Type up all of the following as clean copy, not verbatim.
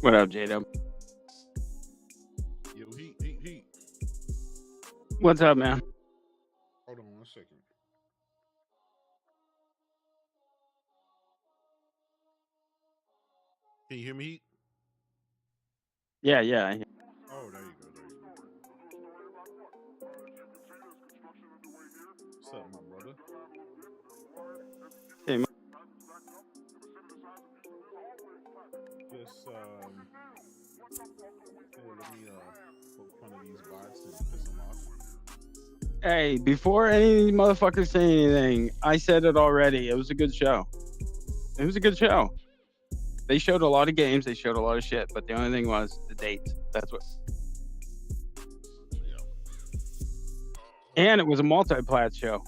What up, J-Dub? Yo, heat. What's up, man? Hold on 1 second. Can you hear me, Heat? Yeah. Oh, there you go. What's up, my brother? Hey, man. Just let me poke fun of these bots and piss them off. Hey, before any of these motherfuckers say anything, I said it already. It was a good show. They showed a lot of games. They showed a lot of shit. But the only thing was the dates. That's what. Yeah. And it was a Multiplats show.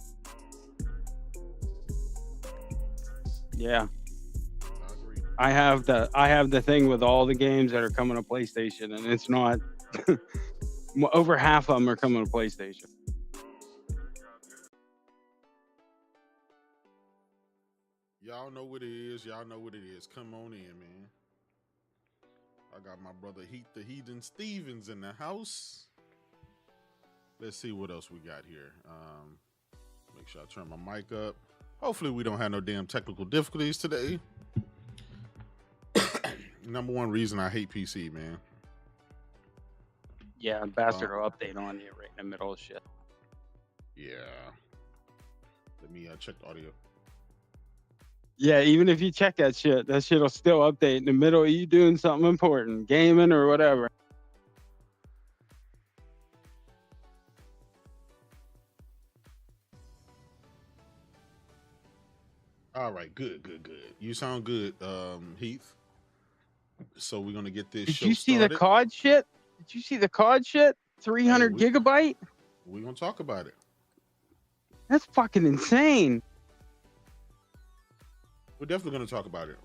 Yeah. I agree. I have the thing with all the games that are coming to PlayStation, and it's not. Over half of them are coming to PlayStation. Y'all know what it is. Come on in, man. I got my brother Heat the Heathen Stevens in the house. Let's see what else we got here. Make sure I turn my mic up. Hopefully we don't have no damn technical difficulties today. Number one reason I hate PC, man. Yeah, bastard will update on you right in the middle of shit. Yeah. Let me check the audio. Yeah, even if you check that shit'll still update in the middle of you doing something important, gaming or whatever. All right, good. You sound good, Heath. So we're gonna get this Did show you see started. the COD shit? 300 gigabyte? We're gonna talk about it. That's fucking insane. We're definitely gonna talk about it.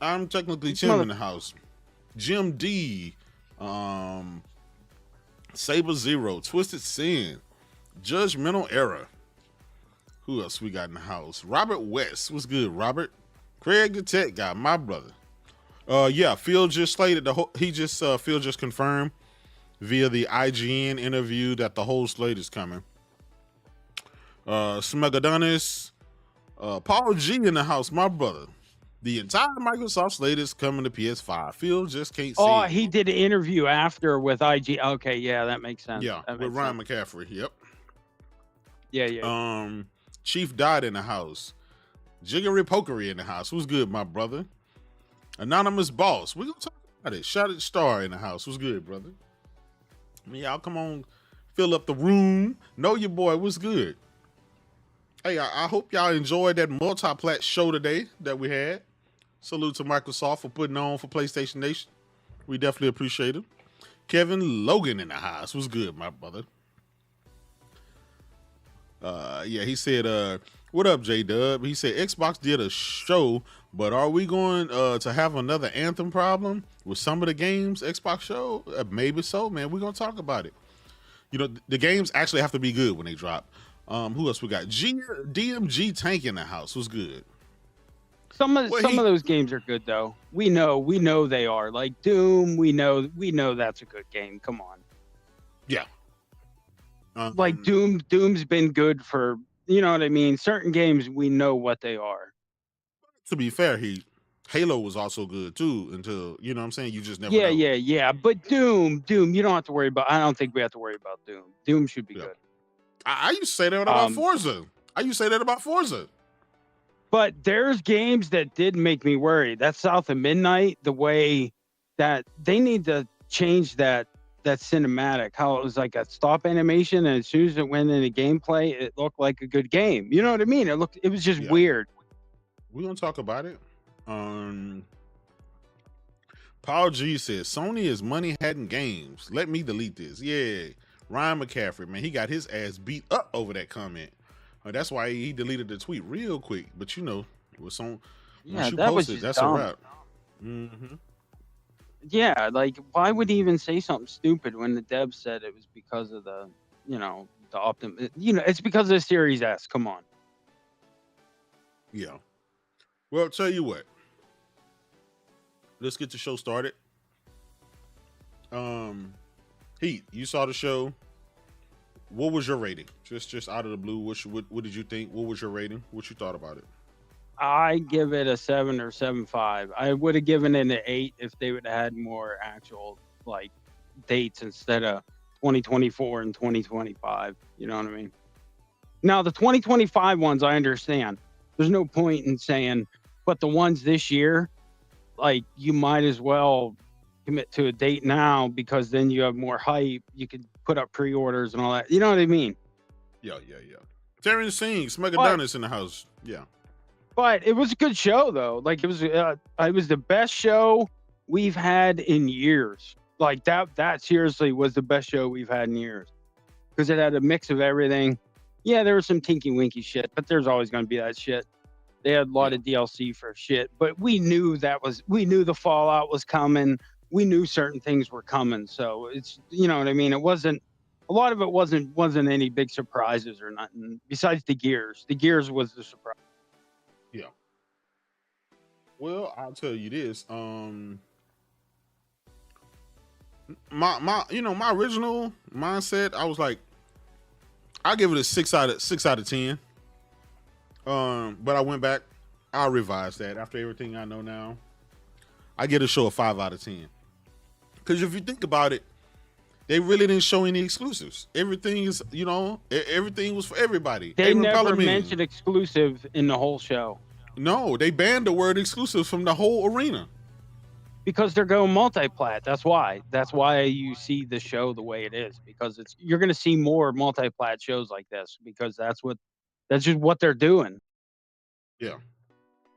I'm technically Tim in the house. Jim D, Saber Zero, Twisted Sin, Judgmental Era. Who else we got in the house? Robert West. What's good, Robert? Craig the Tech Guy, my brother. Yeah, Phil just slated Phil just confirmed via the IGN interview that the whole slate is coming. Smegadonis, Paul G in the house, my brother. The entire Microsoft slate is coming to PS5. Phil just can't see. Oh, he did an interview after with IG. Okay, yeah, that makes sense. Yeah, with Ryan McCaffrey. Yep. Yeah. Chief Dodd in the house. Jiggery Pokery in the house. Who's good, my brother? Anonymous Boss. We're gonna talk about it. Shout out Star in the house. What's good, brother? Y'all come on, fill up the room. Know your boy. What's good? Hey, I hope y'all enjoyed that Multiplats show today that we had. Salute to Microsoft for putting on for PlayStation Nation. We definitely appreciate it. Kevin Logan in the house. What's good, my brother? Yeah, he said, what up, J-Dub? He said, Xbox did a show, but are we going to have another Anthem problem with some of the games Xbox show? Maybe so, man. We're going to talk about it. You know, the games actually have to be good when they drop. Who else we got? DMG Tank in the house. What's good? Some of those games are good though. We know they are. Like Doom, we know that's a good game. Come on. Yeah. Like Doom's been good for, you know what I mean? Certain games we know what they are. To be fair, Halo was also good too until, you know what I'm saying? You just never know. Yeah. But Doom, you don't have to worry about. I don't think we have to worry about Doom. Doom should be good. I used to say that about Forza. But there's games that did make me worry. That South of Midnight, the way that they need to change that cinematic, how it was like a stop animation, and as soon as it went into gameplay, it looked like a good game. You know what I mean? It was just weird. We're gonna talk about it. Paul G says Sony is money hadn't games. Let me delete this. Yeah. Ryan McCaffrey, man, he got his ass beat up over that comment. That's why he deleted the tweet real quick. But you know, once you post it, that's dumb. a wrap. Mm-hmm. Yeah, like why would he even say something stupid when the dev said it was because of the, the it's because of the Series S. Come on. Yeah. Well, I'll tell you what. Let's get the show started. Heat, you saw the show. What was your rating? Just out of the blue, what did you think? What was your rating? What you thought about it? I give it a 7 or 7.5. I would have given it an 8 if they would have had more actual like dates instead of 2024 and 2025. You know what I mean? Now the 2025 ones, I understand. There's no point in saying, but the ones this year, like you might as well commit to a date now because then you have more hype. You could put up pre-orders and all that. You know what I mean? Yeah. Terrence Sings, Megadonis in the house. Yeah. But it was a good show though. Like it was the best show we've had in years. Like that seriously was the best show we've had in years. Because it had a mix of everything. Yeah, there was some tinky winky shit, but there's always gonna be that shit. They had a lot of DLC for shit, but we knew the fallout was coming. We knew certain things were coming. So it's, you know what I mean? A lot of it wasn't any big surprises or nothing besides the Gears. The Gears was the surprise. Yeah. Well, I'll tell you this. My original mindset, I was like, I'll give it a 6 out of 10. But I went back, I revised that after everything I know now. I get a show a 5 out of 10. Because if you think about it, they really didn't show any exclusives. Everything is, everything was for everybody. They never mentioned exclusive in the whole show. No, they banned the word exclusive from the whole arena. Because they're going multiplat. That's why. That's why you see the show the way it is. Because you're going to see more multiplat shows like this. Because that's just what they're doing. Yeah.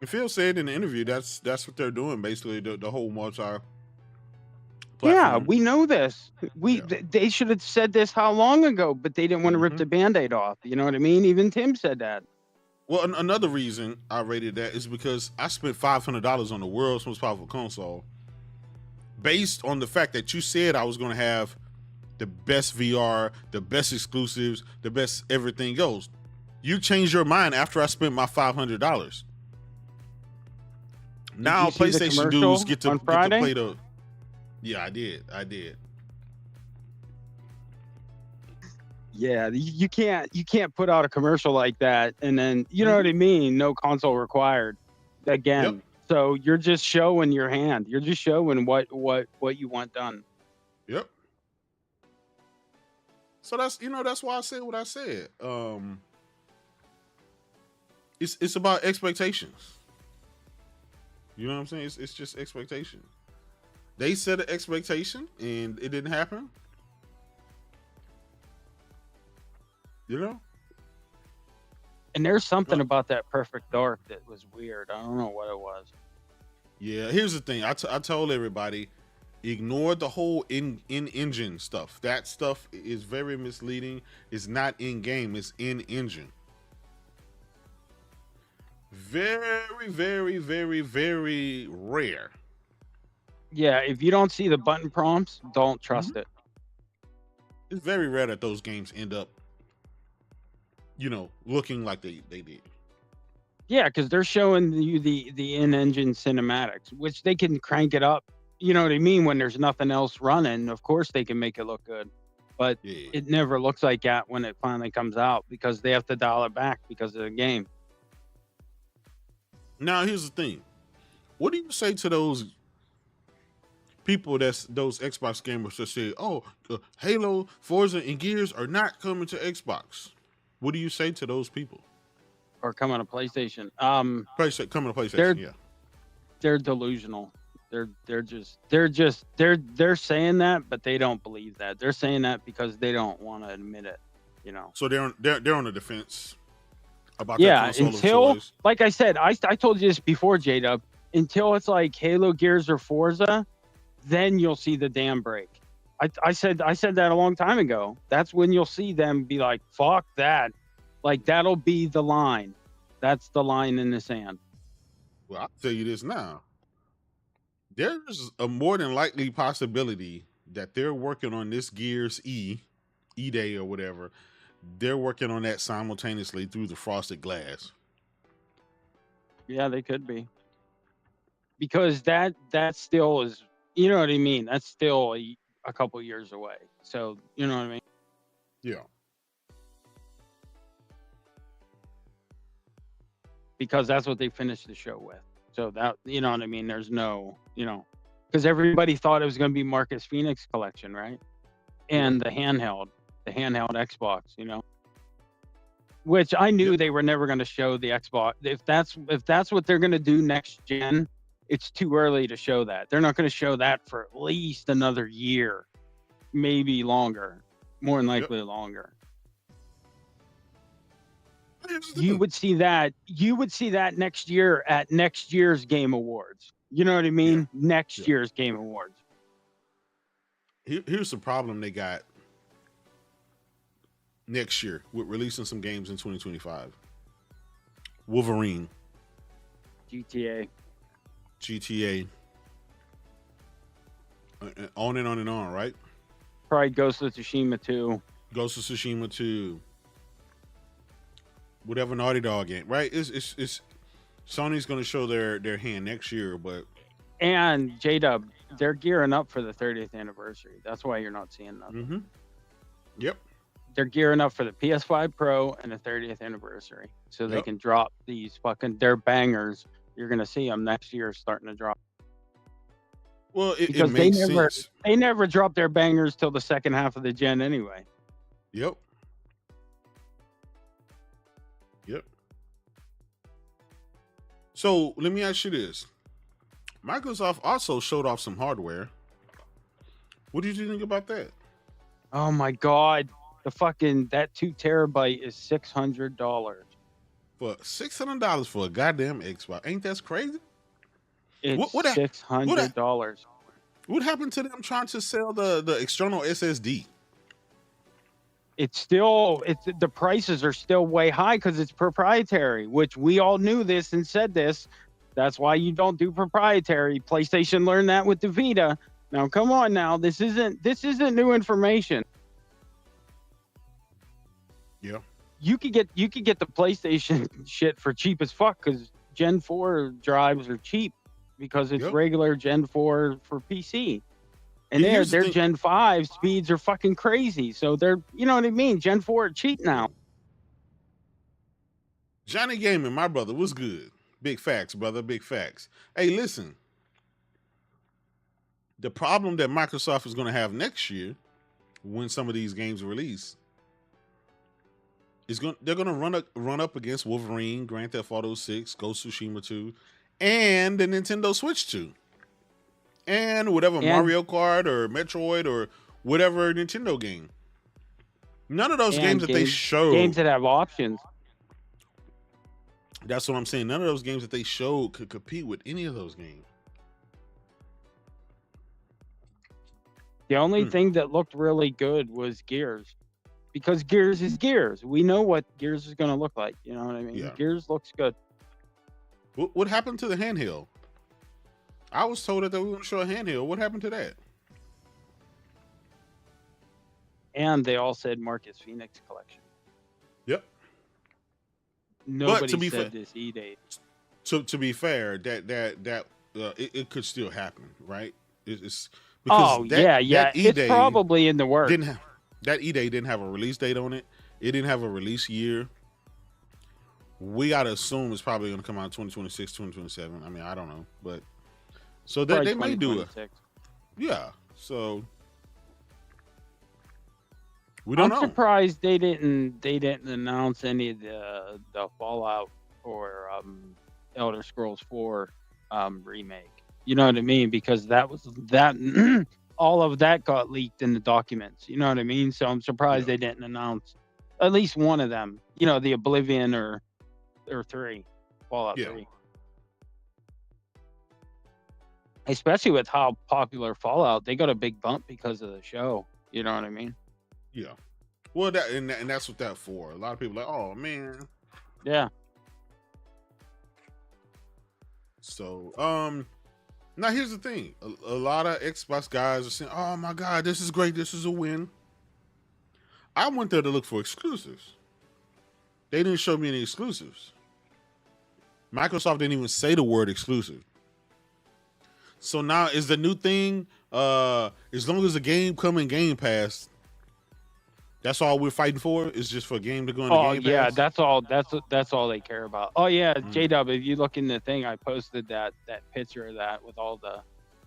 And Phil said in the interview that's what they're doing, basically, the whole multi. Yeah, we know this. They should have said this how long ago, but they didn't want to rip the Band-Aid off. You know what I mean? Even Tim said that. Well, another reason I rated that is because I spent $500 on the world's most powerful console based on the fact that you said I was going to have the best VR, the best exclusives, the best everything else. You changed your mind after I spent my $500. Now PlayStation dudes get to play the. Yeah, I did. Yeah, you can't put out a commercial like that and then, you know what I mean? No console required again. Yep. So you're just showing your hand. You're just showing what you want done. Yep. So that's why I said what I said. It's about expectations. You know what I'm saying? It's just expectation. They set an expectation and it didn't happen. You know? And there's something about that Perfect Dark that was weird. I don't know what it was. Yeah, here's the thing. I told everybody, Ignore the whole in-engine stuff. That stuff is very misleading. It's not in-game. It's in-engine. Very, very, very, very rare. Yeah, if you don't see the button prompts, don't trust it. It's very rare that those games end up, looking like they did. Yeah, because they're showing you the in-engine cinematics, which they can crank it up. You know what I mean? When there's nothing else running, of course they can make it look good. But it never looks like that when it finally comes out because they have to dial it back because of the game. Now, here's the thing. What do you say to those people, those Xbox gamers that say, Halo, Forza, and Gears are not coming to Xbox? What do you say to those people? Or coming to PlayStation. Coming to PlayStation, they're delusional. They're saying that, but they don't believe that. They're saying that because they don't want to admit it, So they're on the defense about that console until, of choice. Like I said, I told you this before, J-Dub, until it's like Halo, Gears, or Forza, then you'll see the dam break. I said that a long time ago. That's when you'll see them be like, fuck that. Like, that'll be the line. That's the line in the sand. Well, I'll tell you this now. There's a more than likely possibility that they're working on this Gears E-Day or whatever. They're working on that simultaneously through the frosted glass. Yeah, they could be. Because that still is, you know what I mean? That's still a couple years away. So, you know what I mean? Yeah. Because that's what they finished the show with. So that, you know what I mean? There's no, because everybody thought it was going to be Marcus Phoenix collection, right? And the handheld Xbox, which I knew they were never going to show the Xbox. If that's what they're going to do next gen, it's too early to show that. They're not going to show that for at least another year, maybe longer, more than likely longer. You would see that next year at next year's Game Awards. You know what I mean? Yeah. Next year's Game Awards. Here's the problem they got next year with releasing some games in 2025. Wolverine. GTA. On and on and on, right? Probably Ghost of Tsushima 2. Whatever Naughty Dog game, right? It's Sony's going to show their hand next year, but and J-Dub, they're gearing up for the 30th anniversary. That's why you're not seeing nothing. Mm-hmm. Yep. They're gearing up for the PS5 Pro and the 30th anniversary, so they can drop these their bangers. You're going to see them next year starting to drop. Well, it makes sense. They never drop their bangers till the second half of the gen anyway. Yep. So let me ask you this. Microsoft also showed off some hardware. What did you think about that? Oh my God. That 2 terabyte is $600. For $600 for a goddamn Xbox. Ain't that crazy? It's $600. What happened to them trying to sell the external SSD? The prices are still way high because it's proprietary, which we all knew this and said this. That's why you don't do proprietary. PlayStation learned that with the Vita. Now, come on now. This isn't new information. Yeah. You could get the PlayStation shit for cheap as fuck because Gen 4 drives are cheap because it's regular Gen 4 for PC. And their Gen 5 speeds are fucking crazy. So they're, you know what I mean? Gen 4 are cheap now. Johnny Gaming, my brother, what's good? Big facts, brother. Big facts. Hey, listen. The problem that Microsoft is going to have next year when some of these games release is they're going to run up against Wolverine, Grand Theft Auto 6, Ghost of Tsushima 2, and the Nintendo Switch 2. And whatever Mario Kart or Metroid or whatever Nintendo game. None of those games that they showed. Games that have options. That's what I'm saying. None of those games that they showed could compete with any of those games. The only Hmm. thing that looked really good was Gears, because Gears is Gears. We know what Gears is going to look like. You know what I mean? Yeah. Gears looks good. What happened to the handheld? I was told that we were going to show a handheld. What happened to that? And they all said Marcus Phoenix collection. Yep. Nobody said this E-Date. To be fair, that it could still happen, right? It's because that it's E-Day probably in the works. That E-Day didn't have a release date on it. It didn't have a release year. We gotta assume it's probably gonna come out in 2026, 2027. I mean, I don't know, but so they may do it. Yeah. So we don't know. I'm surprised they didn't announce any of the Fallout or Elder Scrolls 4 remake. You know what I mean? Because that all of that got leaked in the documents. You know what I mean? So I'm surprised they didn't announce at least one of them. You know, the Oblivion or 3, Fallout 3. Especially with how popular Fallout, they got a big bump because of the show. You know what I mean? Yeah. Well, and that's what that's for. A lot of people are like, oh man. Yeah. So, now here's the thing. A lot of Xbox guys are saying, oh my God, this is great. This is a win. I went there to look for exclusives. They didn't show me any exclusives. Microsoft didn't even say the word exclusive. So now is the new thing, as long as the game come in Game Pass, that's all we're fighting for? Is just for a game to go in the Game Pass? Yeah, that's all they care about. Oh yeah, J-Dub, if you look in the thing, I posted that picture of that with all the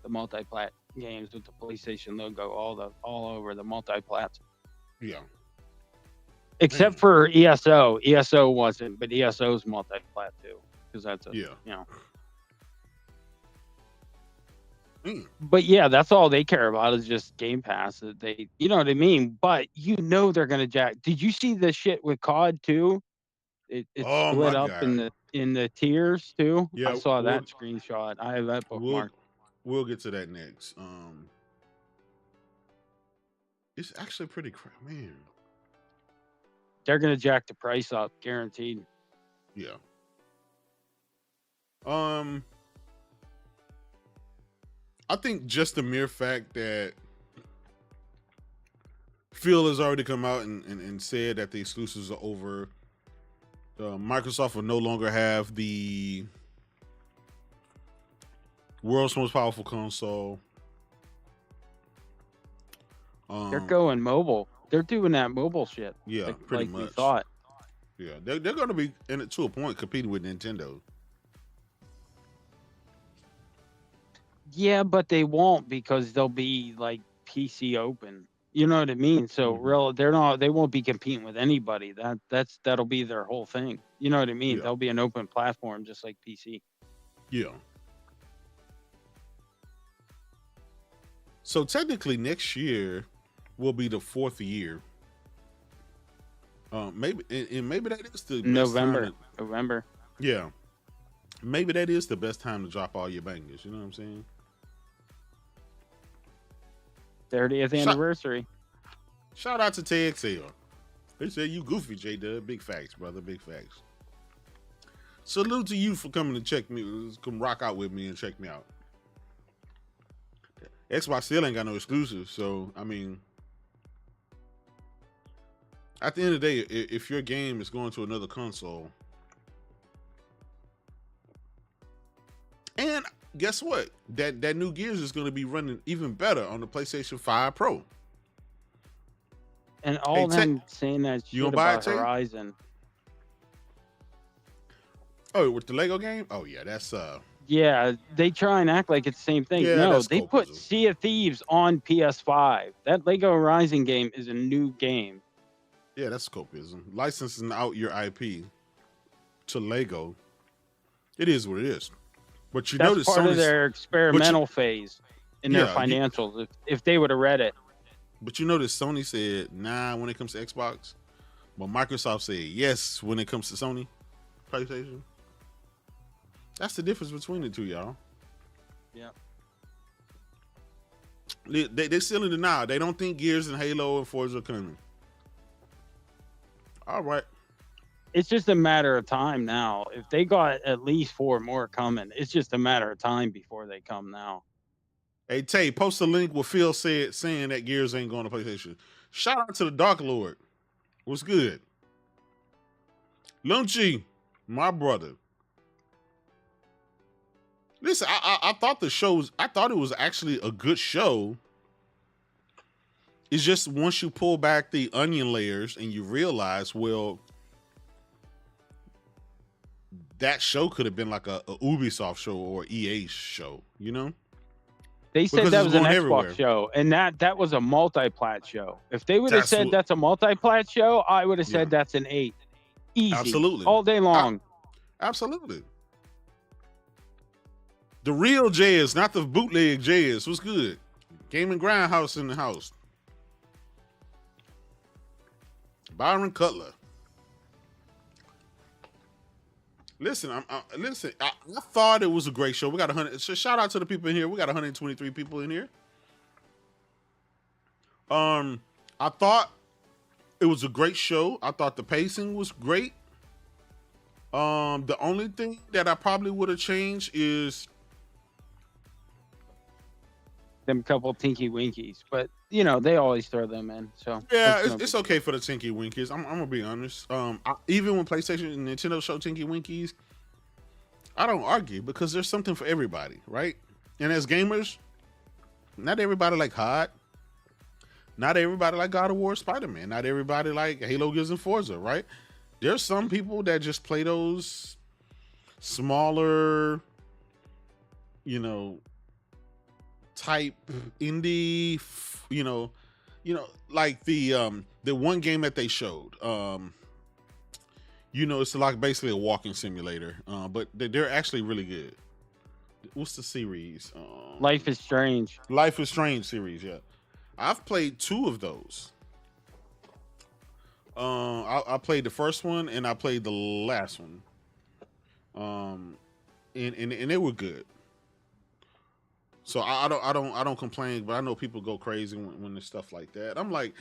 Multiplat games with the PlayStation logo all over the Multiplats. Yeah. Except for ESO. ESO wasn't, but ESO's Multiplat too. Because that's you know. But yeah, that's all they care about is just Game Pass. They, you know what I mean? But you know they're gonna jack. Did you see the shit with COD too? It's split up in the tiers too. Yeah, I saw that screenshot. I have that bookmarked. We'll get to that next. It's actually pretty man. They're gonna jack the price up, guaranteed. Yeah. I think just the mere fact that Phil has already come out and said that the exclusives are over. Microsoft will no longer have the world's most powerful console. They're going mobile. They're doing that mobile shit. Yeah, pretty much. We thought. Yeah, they're going to be in it to a point competing with Nintendo. Yeah, but they won't because they'll be like PC open. You know what I mean? So they won't be competing with anybody. That'll be their whole thing. You know what I mean? Yeah. They'll be an open platform just like PC. Yeah. So technically next year will be the 4th year. Maybe that is the November. Yeah. Maybe that is the best time to drop all your bangers. You know what I'm saying? 30th anniversary. Shout out to TXL. They said you goofy, J-Dub. Big facts, brother. Big facts. Salute to you for coming to check me. Come rock out with me and check me out. Xbox still ain't got no exclusives. So, I mean, at the end of the day, if your game is going to another console, and guess what? That new Gears is going to be running even better on the PlayStation 5 Pro. And all them saying that shit about Horizon. Oh, with the Lego game? Oh yeah, that's yeah, they try and act like it's the same thing. Yeah, no, they put Sea of Thieves on PS5. That Lego Horizon game is a new game. Yeah, that's scopism. Licensing out your IP to Lego. It is what it is. But you notice part of their experimental phase in their financials. If they would have read it. But you notice Sony said nah when it comes to Xbox, but Microsoft said yes when it comes to Sony PlayStation. That's the difference between the two, y'all. Yeah. They still in denial. They don't think Gears and Halo and Forza are coming. All right. It's just a matter of time now. If they got at least 4 more coming, it's just a matter of time before they come now. Hey Tay, post a link with Phil saying that Gears ain't going to PlayStation. Shout out to the Dark Lord. What's good? Lunchi, my brother. Listen, I thought it was actually a good show. It's just once you pull back the onion layers and you realize, well, that show could have been like a Ubisoft show or EA show, you know? They said that was an Xbox show, and that was a Multiplat show. If they would have said that's a Multiplat show, I would have said that's an 8. Easy. Absolutely. All day long. Absolutely. The real Jazz, not the bootleg Jazz. What's good? Gaming Grindhouse in the house. Byron Cutler. Listen, I thought it was a great show. We got 100. So shout out to the people in here. We got 123 people in here. I thought it was a great show. I thought the pacing was great. The only thing that I probably would have changed is them couple Tinky Winkies, but you know they always throw them in. So yeah, it's okay for the Tinky Winkies. I'm gonna be honest. Even when PlayStation and Nintendo show Tinky Winkies, I don't argue because there's something for everybody, right? And as gamers, not everybody like HOD. Not everybody like God of War, Spider-Man. Not everybody like Halo, Gears, and Forza, right? There's some people that just play those smaller, you know, type indie, you know, like the one game that they showed. You know, it's like basically a walking simulator, but they're actually really good. What's the series? Life is Strange. Life is Strange series, yeah. I've played 2 of those. I played the first one and I played the last one. And they were good. So I don't complain, but I know people go crazy when there's stuff like that. I'm like,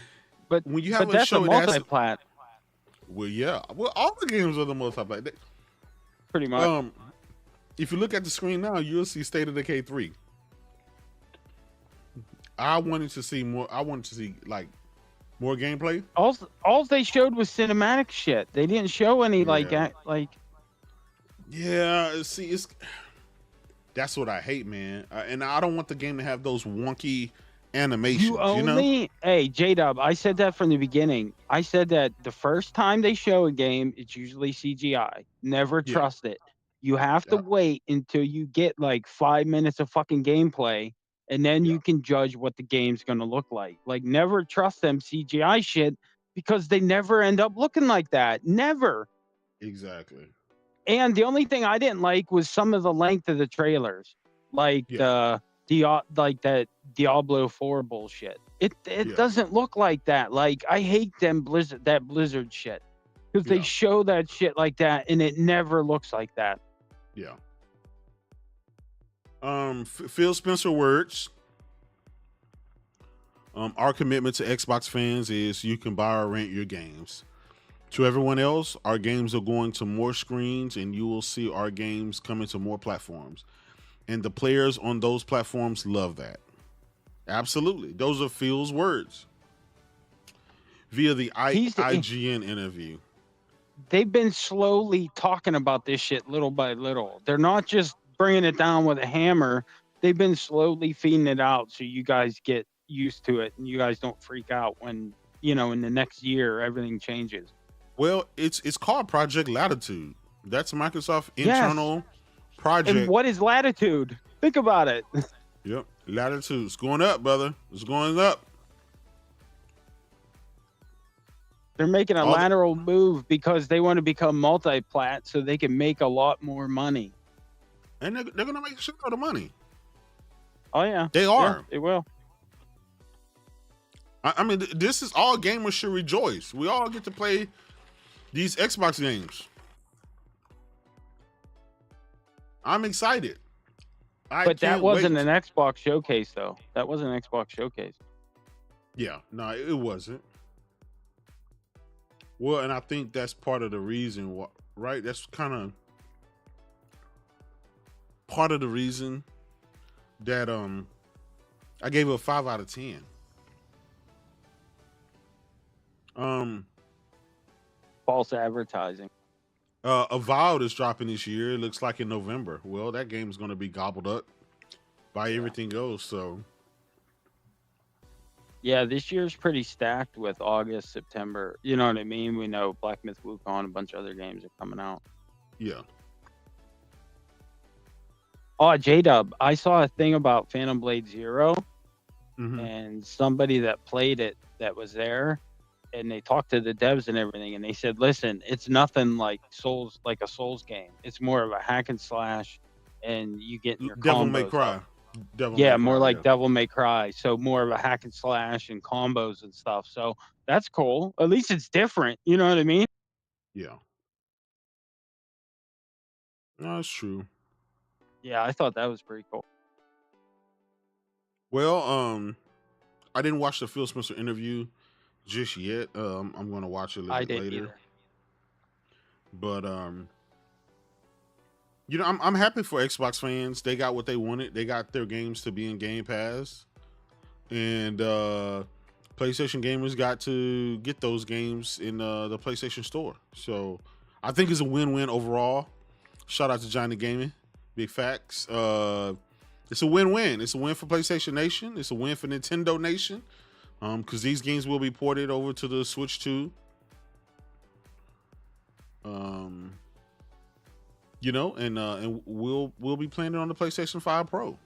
but when you have a show that has multiplat. Well, yeah. Well, all the games are the multiplat. Pretty much. If you look at the screen now, you'll see State of Decay 3. I wanted to see more. I wanted to see like more gameplay. All they showed was cinematic shit. They didn't show any like. Yeah, see, that's what I hate, man. And I don't want the game to have those wonky animations. You know? Hey, J-Dub, I said that from the beginning. I said that the first time they show a game, it's usually CGI. Never trust it. You have to wait until you get like 5 minutes of fucking gameplay, and then you can judge what the game's going to look like. Like, never trust them CGI shit because they never end up looking like that. Never. Exactly. And the only thing I didn't like was some of the length of the trailers, like that Diablo 4 bullshit. It doesn't look like that. Like, I hate that Blizzard shit because they show that shit like that and it never looks like that. Yeah. Phil Spencer words. Our commitment to Xbox fans is you can buy or rent your games. To everyone else, our games are going to more screens and you will see our games coming to more platforms. And the players on those platforms love that. Absolutely. Those are Phil's words via the IGN interview. They've been slowly talking about this shit little by little. They're not just bringing it down with a hammer. They've been slowly feeding it out so you guys get used to it and you guys don't freak out when, in the next year everything changes. Well, it's called Project Latitude. That's Microsoft internal project. And what is Latitude? Think about it. Yep, Latitude. It's going up, brother. It's going up. They're making a lateral move because they want to become multiplat so they can make a lot more money. And they're going to make a shit out of money. Oh, yeah. They are. Yeah, they will. I mean, this is all gamers should rejoice. We all get to play these Xbox games. I'm excited. I But that can't wasn't wait. an Xbox showcase, though. That wasn't an Xbox showcase. Yeah, no, it wasn't. Well, and I think that's part of the reason why, right? That's kind of part of the reason that I gave it a 5 out of 10. False advertising. Avowed is dropping this year. It looks like in November. Well, that game's going to be gobbled up by everything else. So Yeah, this year's pretty stacked with August, September. You know what I mean? We know Black Myth Wukong, a bunch of other games are coming out. yeah. Oh, J-Dub, I saw a thing about Phantom Blade Zero, Mhm. and somebody that played it that was there, and they talked to the devs and everything, and they said, listen, it's nothing like a Souls game. It's more of a hack and slash, and you get your Devil combos May up. Cry. Yeah, more like Devil May Cry. So more of a hack and slash and combos and stuff. So that's cool. At least it's different. You know what I mean? Yeah. No, that's true. Yeah, I thought that was pretty cool. Well, I didn't watch the Phil Spencer interview just yet. I'm going to watch it a little bit later. Either. But you know, I'm happy for Xbox fans. They got what they wanted. They got their games to be in Game Pass, and PlayStation gamers got to get those games in the PlayStation Store. So I think it's a win-win overall. Shout out to Johnny Gaming, big facts. It's a win-win. It's a win for PlayStation Nation. It's a win for Nintendo Nation, because these games will be ported over to the Switch 2. You know, and we'll be playing it on the PlayStation 5 Pro.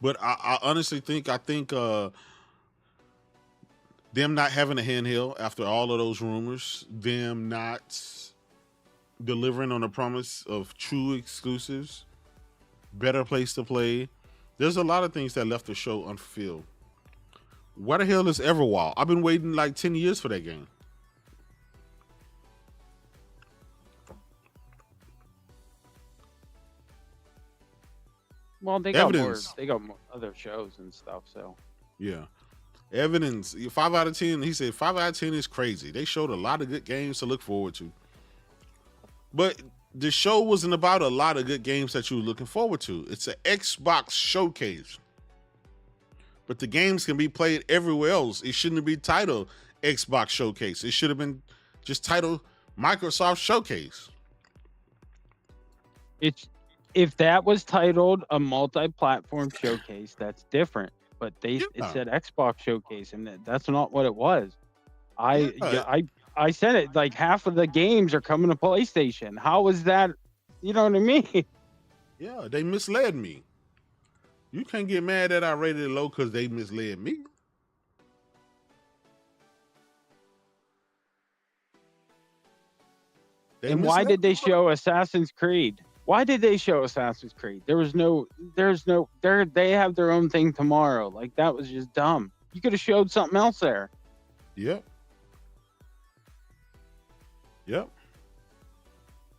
But I honestly think them not having a handheld after all of those rumors, them not delivering on the promise of true exclusives, better place to play. There's a lot of things that left the show unfulfilled. Why the hell is Everwild? I've been waiting like 10 years for that game. Well, they got more other shows and stuff. So yeah, evidence 5 out of 10. He said 5 out of 10 is crazy. They showed a lot of good games to look forward to, but the show wasn't about a lot of good games that you were looking forward to. It's an Xbox showcase, but the games can be played everywhere else. It shouldn't be titled Xbox Showcase. It should have been just titled Microsoft Showcase. If that was titled a multi-platform showcase, that's different. But it said Xbox Showcase, and that's not what it was. I said it, like half of the games are coming to PlayStation. How is that? You know what I mean? Yeah, they misled me. You can't get mad that I rated it low because they misled me. And why did they show Assassin's Creed? Why did they show Assassin's Creed? They have their own thing tomorrow. Like, that was just dumb. You could have showed something else there. Yep.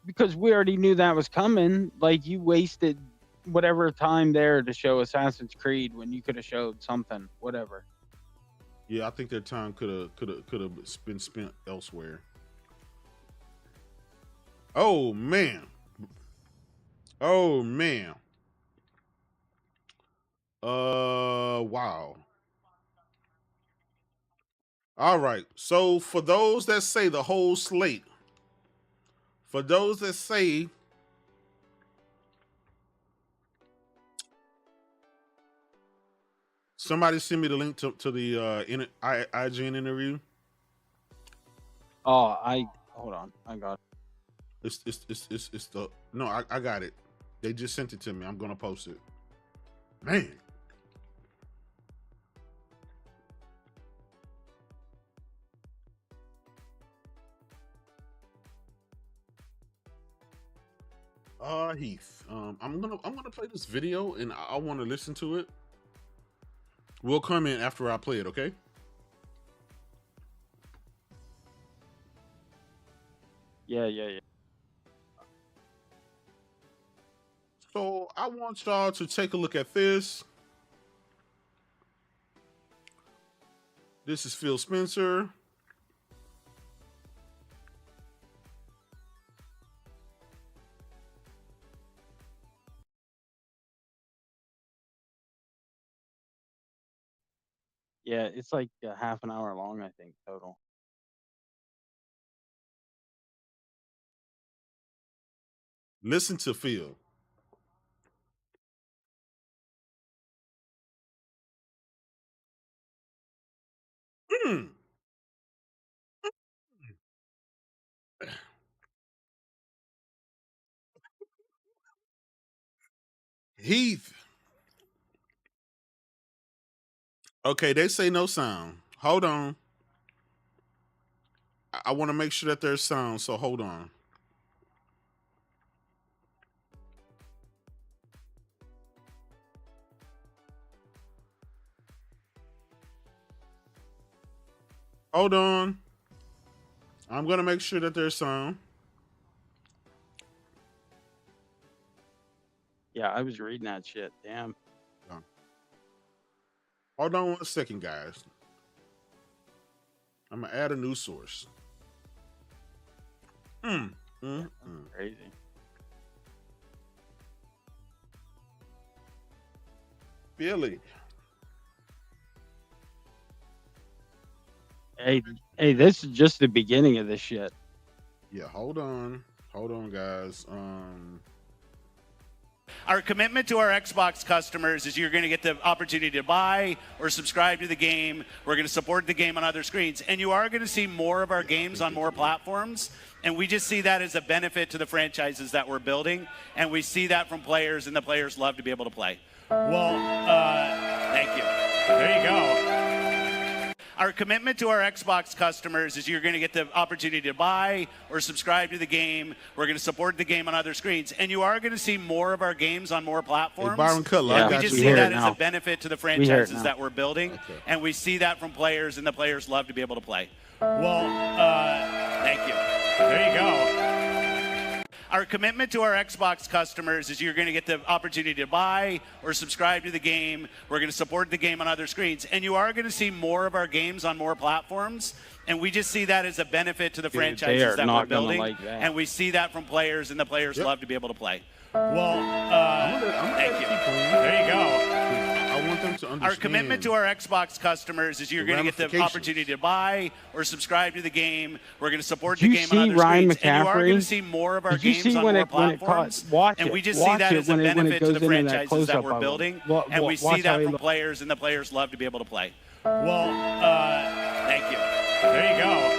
Because we already knew that was coming. Like, you wasted whatever time there to show Assassin's Creed when you could have showed something, whatever. Yeah, I think their time could have been spent elsewhere. Oh man. Wow. All right. So for those that say the whole slate, for those that say somebody send me the link to the IGN interview. Oh, hold on. I got it. It's the no, I got it. They just sent it to me. I'm gonna post it. Man. Heath. I'm gonna play this video and I want to listen to it. We'll come in after I play it, okay? Yeah. So I want y'all to take a look at this. This is Phil Spencer. Yeah, it's like a half an hour long, I think, total. Listen to Phil. Mm. Heath. Okay, they say no sound. Hold on. I want to make sure that there's sound, so hold on. Hold on. I'm going to make sure that there's sound. Yeah, I was reading that shit. Damn. Hold on 1 second, guys. I'm going to add a new source. Crazy. Billy. Hey, this is just the beginning of this shit. Yeah, hold on. Hold on, guys. Our commitment to our Xbox customers is you're going to get the opportunity to buy or subscribe to the game. We're going to support the game on other screens. And you are going to see more of our games on more platforms. And we just see that as a benefit to the franchises that we're building. And we see that from players, and the players love to be able to play. Well, thank you. There you go. Our commitment to our Xbox customers is you're going to get the opportunity to buy or subscribe to the game. We're going to support the game on other screens. And you are going to see more of our games on more platforms. Hey, Byron Cutler, Yeah, We I got just you. see that it as now. a benefit to the hear it franchises now. that we're building. Okay. And we see that from players, and the players love to be able to play. Well, thank you. There you go. Our commitment to our Xbox customers is you're going to get the opportunity to buy or subscribe to the game. We're going to support the game on other screens. And you are going to see more of our games on more platforms. And we just see that as a benefit to the Dude, they are franchises that not we're gonna building. like that. And we see that from players, and the players Yep. love to be able to play. Well, I'm gonna thank let you. keep going. There you go. I want them to understand. Our commitment to our Xbox customers is you're the going to get the ramifications. opportunity to buy or subscribe to the game. We're going to support Did the you game see on other Ryan screens. And you are McCaffrey? going to see more of our Did you games see on when more it caught? platforms. Watch And it. we just Watch see that it as a when it benefit to goes the into that franchises that close-up we're of him. building. Wa- And wa- we see watch how that he from looks. players, and the players love to be able to play. Well, thank you. There you go.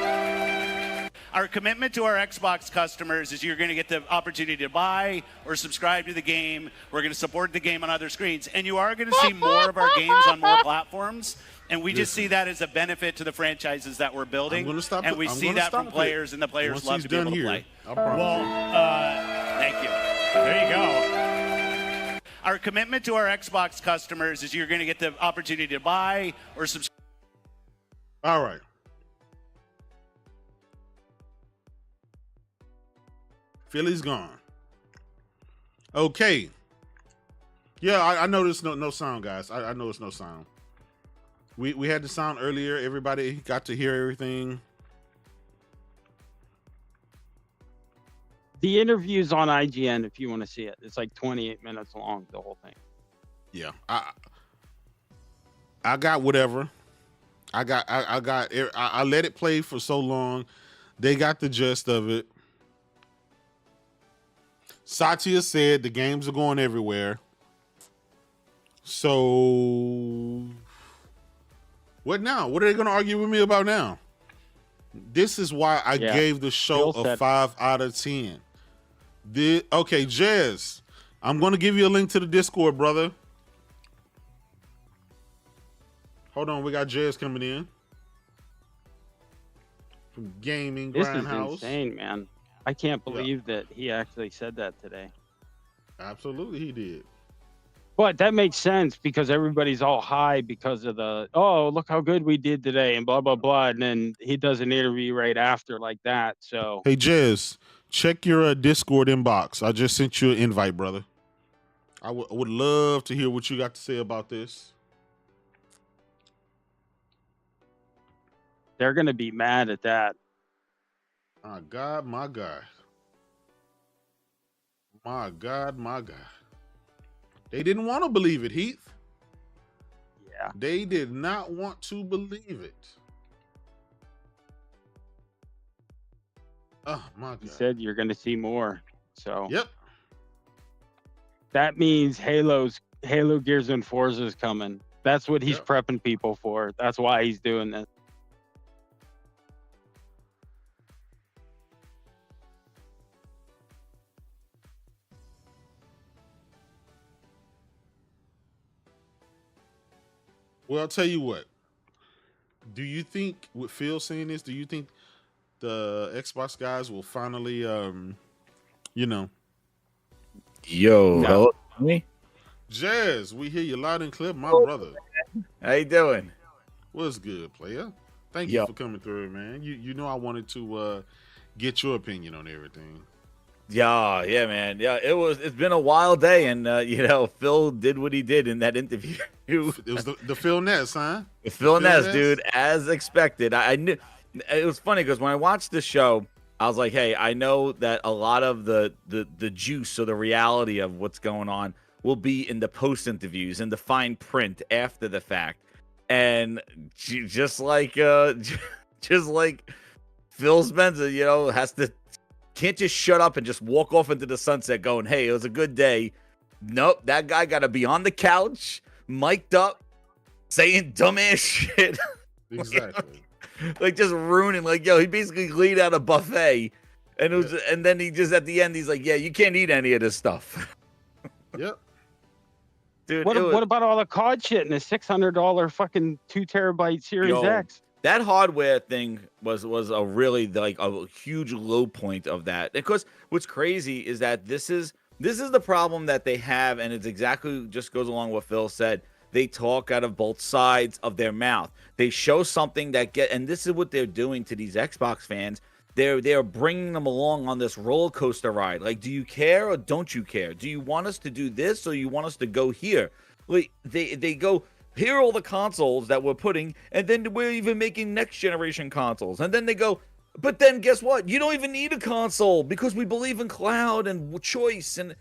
Our commitment to our Xbox customers is you're going to get the opportunity to buy or subscribe to the game. We're going to support the game on other screens. And you are going to see more of our games on more platforms. And we just see that as a benefit to the franchises that we're building. I'm gonna stop and it. we I'm see gonna that from stop it. players, and the players Once love he's to be able done to here, play. I promise. Well, thank you. There you go. Our commitment to our Xbox customers is you're going to get the opportunity to buy or subscribe. All right. Philly's gone. Okay. Yeah, I know there's no sound, guys. I know it's no sound. We had the sound earlier. Everybody got to hear everything. The interview's on IGN if you want to see it. It's like 28 minutes long, the whole thing. Yeah, I got whatever. I let it play for so long. They got the gist of it. Satya said the games are going everywhere. So what now? What are they going to argue with me about now? This is why I gave the show a 5 out of 10. Okay, Jez, I'm going to give you a link to the Discord, brother. Hold on, we got Jez coming in from Gaming This Grindhouse. is insane, man. I can't believe that he actually said that today. Absolutely, he did. But that makes sense because everybody's all high because of oh, look how good we did today and blah, blah, blah. And then he does an interview right after like that. So, Hey, Jez, check your Discord inbox. I just sent you an invite, brother. I would love to hear what you got to say about this. They're gonna be mad at that. My God, my God. My God, my God. They didn't want to believe it, Heath. Yeah. They did not want to believe it. Oh, my God. He said you're gonna see more. So Yep. that means Halo, Gears, and Forza is coming. That's what he's prepping people for. That's why he's doing this. Well, I'll tell you what. Do you think, with Phil saying this, do you think the Xbox guys will finally, you know? Yo, No. hello, me? Jazz, we hear you loud and clear, my brother. How you doing? What's good, player? Thank you for coming through, man. You know I wanted to get your opinion on everything. Yeah, man. Yeah, it's been a wild day, and you know, Phil did what he did in that interview. It was the Phil Ness, huh? The Phil Ness, dude, as expected. I knew it was funny because when I watched the show, I was like, hey, I know that a lot of the juice or the reality of what's going on will be in the post interviews and the fine print after the fact. And just like Phil Spencer, you know, can't just shut up and just walk off into the sunset going, hey, it was a good day. Nope, that guy got to be on the couch, mic'd up, saying dumbass shit. Exactly. Like just ruining, like, yo, he basically laid out a buffet. And it was, and then he just, at the end, he's like, yeah, you can't eat any of this stuff. Yep. Dude, What about all the COD shit and the $600 fucking 2 terabyte Series X? That hardware thing was a really like a huge low point of that. Because what's crazy is that this is the problem that they have, and it's exactly just goes along with what Phil said. They talk out of both sides of their mouth. They show something and this is what they're doing to these Xbox fans. They're bringing them along on this roller coaster ride. Like, do you care or don't you care? Do you want us to do this or you want us to go here? Like, they go, here are all the consoles that we're putting, and then we're even making next generation consoles. And then they go, but then guess what? You don't even need a console because we believe in cloud and choice. And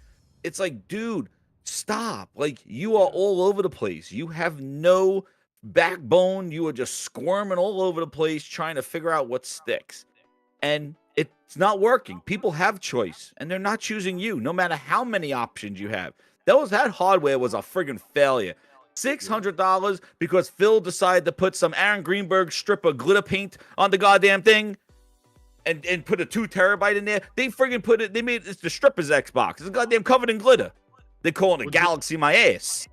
it's like, dude, stop. Like, you are all over the place. You have no backbone. You are just squirming all over the place trying to figure out what sticks. And it's not working. People have choice, and they're not choosing you, no matter how many options you have. That hardware was a friggin' failure. $600 because Phil decided to put some Aaron Greenberg strip of glitter paint on the goddamn thing and put a 2 terabyte in there. They friggin' put it, it's the stripper's Xbox. It's goddamn covered in glitter. They calling it Galaxy my ass.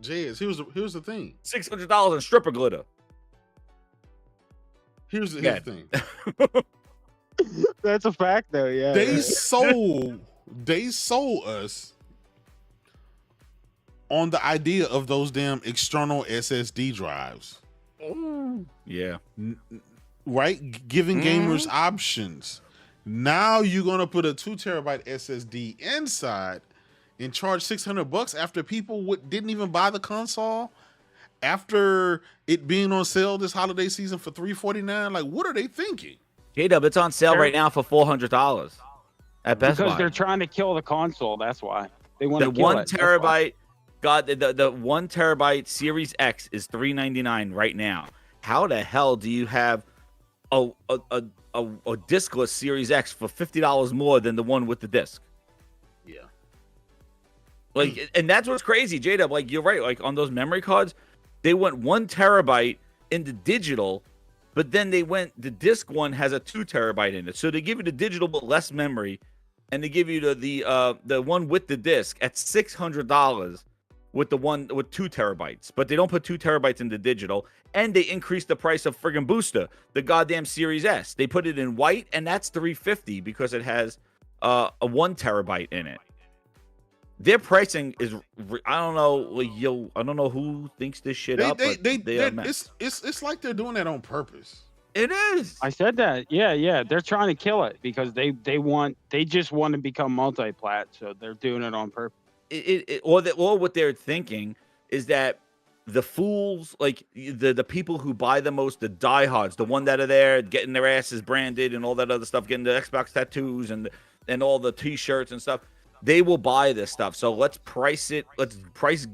Jazz, here's the thing. $600 in stripper glitter. Here's the thing. That's a fact, though. Yeah. They sold us on the idea of those damn external SSD drives. Yeah. Right? Giving gamers options. Now you're gonna put a 2 terabyte SSD inside and charge $600 after people didn't even buy the console after it being on sale this holiday season for $349. Like, what are they thinking? J-Dub, it's on sale right now for $400 at Best Buy. Because they're trying to kill the console. That's why they want to kill it. 1 terabyte. God, the 1 terabyte Series X is $399 right now. How the hell do you have a discless Series X for $50 more than the one with the disc? Yeah. Like, and that's what's crazy, J-Dub. Like, you're right. Like, on those memory cards, they went 1 terabyte into digital, but then the disc one has a 2 terabyte in it. So they give you the digital but less memory, and they give you the one with the disc at $600 with the one with 2 terabytes. But they don't put 2 terabytes into digital, and they increase the price of friggin' Booster, the goddamn Series S. They put it in white, and that's $350 because it has a 1 terabyte in it. Their pricing is, I don't know, like, I don't know who thinks this shit up. It's like they're doing that on purpose. It is. I said that. Yeah. They're trying to kill it because they just want to become multiplat, so they're doing it on purpose. or what they're thinking is that the fools, like the people who buy the most, the diehards, the one that are there getting their asses branded and all that other stuff, getting the Xbox tattoos and all the T-shirts and stuff, they will buy this stuff. So let's price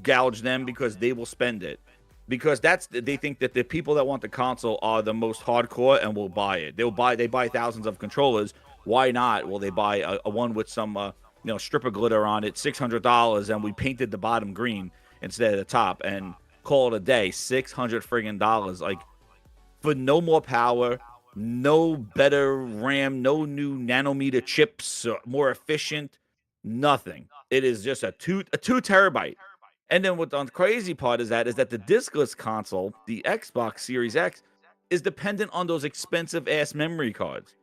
gouge them because they will spend it. Because they think that the people that want the console are the most hardcore and will buy it. They buy thousands of controllers. Why not? Well, they buy a one with some stripper glitter on it, $600, and we painted the bottom green instead of the top, and call it a day. $600 friggin' dollars, like, for no more power, no better RAM, no new nanometer chips, more efficient, nothing. It is just a 2 terabyte. And then what the crazy part is that the diskless console, the Xbox Series X, is dependent on those expensive ass memory cards.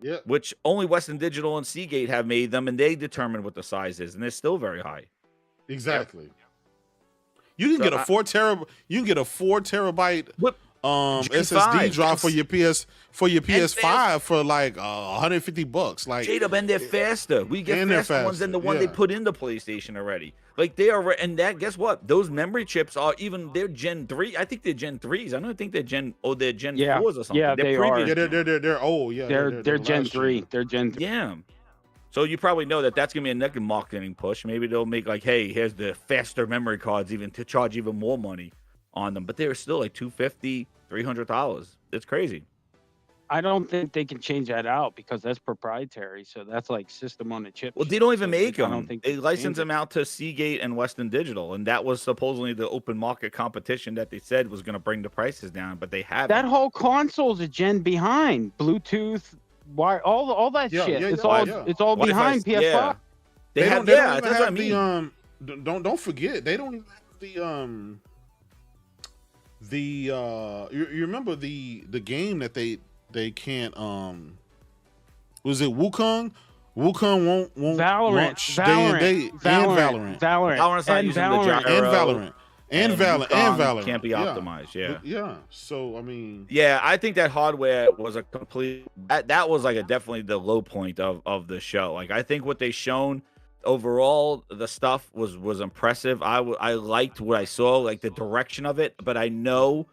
Yeah. Which only Western Digital and Seagate have made them, and they determine what the size is, and they're still very high. Exactly. Yep. You can get a 4 terabyte SSD drive for your PS5 for like $150. Like, J-Dub, and they're faster. We get faster ones than the one they put in the PlayStation already. Like, they are, and that, guess what? Those memory chips are they're Gen 3. I think they're Gen 3s. I don't think they're Gen 4s or something. Yeah, they're are. Yeah, they're old. Yeah, they're Gen 3. They're Gen 3. Yeah. So you probably know that's going to be a next marketing push. Maybe they'll make like, hey, here's the faster memory cards, even to charge even more money on them. But they're still like $250, $300. It's crazy. I don't think they can change that out because that's proprietary. So that's like system on a chip. Well, they don't even make them. I don't think they license them out to Seagate and Western Digital, and that was supposedly the open market competition that they said was going to bring the prices down, but they haven't. That whole console's a gen behind. Bluetooth, wire, all that shit. It's all behind PS5. Yeah. They don't that's have what I mean. Don't forget, they don't even have you remember the game that they can't was it Wukong? Wukong won't launch day and date, and Valorant. Valorant's not using the gyro. And Valorant can't be optimized. Yeah. So I mean, yeah, I think that hardware was a complete. That was like definitely the low point of the show. Like, I think what they shown overall, the stuff was impressive. I liked what I saw, like the direction of it. But I know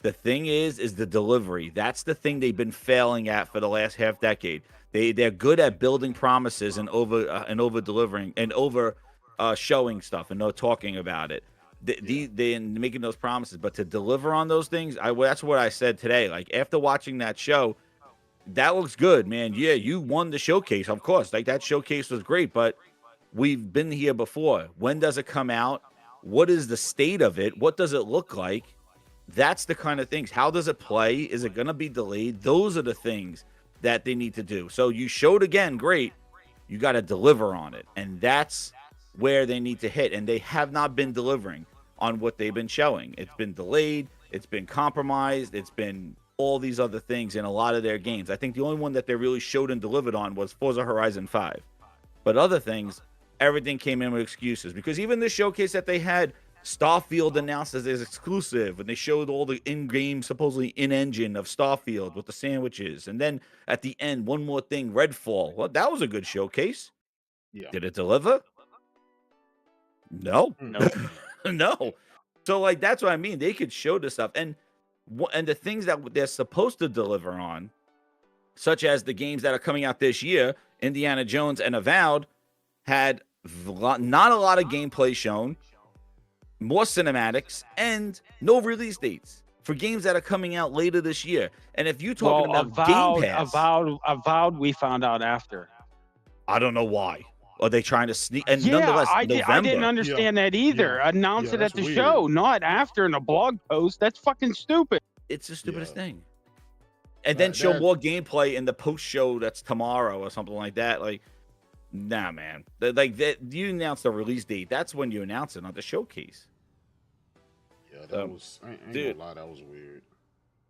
the thing is the delivery. That's the thing they've been failing at for the last half decade. They're good at building promises and over delivering and over showing stuff and no talking about it. They making those promises, but to deliver on those things, that's what I said today. Like, after watching that show, that looks good, man. Yeah, you won the showcase, of course. Like, that showcase was great, but we've been here before. When does it come out? What is the state of it? What does it look like? That's the kind of things. How does it play? Is it going to be delayed? Those are the things that they need to do. So you showed again, great. You got to deliver on it. And that's where they need to hit. And they have not been delivering on what they've been showing. It's been delayed. It's been compromised. It's been all these other things in a lot of their games. I think the only one that they really showed and delivered on was Forza Horizon 5. But other things, everything came in with excuses. Because even the showcase that they had, Starfield announced as exclusive, and they showed all the in-game, supposedly in-engine of Starfield with the sandwiches. And then at the end, one more thing, Redfall. Well, that was a good showcase. Yeah. Did it deliver? No. No. So, like, that's what I mean. They could show this stuff. And the things that they're supposed to deliver on, such as the games that are coming out this year, Indiana Jones and Avowed, had not a lot of gameplay shown, more cinematics, and no release dates for games that are coming out later this year. And if you're talking about Game Pass, Avowed, we found out after. I don't know why. Are they trying to sneak? And nonetheless, I didn't understand that either. Announce it at the show, not after in a blog post. That's fucking stupid. It's the stupidest thing. And then show more gameplay in the post show that's tomorrow or something like that. Like, nah, man. Like, that, you announce the release date. That's when you announce it, not the showcase. Yeah, that was. I ain't gonna lie, that was weird.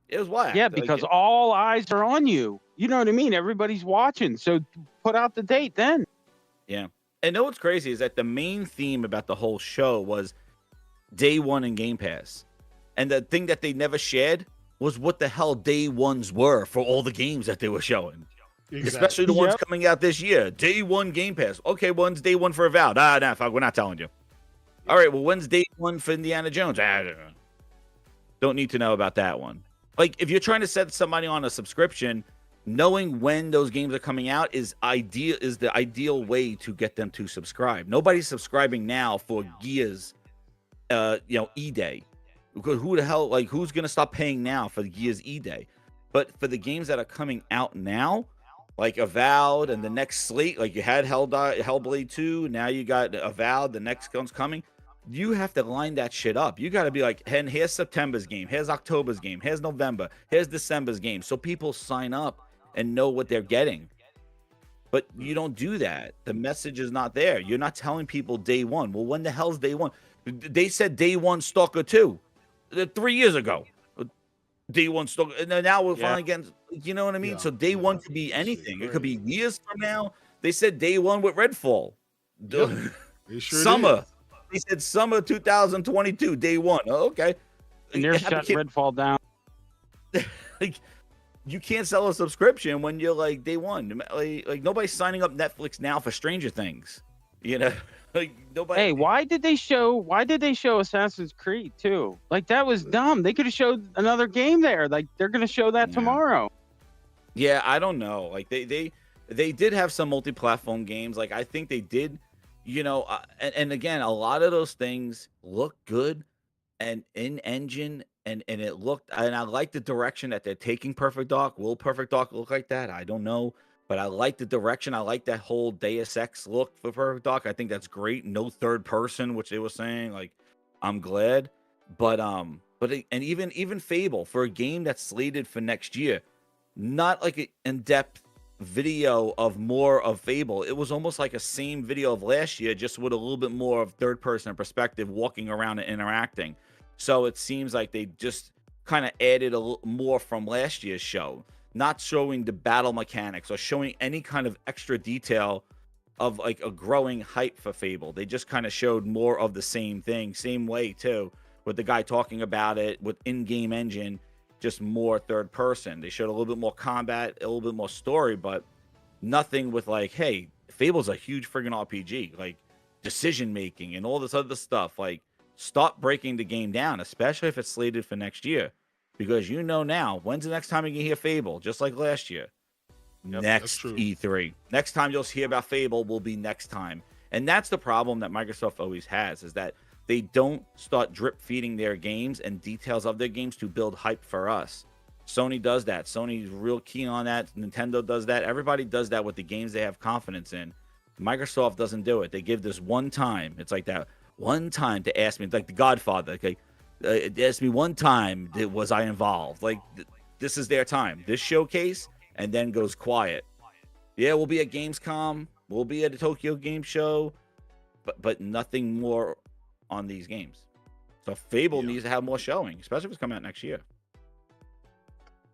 It was whack. Yeah, because all eyes are on you. You know what I mean? Everybody's watching. So put out the date then. Yeah. And know what's crazy is that the main theme about the whole show was day one in Game Pass. And the thing that they never shared was what the hell day ones were for all the games that they were showing. Especially the ones coming out this year. Day one Game Pass. Okay, when's day one for Avowed? Nah, fuck, we're not telling you. All right, well, when's day one for Indiana Jones? Don't need to know about that one. Like, if you're trying to set somebody on a subscription, knowing when those games are coming out is the ideal way to get them to subscribe. Nobody's subscribing now for Gears, E-Day. Because who the hell, like, who's gonna stop paying now for the Gears E-Day? But for the games that are coming out now, like Avowed and the next slate, like you had Hellblade 2, now you got Avowed, the next one's coming. You have to line that shit up. You got to be like, and here's September's game, here's October's game, here's November, here's December's game, so people sign up and know what they're getting. But you don't do that. The message is not there. You're not telling people day one. Well, when the hell's day one? They said day one Stalker 2 3 years ago. Day one Stalker, and now we're finally getting, you know what I mean? So day one could be anything. It could be years from now. They said day one with Redfall. Summer. They said summer 2022, day one. Oh, okay. And they're shutting Redfall down. Like, you can't sell a subscription when you're like day one. Like nobody's signing up Netflix now for Stranger Things. You know, like nobody. Hey, why did they show Assassin's Creed too? Like, that was dumb. They could have showed another game there. Like, they're gonna show that tomorrow. Yeah, I don't know. Like they did have some multi-platform games. Like, I think they did. You know, and again, a lot of those things look good and in engine, and it looked, and I like the direction that they're taking Perfect Dark. Will Perfect Dark look like that? I don't know, but I like the direction. I like that whole Deus Ex look for Perfect Dark. I think that's great. No third person, which they were saying. Like, I'm glad, but and even Fable, for a game that's slated for next year, not like an in-depth video of more of Fable. It was almost like a same video of last year, just with a little bit more of third person perspective, walking around and interacting. So it seems like they just kind of added a little more from last year's show, not showing the battle mechanics or showing any kind of extra detail of like a growing hype for Fable. They just kind of showed more of the same thing, same way too, with the guy talking about it with in-game engine, just more third person. They showed a little bit more combat, a little bit more story, but nothing with like, hey, Fable's a huge friggin' RPG, like decision making and all this other stuff. Like, stop breaking the game down, especially if it's slated for next year, because you know now, when's the next time you can hear Fable? Just like last year. Next E3. Next time you'll hear about Fable will be next time. And that's the problem that Microsoft always has, is that they don't start drip feeding their games and details of their games to build hype for us. Sony does that. Sony's real keen on that. Nintendo does that. Everybody does that with the games they have confidence in. Microsoft doesn't do it. They give this one time. It's like that one time to ask me, like The Godfather. Okay, ask me one time, was I involved? Like, this is their time. This showcase, and then goes quiet. Yeah, we'll be at Gamescom. We'll be at the Tokyo Game Show, but nothing more on these games. So Fable needs to have more showing, especially if it's coming out next year.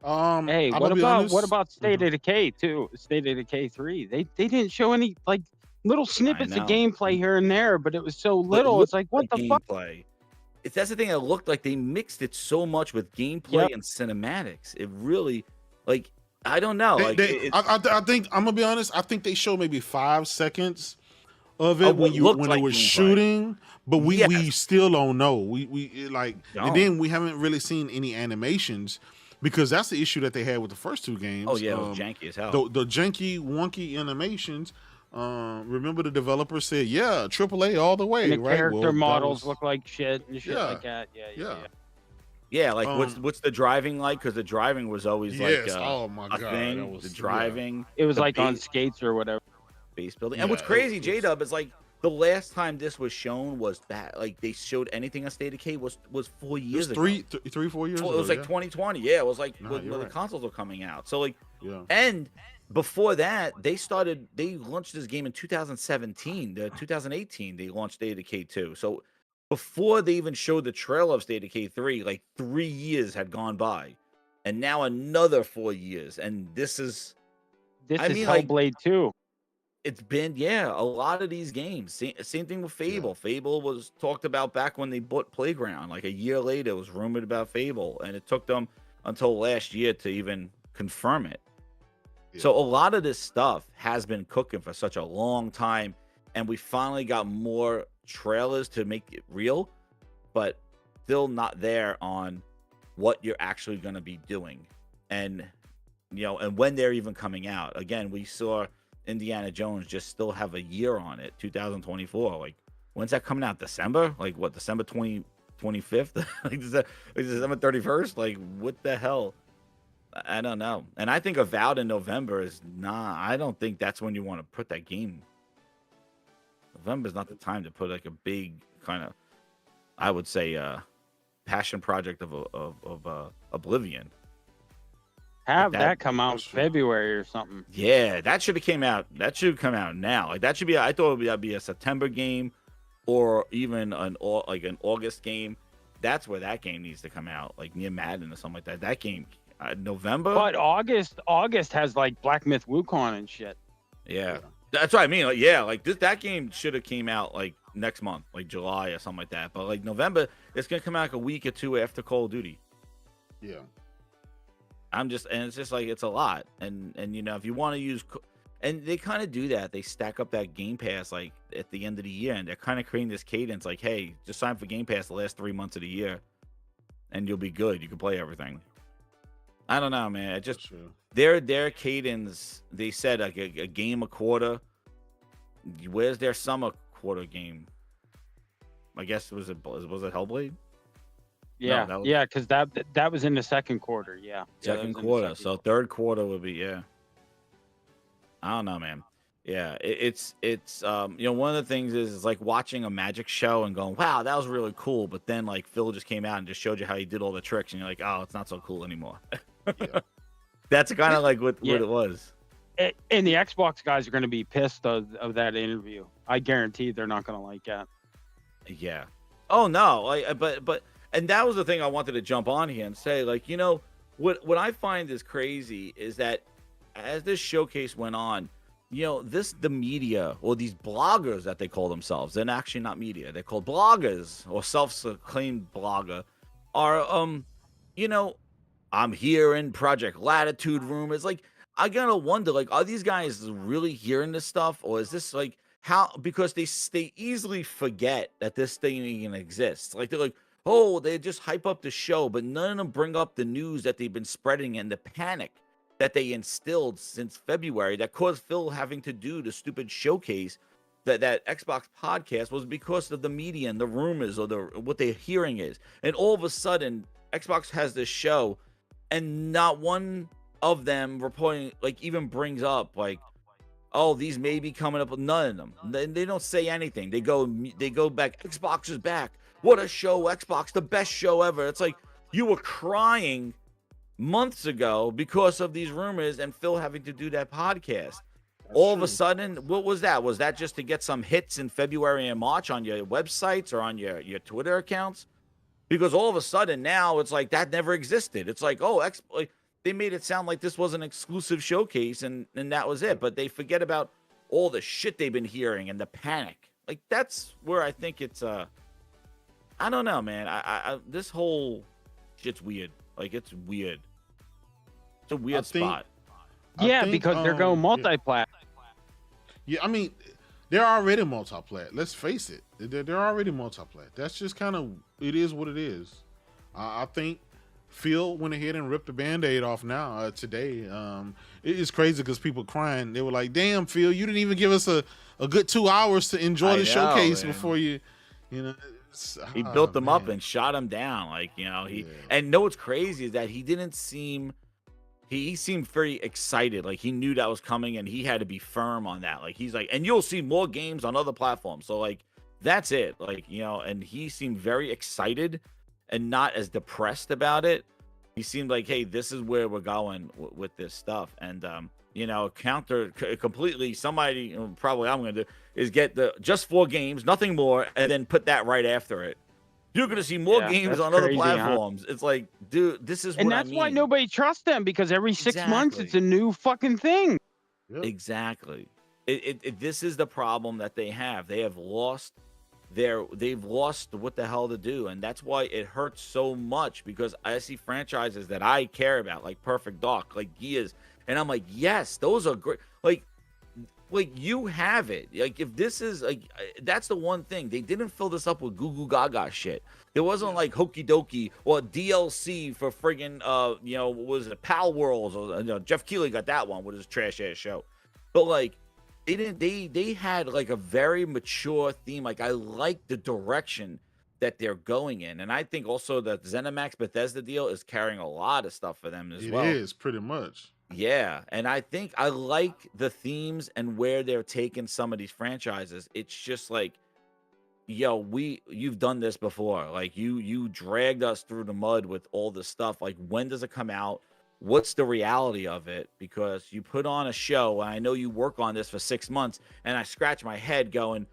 Hey, what about State of Decay 2? State of Decay 3? They didn't show any like little snippets of gameplay here and there, but it was so little. It's like, what the fuck? That's the thing. It looked like they mixed it so much with gameplay and cinematics. It really, like, I don't know. I think I'm gonna be honest. I think they showed maybe 5 seconds of it when it was shooting, but we still don't know. We like, and then we haven't really seen any animations, because that's the issue that they had with the first two games. Oh yeah, it was janky as hell. The janky, wonky animations. Remember the developer said, "Yeah, AAA all the way." And the character models look like shit and shit like that. Yeah, like what's the driving like? Because the driving was always like oh my god, thing. The driving, it was like on skates or whatever. Base building. And what's crazy, J-Dub, is like the last time this was shown was that like they showed anything on State of Decay was 4 years ago. 4 years ago. It was like 2020. Yeah, it was like when the consoles were coming out. So like, and before that, they launched this game in 2017. 2018, they launched State of Decay 2. So before they even showed the trailer of State of Decay 3, like 3 years had gone by. And now another 4 years. And this is Hellblade 2. It's been, a lot of these games. Same thing with Fable. Fable was talked about back when they bought Playground. Like a year later, it was rumored about Fable. And it took them until last year to even confirm it. Yeah. So a lot of this stuff has been cooking for such a long time, and we finally got more trailers to make it real, but still not there on what you're actually going to be doing, and and when they're even coming out. Again, we saw Indiana Jones just still have a year on it, 2024. Like, when's that coming out? December? Like what? December 25th? Like December 31st? Like what the hell? I don't know. And I think Avowed in November is not. I don't think that's when you want to put that game. November is not the time to put like a big kind of, I would say, passion project of Oblivion. Have That- that come out in that's true. February or something. Yeah, that should have came out. That should come out now. Like that should be. I thought that'd be a September game, or even an August game. That's where that game needs to come out, like near Madden or something like that. That game, November. But August has like Black Myth Wukong and shit. Yeah, that's what I mean. Like, yeah, like that game should have came out like next month, like July or something like that. But like November, it's gonna come out like a week or two after Call of Duty. Yeah. And it's just like it's a lot. And if you want to use, and they kind of do that, they stack up that Game Pass like at the end of the year, and they're kind of creating this cadence like, hey, just sign for Game Pass the last 3 months of the year, and you'll be good. You can play everything. I don't know, man. It just True. their cadence. They said like a game a quarter. Where's their summer quarter game? I guess was it Hellblade? Yeah, that was- yeah, because that was in the second quarter. Yeah, Second quarter. So third quarter would be I don't know, man. Yeah, it's one of the things is like watching a magic show and going, wow, that was really cool. But then like Phil just came out and just showed you how he did all the tricks, and you're like, oh, it's not so cool anymore. Yeah. That's kind of like what it was. And the Xbox guys are going to be pissed of that interview. I guarantee they're not going to like that. Yeah. Oh no. But and that was the thing I wanted to jump on here and say, like, what I find is crazy is that as this showcase went on, the media or these bloggers that they call themselves, they're actually not media. They're called bloggers or self-proclaimed blogger are, I'm here in Project Latitude rumors. Like, I gotta wonder, like, are these guys really hearing this stuff, or is this like how? Because they easily forget that this thing even exists. Like they're like, oh, they just hype up the show, but none of them bring up the news that they've been spreading and the panic that they instilled since February that caused Phil having to do the stupid showcase that Xbox podcast was because of the media and the rumors or what they're hearing is. And all of a sudden, Xbox has this show, and not one of them reporting like even brings up like, oh, these may be coming up. None of them. They don't say anything. They go back. Xbox is back. What a show, Xbox, the best show ever. It's like you were crying months ago because of these rumors and Phil having to do that podcast. All of a sudden, what was that? Was that just to get some hits in February and March on your websites or on your Twitter accounts? Because all of a sudden now it's like that never existed. It's like, oh, they made it sound like this was an exclusive showcase and that was it. But they forget about all the shit they've been hearing and the panic. Like that's where I think it's I don't know, man. I this whole shit's weird. Like it's weird. It's a weird spot. Yeah, because they're going multiplat. Yeah, I mean, they're already multiplat. Let's face it, they're already multiplat. That's just kind of it is what it is. I think Phil went ahead and ripped the Band-Aid off now today. It is crazy because people crying. They were like, "Damn, Phil, you didn't even give us a good 2 hours to enjoy the showcase before you know." He built them up and shot them down, like And know what's crazy is that he didn't seem. He seemed very excited, like he knew that was coming, and he had to be firm on that. Like he's like, and you'll see more games on other platforms. So like, that's it. Like and he seemed very excited and not as depressed about it. He seemed like, hey, this is where we're going with this stuff. And counter completely. Somebody probably I'm gonna do is get just 4 games, nothing more, and then put that right after it. You're gonna see more games on other platforms. Huh? It's like, dude, this is and that's why nobody trusts them, because every 6 months it's a new fucking thing. Yep. Exactly. This is the problem that they have. They have lost they've lost what the hell to do, and that's why it hurts so much, because I see franchises that I care about, like Perfect Dark, like Gears, And I'm like, yes, those are great. Like you have it. Like if this is like, that's the one thing. They didn't fill this up with goo goo gaga shit. It wasn't like hokey dokey or DLC for friggin' what was it, Pal Worlds, or Jeff Keighley got that one with his trash ass show. But like they had like a very mature theme. Like I like the direction that they're going in. And I think also that ZeniMax Bethesda deal is carrying a lot of stuff for them as well. It is pretty much. Yeah, and I think I like the themes and where they're taking some of these franchises. It's just like, yo, you've done this before. Like you dragged us through the mud with all this stuff. Like when does it come out? What's the reality of it? Because you put on a show, and I know you work on this for 6 months, and I scratch my head going,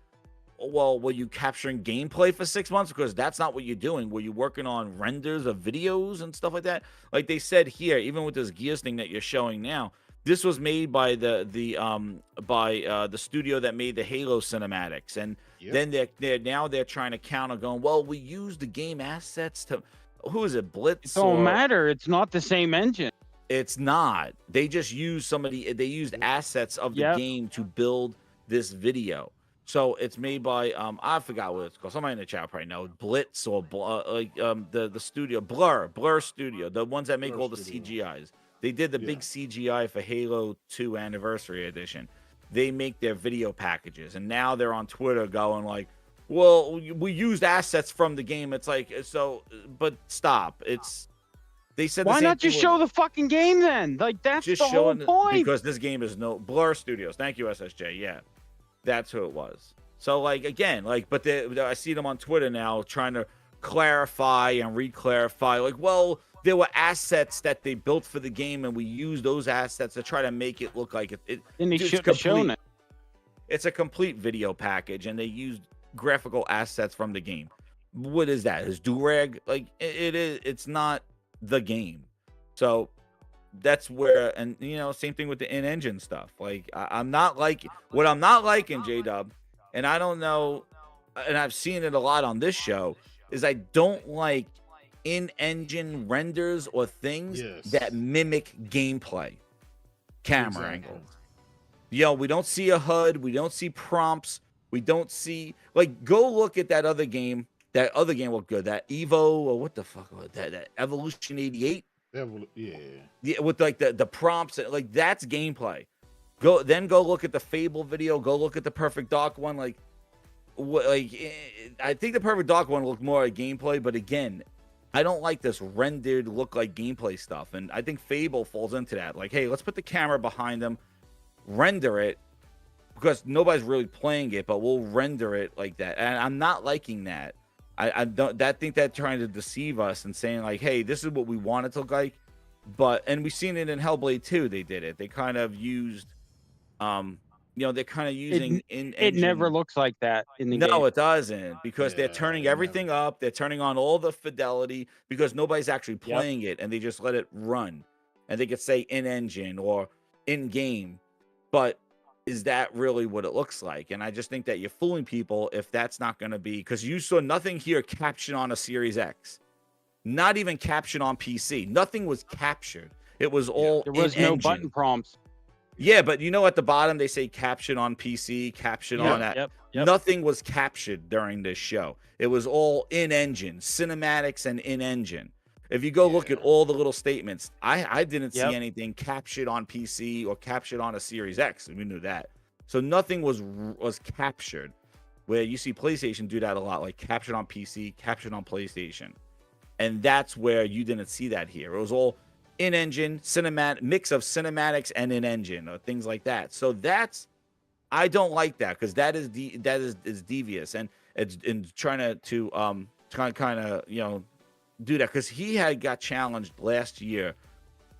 well, were you capturing gameplay for 6 months? Because that's not what you're doing. Were you working on renders of videos and stuff like that? Like they said here, even with this Gears thing that you're showing now, this was made by the studio that made the Halo cinematics, and then they're trying to counter, going, well, we used the game assets to, who is it, Blitz? It don't matter. It's not the same engine. It's not. They just used they used assets of the game to build this video. So it's made by I forgot what it's called. Somebody in the chat probably know, Blitz or the studio Blur Studio, the ones that make all the CGIs. They did the big CGI for Halo 2 Anniversary Edition. They make their video packages, and now they're on Twitter going like, "Well, we used assets from the game." It's like, so, but stop. They said, why not just show the fucking game then? Like that's just the whole point. Because this game is no Blur Studios. Thank you, SSJ. Yeah. That's who it was. So, like, again, like, but I see them on Twitter now trying to clarify and re-clarify. Like, well, there were assets that they built for the game, and we used those assets to try to make it look like it. And they should have shown it. It's a complete video package, and they used graphical assets from the game. What is that? Is Durag? Like, it is. It's not the game. So that's where, and same thing with the in-engine stuff. Like I'm not liking J-Dub, and I don't know, and I've seen it a lot on this show, is I don't like in-engine renders or things that mimic gameplay camera angles. We don't see a HUD, we don't see prompts, we don't see, like, go look at that other game. That other game looked good, that Evo, or what the fuck was that Evolution 88. Yeah, with like the prompts, like that's gameplay. Go look at the Fable video. Go look at the Perfect Dark one. I think the Perfect Dark one looked more like gameplay, but again, I don't like this rendered look like gameplay stuff, and I think Fable falls into that. Like, hey, let's put the camera behind them, render it, because nobody's really playing it, but we'll render it like that, and I'm not liking that. I think they're trying to deceive us and saying like, hey, this is what we want it to look like. And we've seen it in Hellblade 2. They did it. They kind of used, they're kind of using it never looks like that in the game. No, it doesn't, because they're turning everything up. They're turning on all the fidelity because nobody's actually playing it, and they just let it run. And they could say in-engine or in-game, but is that really what it looks like? And I just think that you're fooling people if that's not going to be, because you saw nothing here captioned on a Series X, not even captioned on PC. Nothing was captured. It was all there was no button prompts. Yeah, but at the bottom they say caption on PC, caption on that. Nothing was captured during this show. It was all in-engine, cinematics and in-engine. If you go look at all the little statements, I didn't see anything captured on PC or captured on a Series X. We knew that. So nothing was captured, where you see PlayStation do that a lot, like captured on PC, captured on PlayStation. And that's where you didn't see that here. It was all in-engine, mix of cinematics and in-engine or things like that. So I don't like that, because that is devious, and it's trying to kind of do that, because he got challenged last year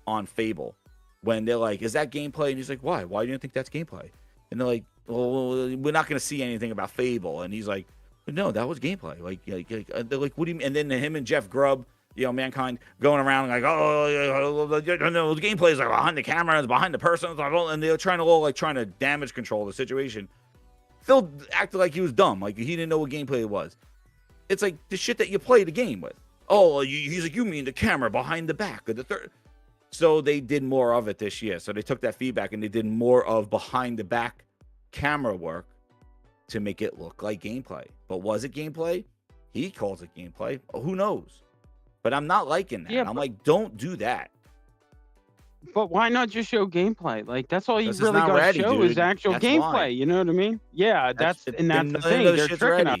on Fable when they're like, is that gameplay? And he's like, why do you think that's gameplay? And they're like, well, we're not going to see anything about Fable. And he's like, no, that was gameplay. They're like, what do you mean? And then him and Jeff Grubb, Mankind, going around like, no, the gameplay is like behind the camera, it's behind the person, and they're trying to damage control the situation. Phil acted like he was dumb, like he didn't know what gameplay it was. It's like the shit that you play the game with. Oh, he's like, you mean the camera behind the back of the third? So they did more of it this year. So they took that feedback and they did more of behind the back camera work to make it look like gameplay. But was it gameplay? He calls it gameplay. Who knows? But I'm not liking that. I'm like, don't do that. But why not just show gameplay? Like, that's all you really got to show is actual gameplay. Why. You know what I mean? Yeah, that's the thing. They're tricking us.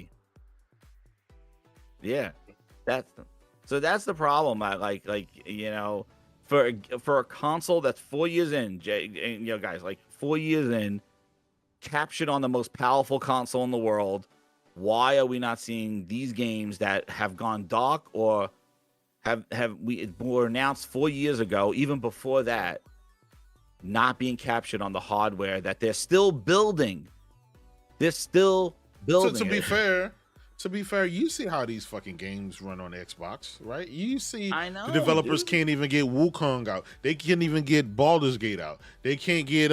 Yeah, that's the problem. I like you know, for a console that's 4 years in, you know, guys, like 4 years in, captured on the most powerful console in the world. Why are we not seeing these games that have gone dark or were announced 4 years ago, even before that, not being captured on the hardware that they're still building? They're still building. To be fair, you see how these fucking games run on Xbox, right? You see the developers can't even get Wukong out. They can't even get Baldur's Gate out. They can't get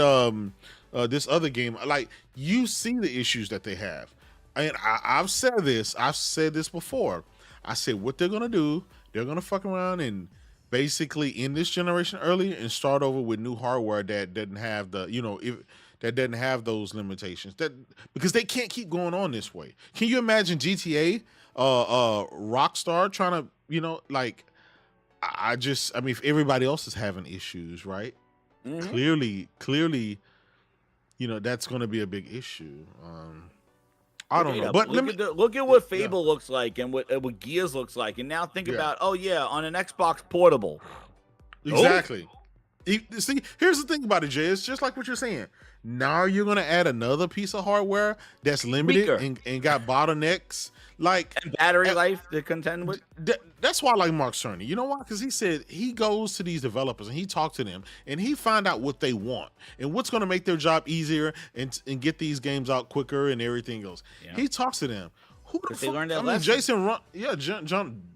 this other game. Like, you see the issues that they have. And I've said this before. I said what they're gonna do, they're gonna fuck around and basically end this generation early and start over with new hardware that doesn't have the, you know, that doesn't have those limitations. That because they can't keep going on this way. Can you imagine GTA, Rockstar trying to, you know, like, I mean, if everybody else is having issues, right? Mm-hmm. Clearly, you know, that's going to be a big issue. I don't know, but look at what Fable looks like and what Gears looks like, and now think about, on an Xbox portable. Exactly. See, here's the thing about it, Jay. It's just like what you're saying. Now you're gonna add another piece of hardware that's limited and got bottlenecks, like and battery life to contend with. That's why I like Mark Cerny. You know why? Because he said he goes to these developers and he talks to them and he find out what they want and what's gonna make their job easier and get these games out quicker and everything else. Yeah. He talks to them. Who the fuck? I mean,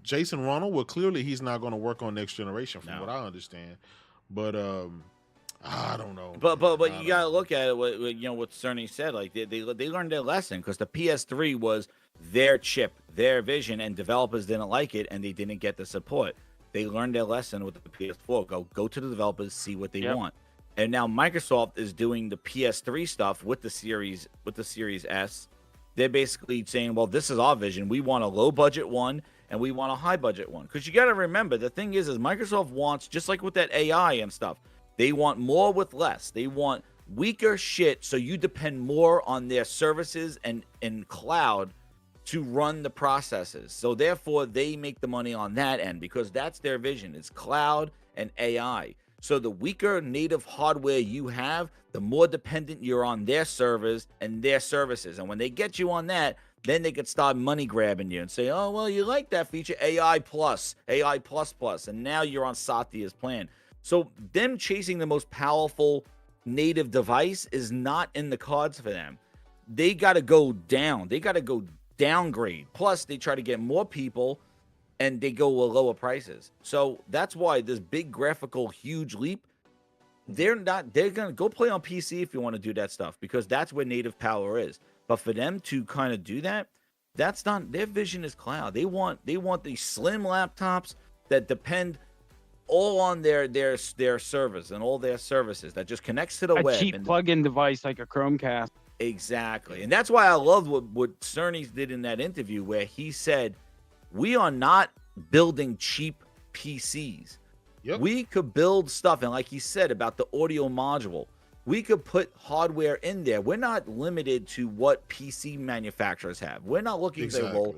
Jason Ronald. Well, clearly he's not going to work on next generation, from what I understand. But I don't know. But you gotta look at it. What Cerny said, like they learned their lesson, because the PS3 was their chip, their vision, and developers didn't like it, and they didn't get the support. They learned their lesson with the PS4. Go to the developers, see what they want. And now Microsoft is doing the PS3 stuff with the Series S. They're basically saying, well, this is our vision. We want a low budget one and we want a high budget one. Because you got to remember, the thing is Microsoft wants, just like with that AI and stuff, they want more with less. They want weaker shit, so you depend more on their services and cloud to run the processes. So therefore, they make the money on that end, because that's their vision. It's cloud and AI. So the weaker native hardware you have, the more dependent you're on their servers and their services. And when they get you on that, then they could start money grabbing you and say, oh, well, you like that feature, AI plus, and now you're on Satya's plan. So them chasing the most powerful native device is not in the cards for them. They got to go down. They got to go downgrade. Plus, they try to get more people, and they go with lower prices. So that's why this big graphical huge leap, they're going to go play on PC if you want to do that stuff, because that's where native power is. But for them to kind of do that, that's not their vision. Is cloud. They want these slim laptops that depend all on their servers and all their services that just connects to the web. A cheap plug-in device like a Chromecast. Exactly. And that's why I love what Cerny did in that interview, where he said, we are not building cheap PCs. Yep. We could build stuff. And like he said about the audio module, we could put hardware in there. We're not limited to what PC manufacturers have. We're not looking to say, well,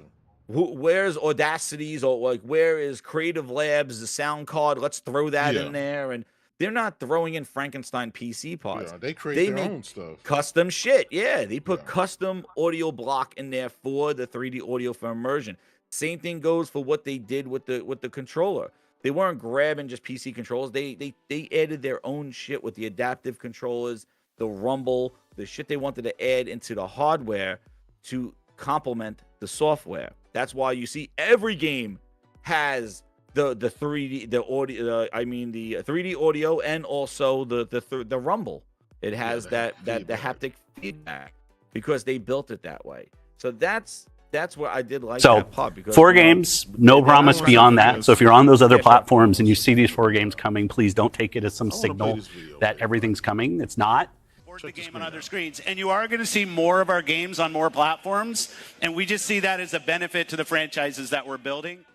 where's Audacity's, or like, where is Creative Labs, the sound card? Let's throw that in there. And they're not throwing in Frankenstein PC parts. Yeah, they create their own stuff. Custom shit. Yeah, they put custom audio block in there for the 3D audio for immersion. Same thing goes for what they did with the controller. They weren't grabbing just PC controllers. They added their own shit with the adaptive controllers, the rumble, the shit they wanted to add into the hardware to complement the software. That's why you see every game has the 3D, the audio. I mean the 3D audio, and also the rumble. It has the haptic feedback, because they built it that way. So that's that's what I did like So that part because 4 games, no promise wanna beyond see that. this. So if you're on those other Yeah, sure. platforms and you see these 4 games coming, please don't take it as some I wanna play signal this video, that man. everything's coming. It's not. Support Check the the game on screen other out. screens, and you are going to see more of our games on more platforms, and we just see that as a benefit to the franchises that we're building.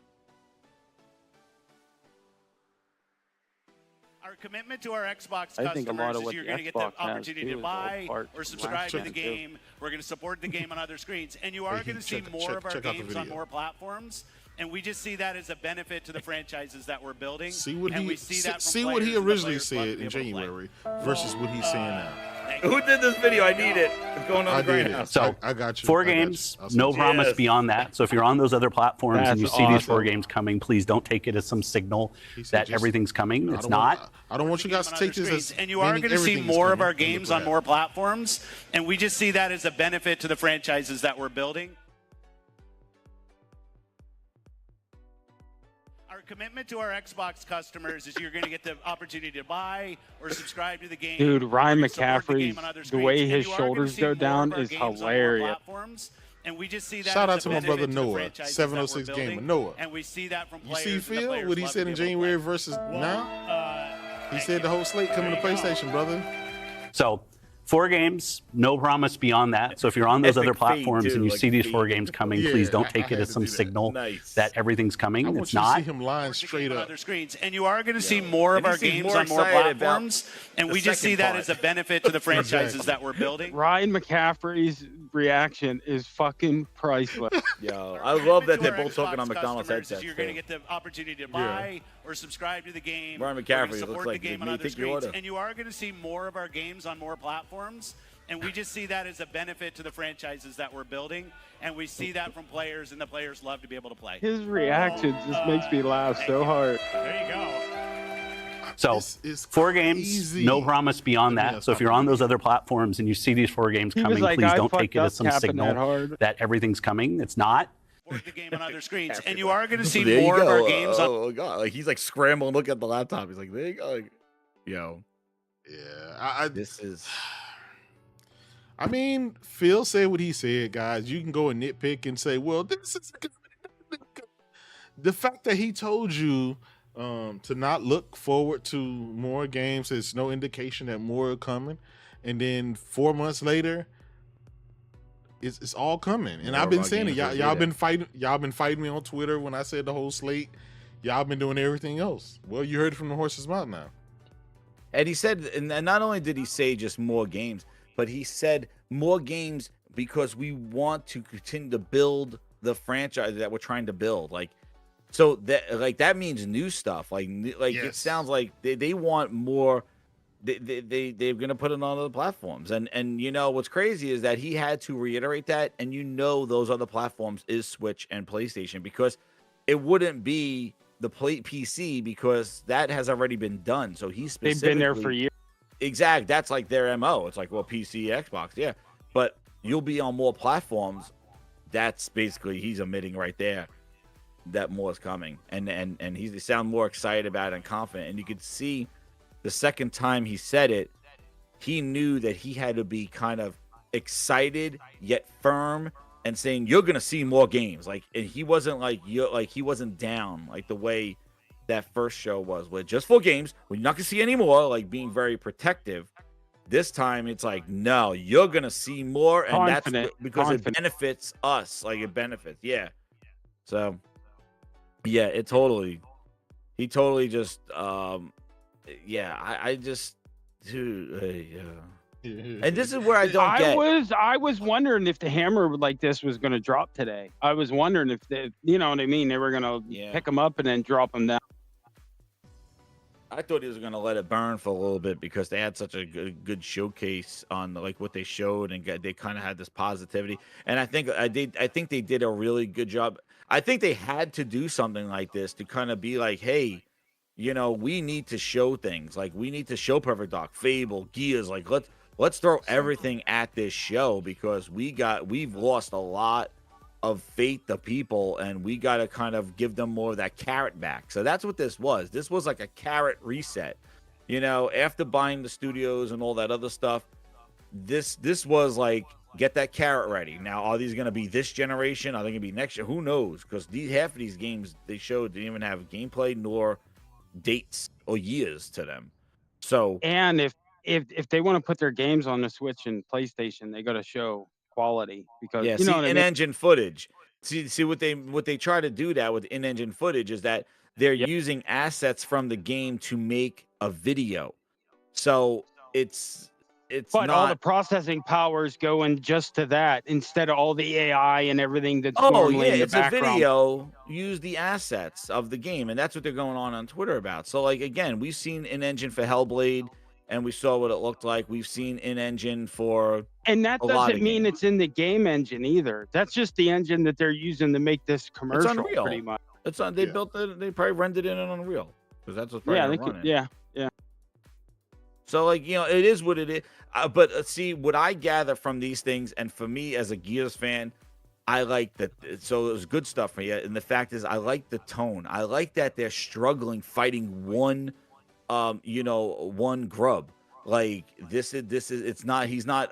Our commitment to our Xbox I think a lot customers of is what you're the going to get Xbox the has, opportunity too, to is all buy part or subscribe to last the gen, too. game. We're going to support the game on other screens, and you are Hey, going to see check- more check- of our check out the games on video. more platforms. And we just see that as a benefit to the franchises that we're building. See what and he we see that from see what he players, and the originally players love to said be in able to play. January versus what he's saying now. Who did this video? I need it. It's going on I the did ground. it. So I got you. 4 I got you. games, I'll send no it to you. promise Yes. beyond that. So if you're on those other platforms and you That's see these 4 awesome. games coming, please don't take it as some signal He said that just- everything's coming. I It's don't not. want- I don't want you guys to on take other this screens. as and you are meaning going to see everything is more of coming. our Let me games put on that. more platforms, and we just see that as a benefit to the franchises that we're building. Our commitment to our Xbox customers is you're going to get the opportunity to buy or subscribe to the game. Dude, Ryan We're gonna support the game McCaffrey's on other the screens, way and his you are gonna shoulders see go more of down our is games on more hilarious. platforms, and we just see that Shout as out a to my benefit brother the Noah, franchises 706 that we're Gamer building, Noah. and we see that from You players. see and the Phil players what he love said to in be able to January play. versus now? He Thank said you. the whole slate coming to There you go. PlayStation, brother. So 4 games, no promise beyond that. So if you're on those other Epic fade, platforms too, and you like see these 4 fade. games coming, Yeah, please don't I take it had as to some do that. signal Nice. that everything's I coming. want It's you to not. see him lying Support the straight game on up. other screens, and you are going to see more of And he our seems games more on more excited about platforms, and the we just see second that part. as a benefit to the franchises Exactly. that we're building. Ryan McCaffrey's reaction is fucking priceless. Yo, Our I love that commitment they're to our both talking on Xbox McDonald's customers is headsets. You're going to too. get the opportunity to buy or subscribe to the game. Ryan We're gonna McCaffrey support looks the like game they on may other take your screens, order. and you are going to see more of our games on more platforms. And we just see that as a benefit to the franchises that we're building, and we see that from players, and the players love to be able to play. His reaction just makes me laugh so hard. There you go. So This is 4 games, crazy. no promise beyond Let me that. So if stop you're the on those video. other platforms and you see these 4 games He was coming, like, please I don't fucked take it up as some capping signal that hard. that everything's coming. It's not. Support the game on other screens, and you are going to see There you more of go. our games on. Oh god, like he's like scrambling, look at the laptop. He's like, there you go. Like, yo, Yeah, this is I mean, Phil said what he said, guys. You can go and nitpick and say, well, this is the fact that he told you to not look forward to more games. There's no indication that more are coming, and then 4 months later, it's all coming. And More I've been of our saying it. games Y'all, will be y'all there. been fighting. Y'all been fighting me on Twitter when I said the whole slate. Y'all been doing everything else. Well, you heard it from the horse's mouth now. And he said, and not only did he say just more games, but he said more games because we want to continue to build the franchise that we're trying to build. Like, so that means new stuff. Like it Yes. sounds like they want more. They're gonna put it on other platforms. And you know what's crazy is that he had to reiterate that. And you know those other platforms is Switch and PlayStation, because it wouldn't be the PC because that has already been done. So he's They've been there for specifically- years. Exact. That's like their MO. It's like, well, PC, Xbox, yeah. But you'll be on more platforms. That's basically he's admitting right there that more is coming. And he sound more excited about it and confident. And you could see the second time he said it, he knew that he had to be kind of excited yet firm and saying, you're gonna see more games. Like, and he wasn't like he wasn't down like the way that first show was with just 4 games. We're not gonna see any more, like being very protective. This time it's like, no, you're gonna see more, and Confident, that's because confident. it benefits us. Like it benefits, yeah. So yeah, he totally just yeah, I just dude, yeah. And this is where I don't get. I was wondering if the hammer like this was going to drop today. I was wondering if they, you know what I mean, they were going to Yeah. pick them up and then drop them down. I thought he was gonna let it burn for a little bit because they had such a good showcase on like what they showed, and they kind of had this positivity. And I think they did a really good job. I think they had to do something like this to kind of be like, hey, you know, we need to show things. Like we need to show Perfect Dark, Fable, Gears. Like let's throw everything at this show because we've lost a lot of faith to people, and we got to kind of give them more of that carrot back. So that's what this was. This was like a carrot reset. You know, after buying the studios and all that other stuff, this was like get that carrot ready. Now, are these going to be this generation? Are they going to be next year? Who knows? Because half of these games they showed didn't even have gameplay nor dates or years to them. So, And if they want to put their games on the Switch and PlayStation, they got to show quality because yeah, you know see what I mean. in-engine footage. See what they try to do that with in-engine footage is that they're Yep. using assets from the game to make a video. So it's But all the not. processing powers going just to that instead of all the AI and everything that's Oh normally yeah, in the it's a background. video. Use the assets of the game, and that's what they're going on Twitter about. So like again, we've seen in-engine for Hellblade, and we saw what it looked like. We've seen in-engine for And that a lot doesn't of mean games. it's in the game engine either. That's just the engine that they're using to make this It's commercial, Unreal. pretty much. It's on. They Yeah. built it. They probably rendered it in Unreal because that's what's probably Yeah, gonna they run could, it. yeah. So like it is what it is. But see what I gather from these things, and for me as a Gears fan, I like that. So it was good stuff for you. And the fact is, I like the tone. I like that they're struggling fighting one, one grub. Like this is it's not. He's not.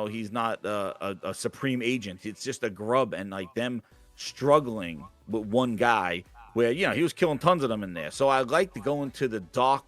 He's not a supreme agent. It's just a grub, and like them struggling with one guy where he was killing tons of them in there. So I like to go into the dark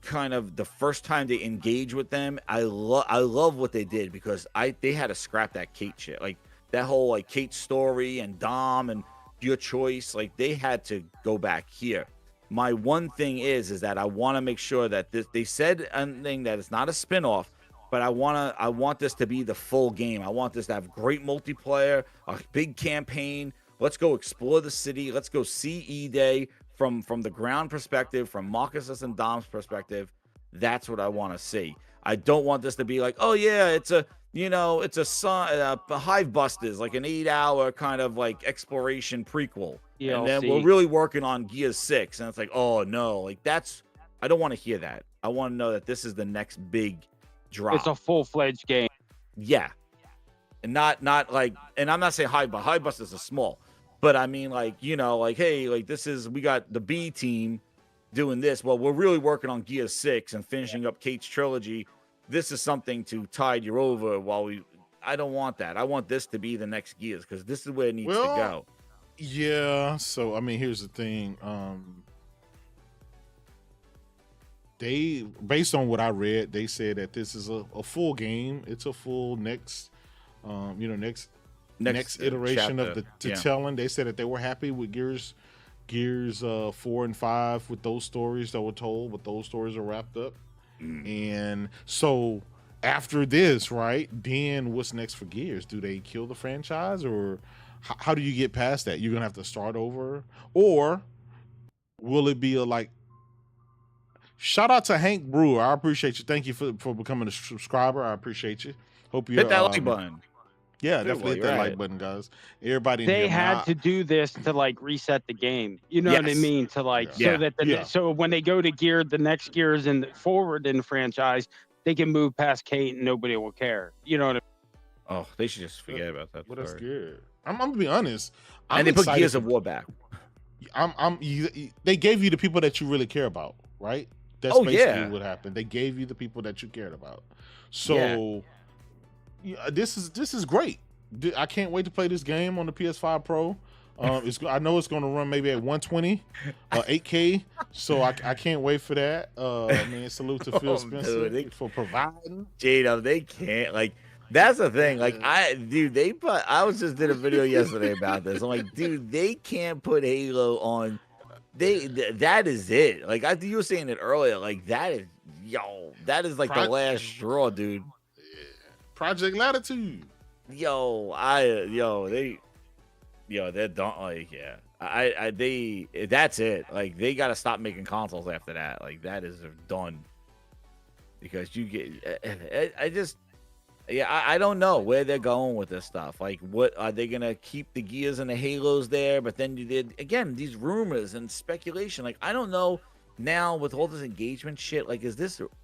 kind of the first time they engage with them. I love what they did because they had to scrap that Kate shit, like that whole like Kate story and Dom and your choice. Like they had to go back here. My one thing is that I want to make sure that they said a thing that it's not a spin-off, but I want this to be the full game. I want this to have great multiplayer, a big campaign. Let's go explore the city. Let's go see E-Day from the ground perspective, from Marcus's and Dom's perspective. That's what I want to see. I don't want this to be like, oh yeah, it's a Hive Busters, like an 8-hour kind of like exploration prequel. And then we're DLC. really working on Gears 6. And it's like, oh no, like I don't want to hear that. I want to know that this is the next big drop. It's a full-fledged game. Yeah. And not like, and I'm not saying Hive Busters are small, but I mean like, like, hey, like we got the B team doing this. Well, we're really working on Gears 6 and finishing up Kate's trilogy. This is something to tide you over I don't want that. I want this to be the next Gears because this is where it needs to go. Yeah. So I mean, here's the thing. They, based on what I read, they said that this is a full game. It's a full next iteration chapter. of the telling. They said that they were happy with Gears 4 and 5 with those stories that were told, but those stories are wrapped up. And so after this, right, then what's next for Gears? Do they kill the franchise, or how do you get past that? You're gonna have to start over, or will it be shout out to Hank Brewer. I appreciate you. Thank you for becoming a subscriber. I appreciate you. Hope you Hit that like button. Yeah, definitely hit that like button, guys. Everybody in They here, had to do this to like reset the game. You know what I Yes. mean? To like Yeah. so that so when they go to the next Gears and forward in the franchise, they can move past Kate and nobody will care. You know what I mean? Oh, they should just forget about that. Well, that's story. good. I'm gonna be honest. I'm And they put excited Gears for- of War back. They gave you the people that you really care about, right? That's Oh, basically yeah. what happened. They gave you the people that you cared about. So this is great. I can't wait to play this game on the PS5 Pro. I know it's going to run maybe at 120, 8K. So I can't wait for that. Man, salute to Phil Spencer for providing. Jado, they can't like. That's the thing. Like I did a video yesterday about this. I'm like, dude, they can't put Halo on. That is it. Like you were saying it earlier. Like that is like the last straw, dude. Project Latitude. They're done. Like, that's it. Like, they got to stop making consoles after that. Like, that is done. Because you get, I don't know where they're going with this stuff. Like, what are they gonna keep the Gears and the Halos there? But then you did again these rumors and speculation. Like, I don't know now with all this engagement shit. Like,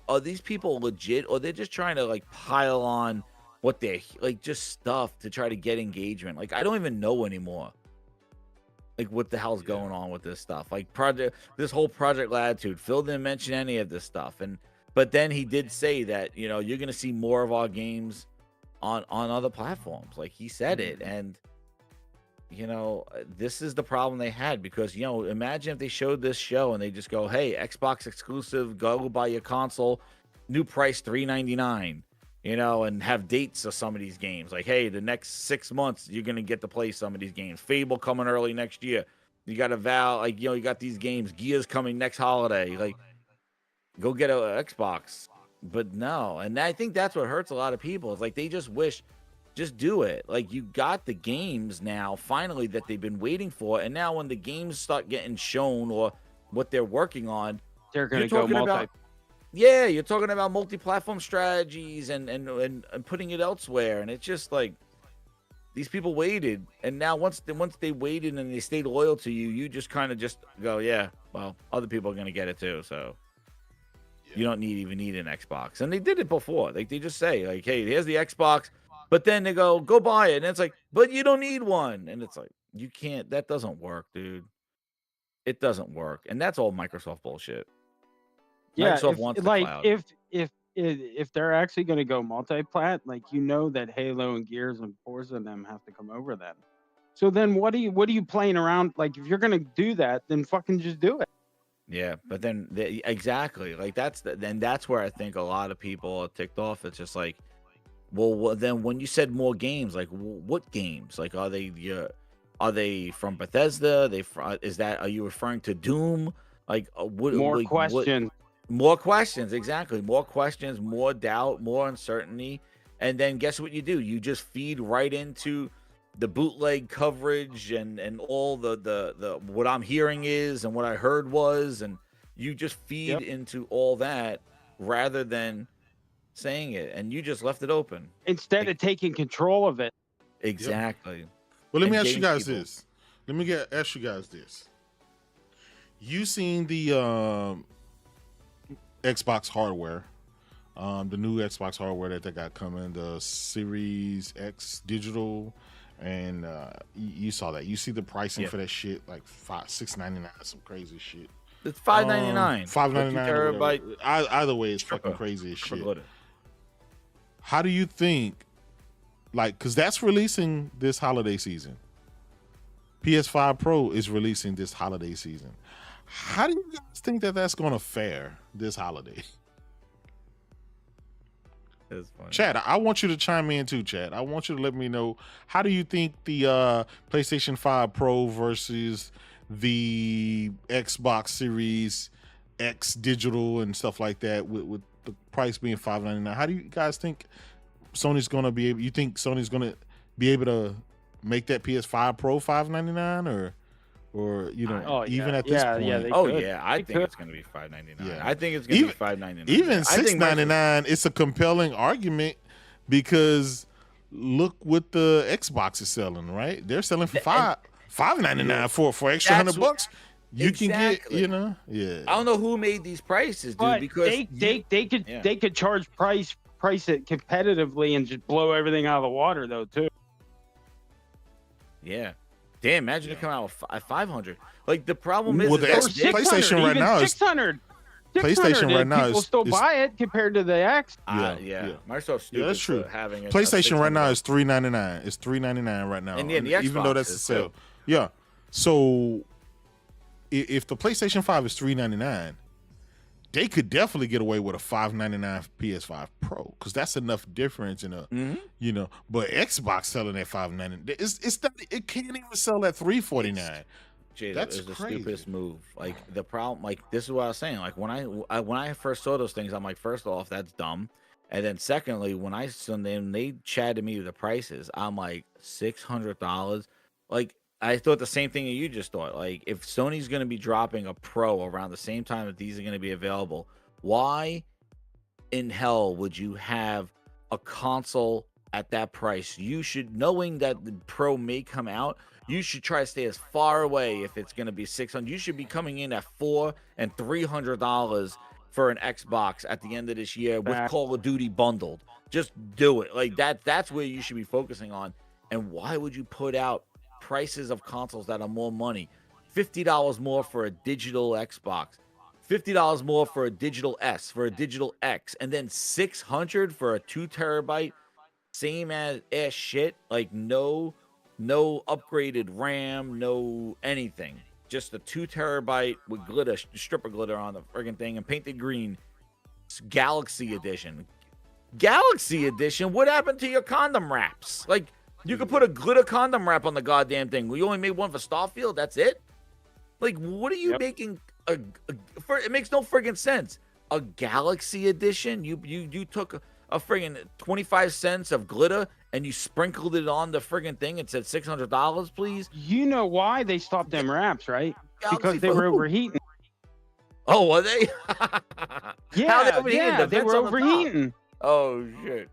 are these people legit, or they're just trying to like pile on what they're like, just stuff to try to get engagement? Like, I don't even know anymore. Like, what the hell's going on with this stuff? Like, this whole Project Latitude. Phil didn't mention any of this stuff, but then he did say that, you're going to see more of our games on other platforms. Like he said it, and this is the problem they had because imagine if they showed this show and they just go, "Hey, Xbox exclusive, go buy your console, new price $399," and have dates of some of these games. Like, hey, the next 6 months you're gonna get to play some of these games. Fable coming early next year. You got a Val, like you got these games. Gears coming next holiday. Like, go get a Xbox. But no, and I think that's what hurts a lot of people. It's like they just wish, just do it. Like you got the games now, finally, that they've been waiting for, and now when the games start getting shown or what they're working on, they're going to go multi. Yeah, you're talking about multi-platform strategies and putting it elsewhere, and it's just like these people waited, and now once they waited and they stayed loyal to you, you just kind of just go, yeah, well, other people are going to get it too, so. You don't even need an Xbox. And they did it before. Like they just say, like, hey, here's the Xbox. But then they go buy it. And it's like, but you don't need one. And it's like, you can't, that doesn't work, dude. It doesn't work. And that's all Microsoft bullshit. Yeah, Microsoft wants the cloud. If they're actually going to go multi-plat, like that Halo and Gears and Forza and them have to come over then. So then what are you playing around? Like if you're going to do that, then fucking just do it. Yeah, but then exactly, like that's where I think a lot of people are ticked off. It's just like, well, then when you said more games, like what games? Like are they from Bethesda? Are you referring to Doom? Like more questions? More questions, exactly. More questions, more doubt, more uncertainty, and then guess what you do? You just feed right into the bootleg coverage and all the what I'm hearing is and what I heard was, and you just feed into all that rather than saying it, and you just left it open instead of taking control of it. Exactly. Yep. Well, let me ask you guys this. Ask you guys this. You seen the Xbox hardware, the new Xbox hardware that they got coming, the Series X digital. And you saw that. You see the pricing for that shit, like $6.99, some crazy shit. It's $5.99. $5.99. Either way, it's fucking crazy as shit. How do you think, like, because that's releasing this holiday season. PS5 Pro is releasing this holiday season. How do you guys think that's going to fare this holiday? Chad, I want you to chime in too, Chad. I want you to let me know, how do you think the PlayStation 5 Pro versus the Xbox Series X digital and stuff like that, with the price being $5.99, how do you guys think Sony's going to be able, you think Sony's going to be able to make that PS5 Pro $5.99 or even at this point? I think it's going to be $5.99. Yeah. I think it's going to be $5.99. Even $6.99, it's a compelling argument because look what the Xbox is selling, right? They're selling for $5.99 for extra $100. You can get, I don't know who made these prices, dude, but because they could charge price it competitively and just blow everything out of the water though too. Yeah. Damn, imagine it come out at 500. Like the problem is, the PlayStation right now is 600. PlayStation right now people still buy it compared to the X. Microsoft's stupid. Yeah, that's true. Having PlayStation right now is $3.99. It's $3.99 right now. And the Xbox, even though that's a sale. Yeah. So if the PlayStation 5 is $3.99, they could definitely get away with a $5.99 PS5 Pro because that's enough difference in a, But Xbox selling at $5.99, it can't even sell at $3.49. That's the stupidest move. Like the problem, like this is what I was saying. Like when I first saw those things, I'm like, first off, that's dumb, and then secondly, when they chatted me with the prices, I'm like $600. Like I thought the same thing that you just thought. Like if Sony's going to be dropping a Pro around the same time that these are going to be available, why in hell would you have a console at that price? You should, knowing that the Pro may come out, you should try to stay as far away. If it's going to be $600, you should be coming in at $400 and $300 for an Xbox at the end of this year with Call of Duty bundled. Just do it. Like that's where you should be focusing on. And why would you put out prices of consoles that are more money? $50 more for a digital Xbox, $50 more for a digital S, for a digital X, and then $600 for a 2 terabyte same as ass shit. Like no upgraded RAM, no anything. Just a 2 terabyte with glitter, strip of glitter on the friggin' thing and painted green. It's Galaxy Edition. Galaxy Edition? What happened to your condom wraps? Like, you could put a glitter condom wrap on the goddamn thing. We only made one for Starfield. That's it? Like, what are you making? It makes no friggin' sense. A Galaxy Edition? You took a friggin' 25 cents of glitter and you sprinkled it on the friggin' thing and said $600, please? You know why they stopped them wraps, right? Galaxy Because they were overheating. Oh, were they? Yeah, The they vents were on the top. overheating. Oh, shit.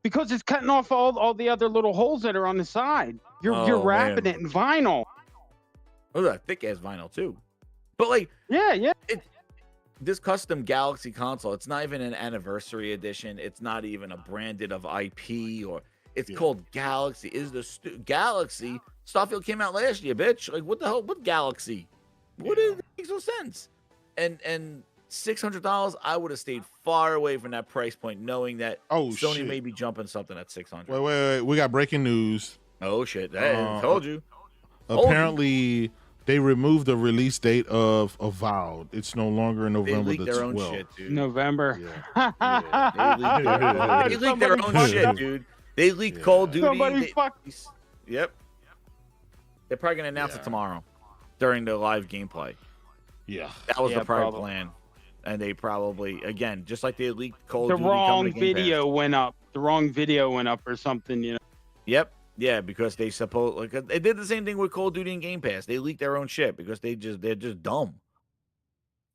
Because it's cutting off all the other little holes that are on the side. You're wrapping man. it in vinyl. Oh, that thick ass vinyl too. But like, Yeah. this custom Galaxy console, it's not even an anniversary edition. It's not even a branded of IP or it's called Galaxy. Is the Galaxy? Starfield came out last year, bitch. Like, what the hell? What Galaxy? What is? It makes no sense. And $600, I would have stayed far away from that price point, knowing that Sony may be jumping something at $600. Wait. We got breaking news. Oh shit! I told you. Apparently, they removed the release date of Avowed. It's no longer November They leaked the their own 12th. shit, dude. November. They leaked their own shit, dude. They leaked Call of Duty. Somebody Yep. They're probably gonna announce it tomorrow during the live gameplay. Yeah. That was the prior probably. plan. And they probably, again, just like they leaked Call of The Duty. wrong video went up. The wrong video went up or something, you know. Yep. Yeah, because they they did the same thing with Call of Duty and Game Pass. They leaked their own shit because they're just dumb.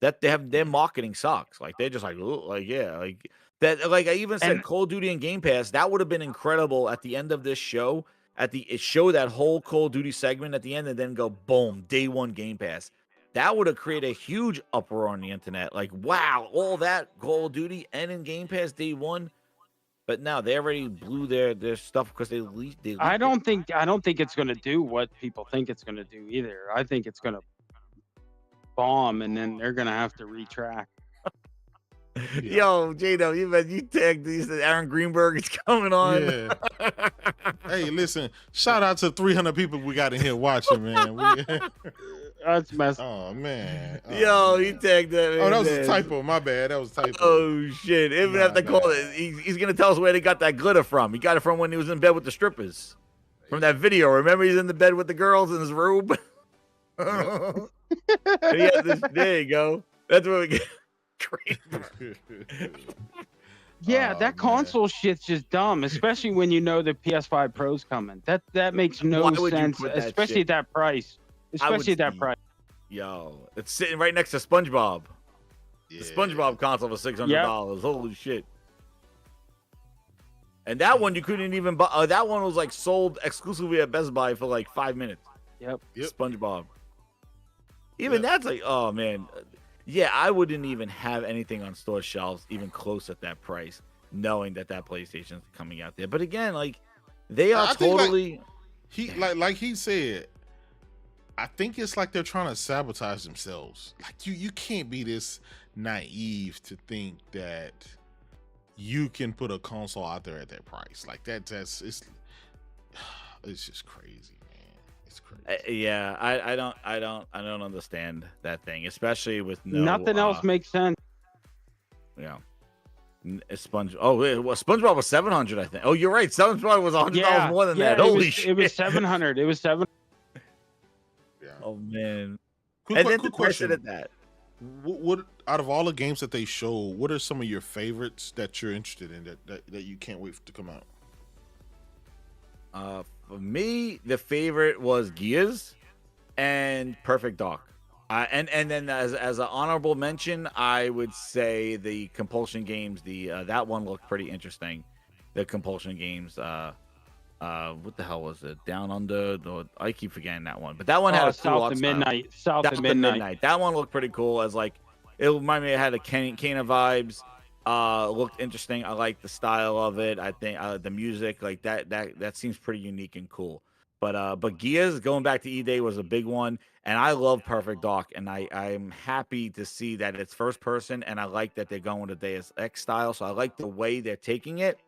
That their marketing sucks. Like they're just like that. Like I even said, Call of Duty and Game Pass. That would have been incredible at the end of this show. It show that whole Call of Duty segment at the end, and then go boom, day one Game Pass. That would have created a huge uproar on the internet. Like, wow, all that Call of Duty and in Game Pass day one. But now they already blew their stuff because they leaked. I don't think it's gonna do what people think it's gonna do either. I think it's gonna bomb, and then they're gonna have to retract. Yo, J-Do, you tagged these. Aaron Greenberg is coming on. Yeah. Hey, listen, shout out to 300 people we got in here watching, man. That's messed up. Oh, man. Yo, he tagged that. Oh, that was a typo. My bad. That was a typo. Oh, shit. Even have to call it. He's going to tell us where they got that glitter from. He got it from when he was in bed with the strippers. From that video. Remember he's in the bed with the girls in his robe? There you go. That's what we get. Yeah, that console shit's just dumb, especially when you know the PS5 Pro's coming. That makes no sense, especially at that price. Especially at that price. Yo, it's sitting right next to SpongeBob. The SpongeBob console for $600. Holy shit. And that one you couldn't even buy. That one was like sold exclusively at Best Buy for like 5 minutes. Yep. SpongeBob. Even that's like, oh man. Yeah, I wouldn't even have anything on store shelves even close at that price, knowing that PlayStation's coming out there. But again, like they are totally. Like he said, I think it's like they're trying to sabotage themselves. Like you can't be this naive to think that you can put a console out there at that price. Like it's just crazy, man. It's crazy. Yeah, I don't understand that thing, especially with nothing else makes sense. Yeah. SpongeBob was $700, I think. Oh, you're right. SpongeBob was $100 more than that. Holy shit! It was $700. It was $700. Yeah. Oh man. Quick the question at that. What out of all the games that they show, what are some of your favorites that you're interested in that you can't wait to come out? For me, the favorite was Gears and Perfect Dark. And then as an honorable mention, I would say the Compulsion games. That one looked pretty interesting. The Compulsion games. What the hell was it? Down Under? I keep forgetting that one. But that one had a cool South of Midnight. South of Midnight. That one looked pretty cool. As like it reminded me, it had a Kana vibes. Looked interesting. I like the style of it. I think the music, like that seems pretty unique and cool. But Gears, going back to E-Day, was a big one, and I love Perfect Dark, and I'm happy to see that it's first person, and I like that they're going with the Deus Ex style. So I like the way they're taking it.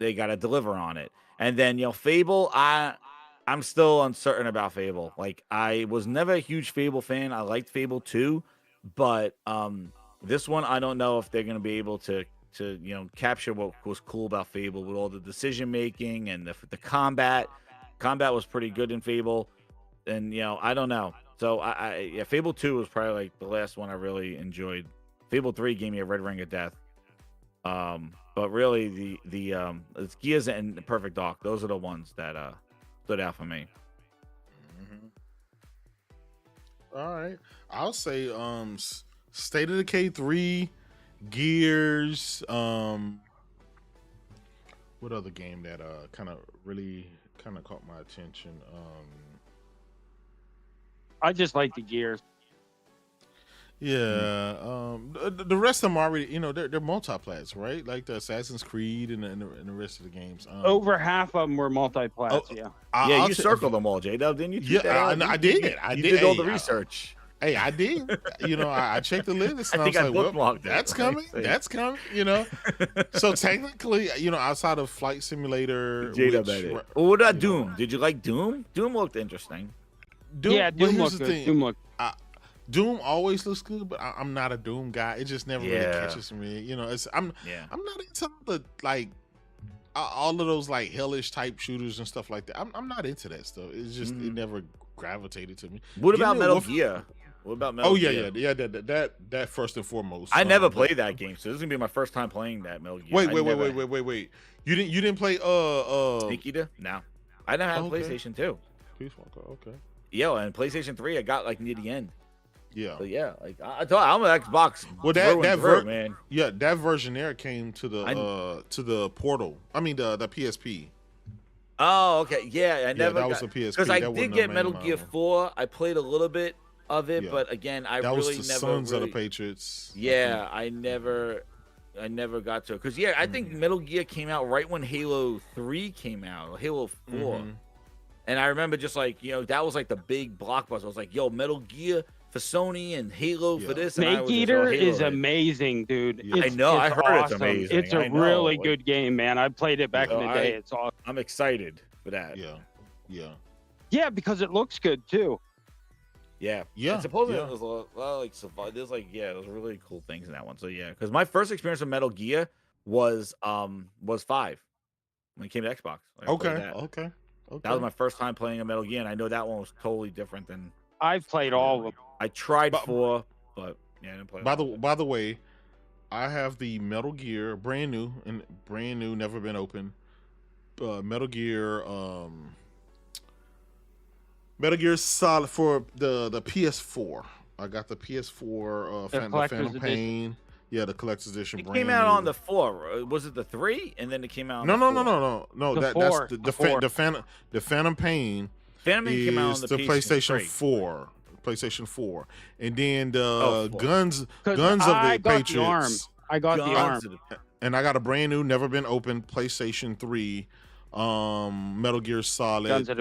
they got to deliver on it. And then, Fable, I'm still uncertain about Fable. Like, I was never a huge Fable fan. I liked Fable 2, but this one, I don't know if they're going to be able to capture what was cool about Fable with all the decision making and the combat. Combat was pretty good in Fable, and I don't know. So Fable 2 was probably like the last one I really enjoyed. Fable 3 gave me a red ring of death. But really it's Gears and Perfect Dark. Those are the ones that stood out for me. All right, I'll say State of Decay 3, Gears. What other game that kind of caught my attention? I just like the Gears. Yeah, the rest of them already, they're multiplats, right? Like the Assassin's Creed and the rest of the games. Over half of them were multiplats. Yeah. You circled them all, J-Dub, didn't you? Yeah, I did. You did all the research. Hey, I did. I checked the list and I think I I was like, well, bookmarked that's it. coming. That's coming. So technically, outside of Flight Simulator, J-Dub which, at it. Well, what about Doom? Did you like Doom? Doom looked interesting. Doom, Yeah, Doom here's looked the good. thing. Doom looked. Doom always looks good, but I'm not a Doom guy. It just never really Yeah. catches me. I'm Yeah. not into the all of those like hellish type shooters and stuff like that. I'm not into that stuff. It's just it never gravitated to me. What Give about me a Metal Wolf- Gear? What about Metal Oh Gear? yeah. That first and foremost. I never but- played that game, so this is gonna be my first time playing that Metal Gear. Wait. You didn't play Sneak Eater? No, I didn't have Okay. PlayStation 2. Peace Walker, okay. Yo, and PlayStation 3, I got like near the end. Yeah. So yeah, like I thought I'm an Xbox. Well, through and through, man. Yeah, that version there came to the Portal. I mean the PSP. Oh, okay. Yeah, I never that was got, a PSP. because I That did wasn't a get main Metal Gear model. 4. I played a little bit of it, Yeah. but again, I That really was the never Sons really, of the Patriots. Yeah, I never got to it. Because I think Metal Gear came out right when Halo 3 came out, or Halo 4. Mhm. And I remember just like, that was like the big blockbuster. I was like, yo, Metal Gear for Sony and Halo for this. And I Snake was just, Eater Halo is hit. amazing, dude. Yeah. I know, I heard it's awesome. amazing. It's a I know, really like- good game, man. I played it back So in the day. It's awesome. I'm excited for that. Yeah. Yeah, because it looks good too. Yeah. Yeah, And supposedly yeah. it was a lot like there's like there's really cool things in that one. So yeah, because my first experience with Metal Gear was 5 when it came to Xbox. Like, I played Okay. that. That was my first time playing a Metal Gear, and I know that one was totally different than I've played all of them. I tried But- 4, but I didn't play. By the way, I have the Metal Gear brand new, never been open. Metal Gear Solid for the PS4. I got the PS4 The Phantom collector's edition. Pain. Yeah, the collector's edition. It brand came out new. on the 4. Was it the 3? And then it came out. On No. the 4. The That's 4, the the 4. Phantom Pain. Phantom Pain came out on Is the the PlayStation 3. 4. PlayStation 4, and then the 4. Guns 'Cause of I the got Patriots. the arm. I got the arm. Guns of the- And I got a brand new, never been opened PlayStation 3, Metal Gear Solid, Guns of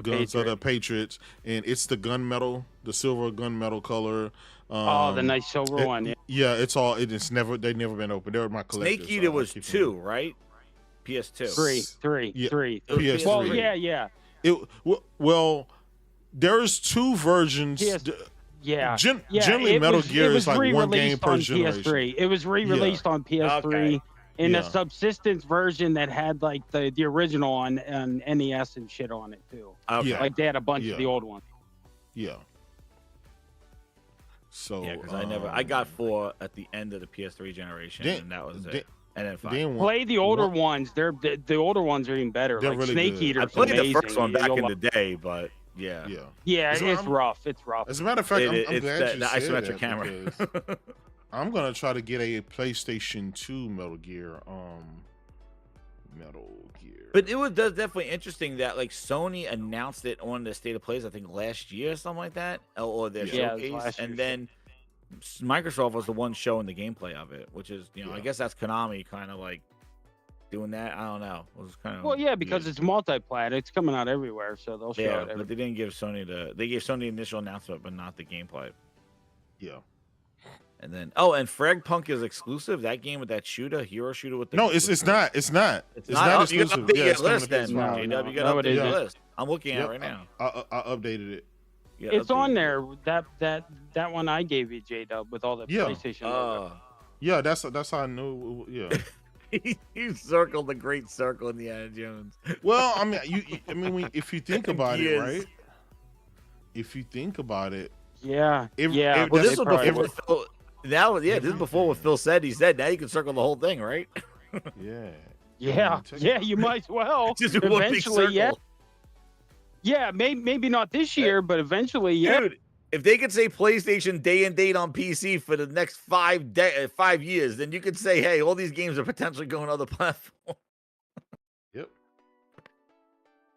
the Patriots, and it's the gunmetal, the silver gunmetal color. The nice silver one. Yeah. Yeah, they've never been opened. They were my collectors. Snake Eater so I was keep them. 2, right? PS2. Three. Yeah. Three. PS3. Well, yeah. Well, there's 2 versions. Yeah. Generally, Metal Gear is like one game per generation. PS3. It was re-released on PS3 Okay. in Yeah. a subsistence version that had like the original on NES and shit on it too. Okay. Yeah. Like they had a bunch Yeah. of the old ones. Yeah. So Yeah, because I got 4 at the end of the PS3 generation, and that was it. And then 5. Then Play the older ones. The older ones are even better. They're Like really Snake good. Eater. I played the first one back in the day, but yeah. yeah. Yeah, So it's I'm- rough. It's rough. As a matter of fact, I'm It's glad you the said isometric that camera. because I'm gonna try to get a PlayStation 2 Metal Gear. Metal Gear. But it was definitely interesting that like Sony announced it on the State of Plays, I think last year or something like that, or their Yeah, it was showcase, last year. and then Microsoft was the one showing the gameplay of it, which is I Yeah. guess that's Konami kind of like doing that. I don't know. It was kind of Well, yeah, because it's multiplat. It's coming out everywhere, so they'll show yeah, it. but they didn't give Sony they gave Sony the initial announcement, but not the gameplay. Yeah. And then and Frag Punk is exclusive. That game with that hero shooter with the No, it's not. It's not. It's It's not. not You got to exclusive. update Yeah, your it's coming list to then. PS5. No, You no, got to it update your isn't. list. I'm looking at it right now. I updated it. You It's gotta on update there. That one I gave you, J-Dub, with all the Yeah. PlayStation. it. logo. Yeah, that's how I knew. Yeah. You circled the great circle in the Indiana Jones. Well, I mean, if you think about it, Yes. right? If you think about it, Yeah. If- yeah. if Well, that's this was probably before Phil. Now, this is before what Phil said. He said now you can circle the whole thing, right? yeah. Yeah. Check it. Yeah. You might as well. Just do one big Eventually, yeah. circle. Yeah. Maybe not this year, but eventually, yeah. Dude, if they could say PlayStation day and date on PC for the next 5 years, then you could say, hey, all these games are potentially going to other platforms. Yep.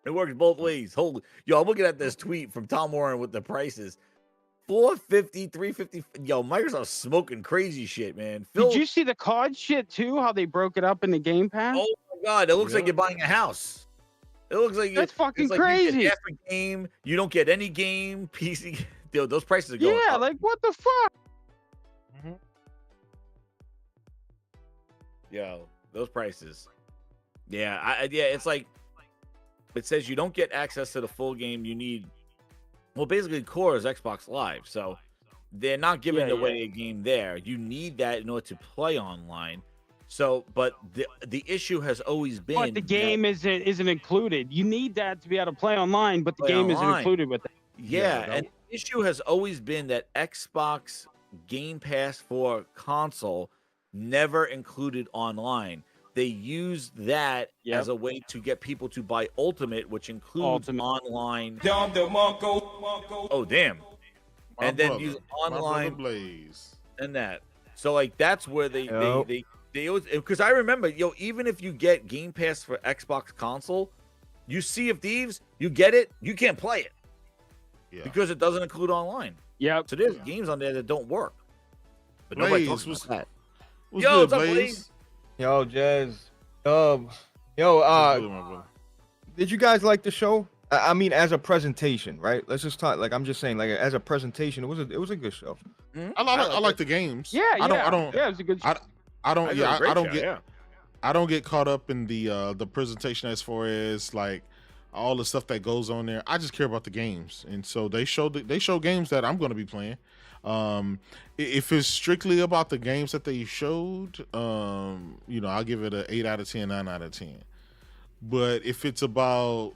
It works both ways. Holy, yo, I'm looking at this tweet from Tom Warren with the prices. $450, $350. Yo, Microsoft's smoking crazy shit, man. Phil, Did you see the COD shit too? How they broke it up in the Game Pass? oh my god, it looks like Yeah. you're buying a house. It looks like That's fucking it's like crazy. You get half a game, you don't get any game. PC, dude, those prices are going Yeah. up. Like what the fuck? Yo, those prices. Yeah, it's like it says you don't get access to the full game. You need, well, basically core is Xbox Live, so they're not giving Yeah, away a game there. You need that in order to play online. So, but the issue has always been But the game isn't included. You need that to be able to play online, but the Play game isn't online. included with it. Yeah, that- and the issue has always been that Xbox Game Pass for console never included online. They used that Yep. as a way to get people to buy Ultimate, which includes Ultimate. online. Oh, damn. My And then brother, use my brother online Blaze. and that. So, like, that's where they Yep. they always, because I remember, even if you get Game Pass for Xbox console, you Sea of Thieves, you get it, you can't play it Yeah. because it doesn't include online. Yep. So there's games on there that don't work. But nobody Blaze talks was- about that. What's Yo, good, what's up, Blaze? Blaze? Yo, Jazz. What's good, my brother? Did you guys like the show? I mean, as a presentation, right? Let's just talk. Like, I'm just saying, like, as a presentation, it was a good show. I like the games. Yeah. I don't. Yeah, it was a good. I don't. Yeah, I don't get. Yeah. I don't get caught up in the presentation as far as like all the stuff that goes on there. I just care about the games, and so they show games that I'm going to be playing. If it's strictly about the games that they showed, I'll give it an 8 out of 10, 9 out of 10. But if it's about,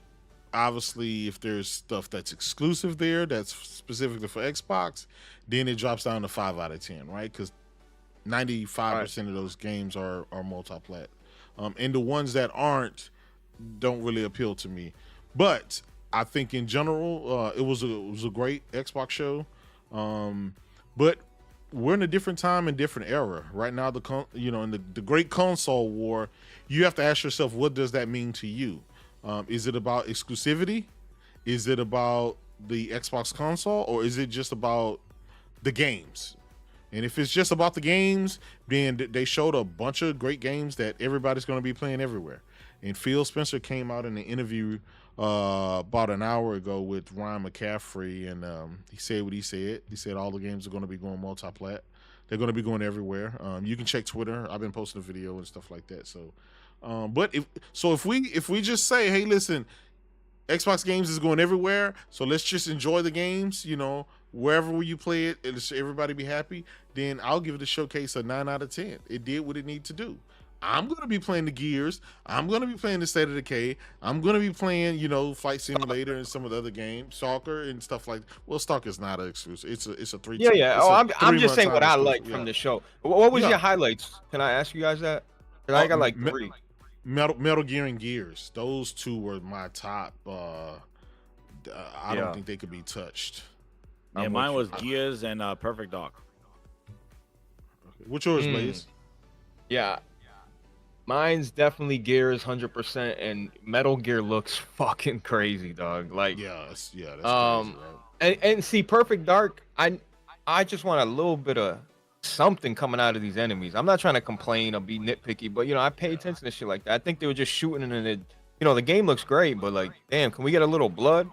obviously, if there's stuff that's exclusive there, that's specifically for Xbox, then it drops down to 5 out of 10, right? Because 95% of those games are multi-plat. And the ones that aren't don't really appeal to me. But I think in general, it was a great Xbox show. But we're in a different time and different era right now. In the great console war, you have to ask yourself, what does that mean to you? Is it about exclusivity? Is it about the Xbox console, or is it just about the games? And if it's just about the games, then they showed a bunch of great games that everybody's going to be playing everywhere. And Phil Spencer came out in an interview about an hour ago with Ryan McCaffrey, and he said what he said. He said all the games are going to be going multi-plat. They're going to be going everywhere. You can check Twitter. I've been posting a video and stuff like that. So, but if we just say, hey, listen, Xbox games is going everywhere, so let's just enjoy the games, wherever you play it, and everybody be happy, then I'll give it a showcase a 9 out of 10. It did what it needed to do. I'm going to be playing the Gears. I'm going to be playing the State of Decay. I'm going to be playing, Flight Simulator and some of the other games, Stalker and stuff like that. Well, Stalker's not an exclusive. It's a 3. Yeah, yeah. it's Oh, a I'm just 3 saying what I runtime like exclusive, from yeah. the show. What was Yeah. your highlights? Can I ask you guys that? 'Cause I got like Me- 3. Metal Gear and Gears. Those two were my top. I Yeah. don't think they could be touched. Yeah, I'm mine with was Gears and Perfect Dark. What's yours, Mm. Blaze? Yeah. Mine's definitely Gears 100%, and Metal Gear looks fucking crazy, dog. Like, That's crazy, Um, right? and see, Perfect Dark, I just want a little bit of something coming out of these enemies. I'm not trying to complain or be nitpicky, but I pay attention to shit like that. I think they were just shooting and it, the game looks great, but like, damn, can we get a little blood?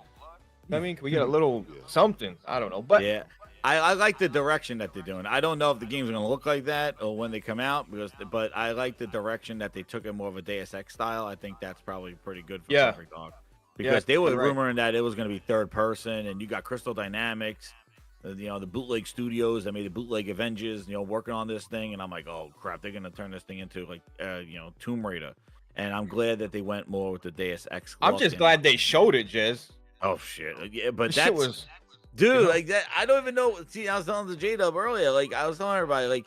I mean, can we get a little something? I don't know, but Yeah, I like the direction that they're doing. I don't know if the game's going to look like that or when they come out, but I like the direction that they took it more of a Deus Ex style. I think that's probably pretty good for Perfect Dog. Because they were rumoring that it was going to be third person, and you got Crystal Dynamics, the bootleg studios that made the bootleg Avengers, working on this thing. And I'm like, oh crap, they're going to turn this thing into like, Tomb Raider. And I'm glad that they went more with the Deus Ex. I'm just glad they showed it, Jez. Oh shit, yeah, but This that shit was, dude, like that. I don't even know. See, I was telling the J-Dub earlier, like I was telling everybody, like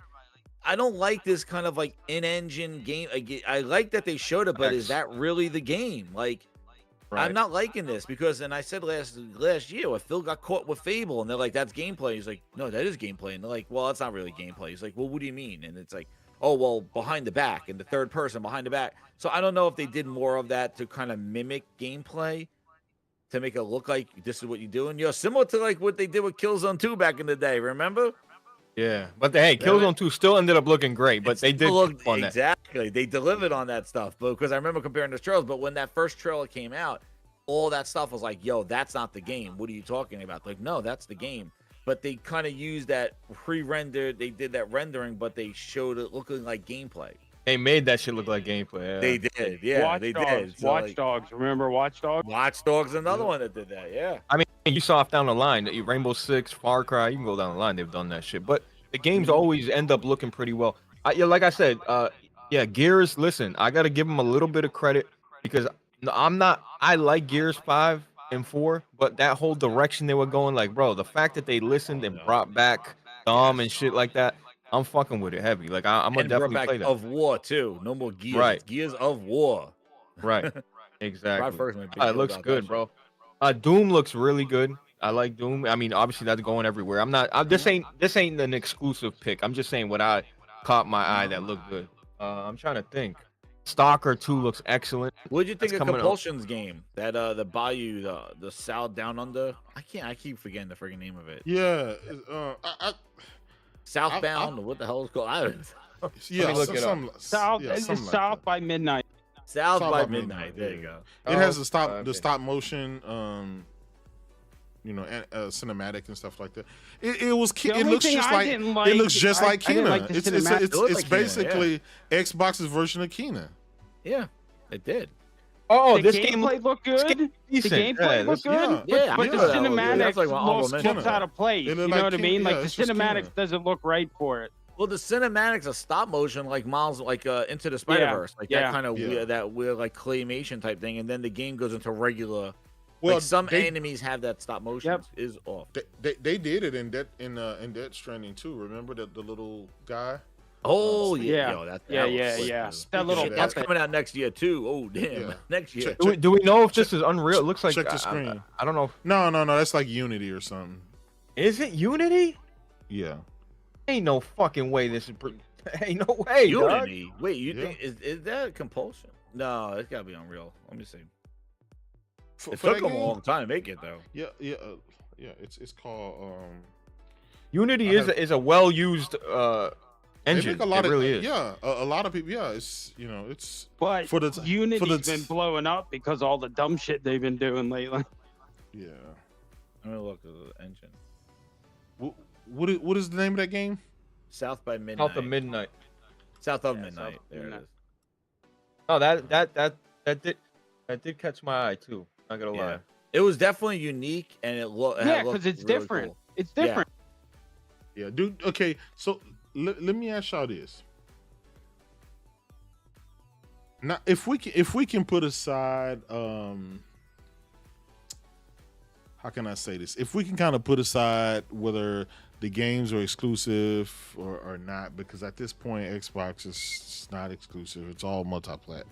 I don't like this kind of like in-engine game. I like that they showed it, but is that really the game? Like, I'm not liking this because, and I said last year, when Phil got caught with Fable, and they're like, "That's gameplay." He's like, "No, that is gameplay." And they're like, "Well, that's not really gameplay." He's like, "Well, what do you mean?" And it's like, "Oh, well, behind the back and the third person behind the back." So I don't know if they did more of that to kind of mimic gameplay, to make it look like this is what you're doing. Similar to like what they did with Killzone 2 back in the day, remember? yeah. But Killzone 2 still ended up looking great, but they did look on that. exactly. They delivered on that stuff, because I remember comparing the trailers. But when that first trailer came out, all that stuff was like, "Yo, that's not the game. What are you talking about?" Like, no, that's the game. But they kind of used that pre-rendered. They did that rendering, but they showed it looking like gameplay. They made that shit look like gameplay. Yeah. They did, yeah, they did. So, Watch Dogs, remember Watch Dogs? Watch Dogs, another one that did that, yeah. I mean, Ubisoft down the line, Rainbow Six, Far Cry, you can go down the line. They've done that shit, but the games always end up looking pretty well. Like I said, Gears. Listen, I got to give them a little bit of credit because I like Gears 5 and 4, but that whole direction they were going, like, bro, the fact that they listened and brought back Dom and shit like that, I'm fucking with it heavy. Like I'm gonna definitely play that. Of War too. No more Gears. Right. Gears of War. Right. Exactly. It looks good, bro. Doom looks really good. I like Doom. I mean, obviously that's going everywhere. This ain't an exclusive pick. I'm just saying what I caught my eye that looked good. I'm trying to think. Stalker 2 looks excellent. What did you think of Compulsion's game? That the Bayou, the South Down Under. I keep forgetting the freaking name of it. Yeah. Southbound. What the hell is it called? I don't know. Yeah, look it up. South by Midnight. South by Midnight. There you go. It has the stop motion, cinematic and stuff like that. It looks just like Kena. It's basically Xbox's version of Kena. Yeah, it did. Oh, this gameplay looked good. The gameplay looked good. Yeah, but the cinematics looks out of place. You know what I mean? Like the cinematics doesn't look right for it. Well, the cinematics are stop motion, like Miles, like Into the Spider-Verse, that kind of weird, that weird like claymation type thing, and then the game goes into regular. Well, like some enemies have that stop motion is off. They did it in Death Stranding too. Remember the little guy? Oh yeah. That little that's coming out next year too. Oh damn, next year. Do we know if this is Unreal? It looks like check the screen. I don't know. No, that's like Unity or something. Is it Unity? Yeah. Ain't no fucking way this is. Ain't no way. Unity. Dog. Wait, you think is that Compulsion? No, it's gotta be Unreal. Let me see. It took them a long time to make it though. Yeah. It's called Unity is a well used engine. It really is. Yeah, a lot of people. Yeah, it's. But for the Unity's been blowing up because all the dumb shit they've been doing lately. Yeah. I'm gonna look at the engine. What is the name of that game? South by Midnight. South of Midnight. South of Midnight. There it is. Oh, that did catch my eye too. Not gonna lie. It was definitely unique, and it looked. Yeah, because it's really different. Cool. It's different. Yeah, dude. Okay, so let me ask y'all this. Now, if we can put aside, how can I say this? If we can kind of put aside whether the games are exclusive or not, because at this point Xbox is not exclusive; it's all multiplat.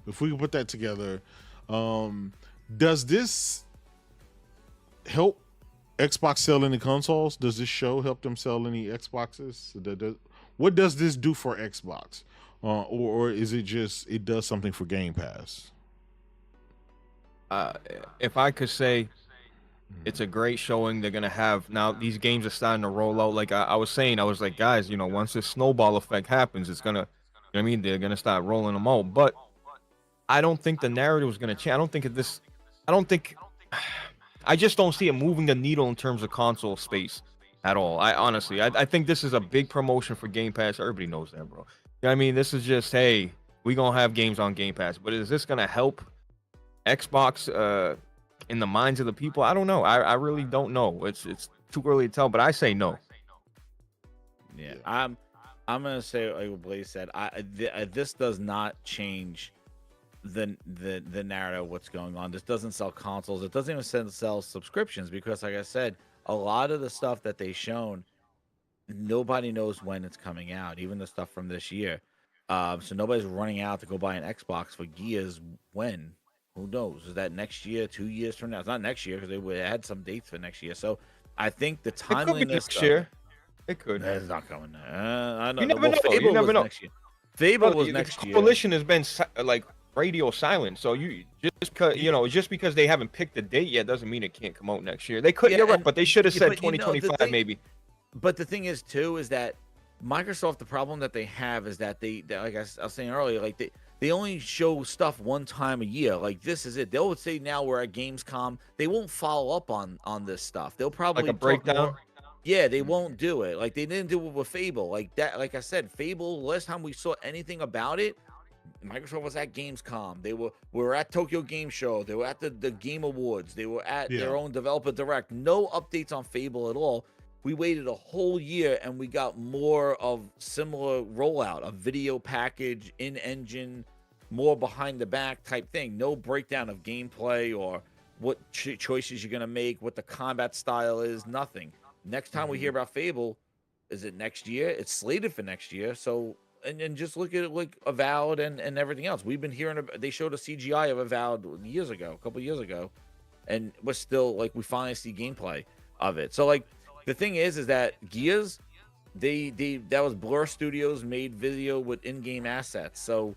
If we can put that together, does this help Xbox sell any consoles? Does this show help them sell any Xboxes? What does this do for Xbox? Or is it just it does something for Game Pass? If I could say, it's a great showing. They're gonna have now. These games are starting to roll out. Like I was saying, I was like, guys, once this snowball effect happens, it's gonna, I mean, they're gonna start rolling them out. But I don't think the narrative is gonna change. I just don't see it moving the needle in terms of console space. at all. I honestly, I think this is a big promotion for Game Pass. Everybody knows that, bro. You know what I mean? This is just, hey, we gonna have games on Game Pass, but is this gonna help Xbox in the minds of the people? I don't know. I really don't know. It's too early to tell, but I say no. Yeah, I'm gonna say like what Blaze said. This does not change the narrative of what's going on. This doesn't sell consoles. It doesn't even sell subscriptions because, like I said, a lot of the stuff that they shown, nobody knows when it's coming out. Even the stuff from this year. So nobody's running out to go buy an Xbox for Gears. When? Who knows? Is that next year? 2 years from now? It's not next year because they had some dates for next year. So I think the timeliness. It could be next year. It could. It's not coming. I know. You never know. Fable You never know. Next year. Fable was next year. Coalition has been like radio silent, so you just because they haven't picked a date yet doesn't mean it can't come out next year. They could. You're right, but they should have said 2025 maybe. But the thing is too is that Microsoft, the problem that they have is that they like I was saying earlier, like they only show stuff one time a year. Like this is it. They'll say now we're at Gamescom. They won't follow up on this stuff. They'll probably like a breakdown. Yeah, they won't do it. Like they didn't do it with Fable. Like that. Like I said, Fable. Last time we saw anything about it, Microsoft was at Gamescom. We were at Tokyo Game Show. They were at the Game Awards. They were at their own developer direct. No updates on Fable at all. We waited a whole year and we got more of similar rollout, a video package, in-engine, more behind the back type thing. No breakdown of gameplay or what choices you're going to make, what the combat style is, nothing. Next time we hear about Fable, is it next year? It's slated for next year. So, and just look at it like Avowed and everything else. We've been hearing, they showed a CGI of Avowed a couple years ago, and we're still like, we finally see gameplay of it. So like, the thing is that Gears, that was Blur Studios made video with in-game assets. So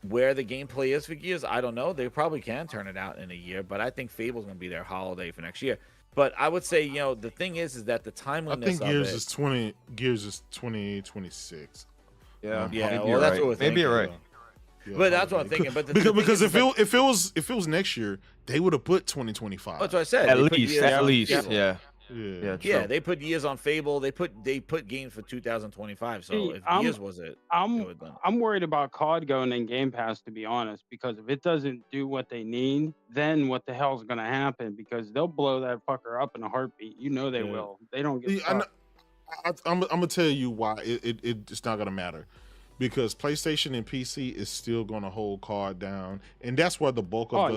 where the gameplay is for Gears, I don't know. They probably can turn it out in a year, but I think Fable's going to be their holiday for next year. But I would say, the thing is that the timeliness. I think Gears is 2026. Yeah, well, that's what we're thinking. Maybe you're right. Yeah, but that's what I'm thinking. But because if it was next year, they would have put 2025. That's what I said. At least, yeah. Yeah, they put years on Fable. They put games for 2025. So if Gears was it, I'm worried about COD going in Game Pass, to be honest, because if it doesn't do what they need, then what the hell's going to happen? Because they'll blow that fucker up in a heartbeat. You know they will. They don't get. I'm gonna tell you why it's not gonna matter, because PlayStation and PC is still gonna hold COD down, and that's where the bulk of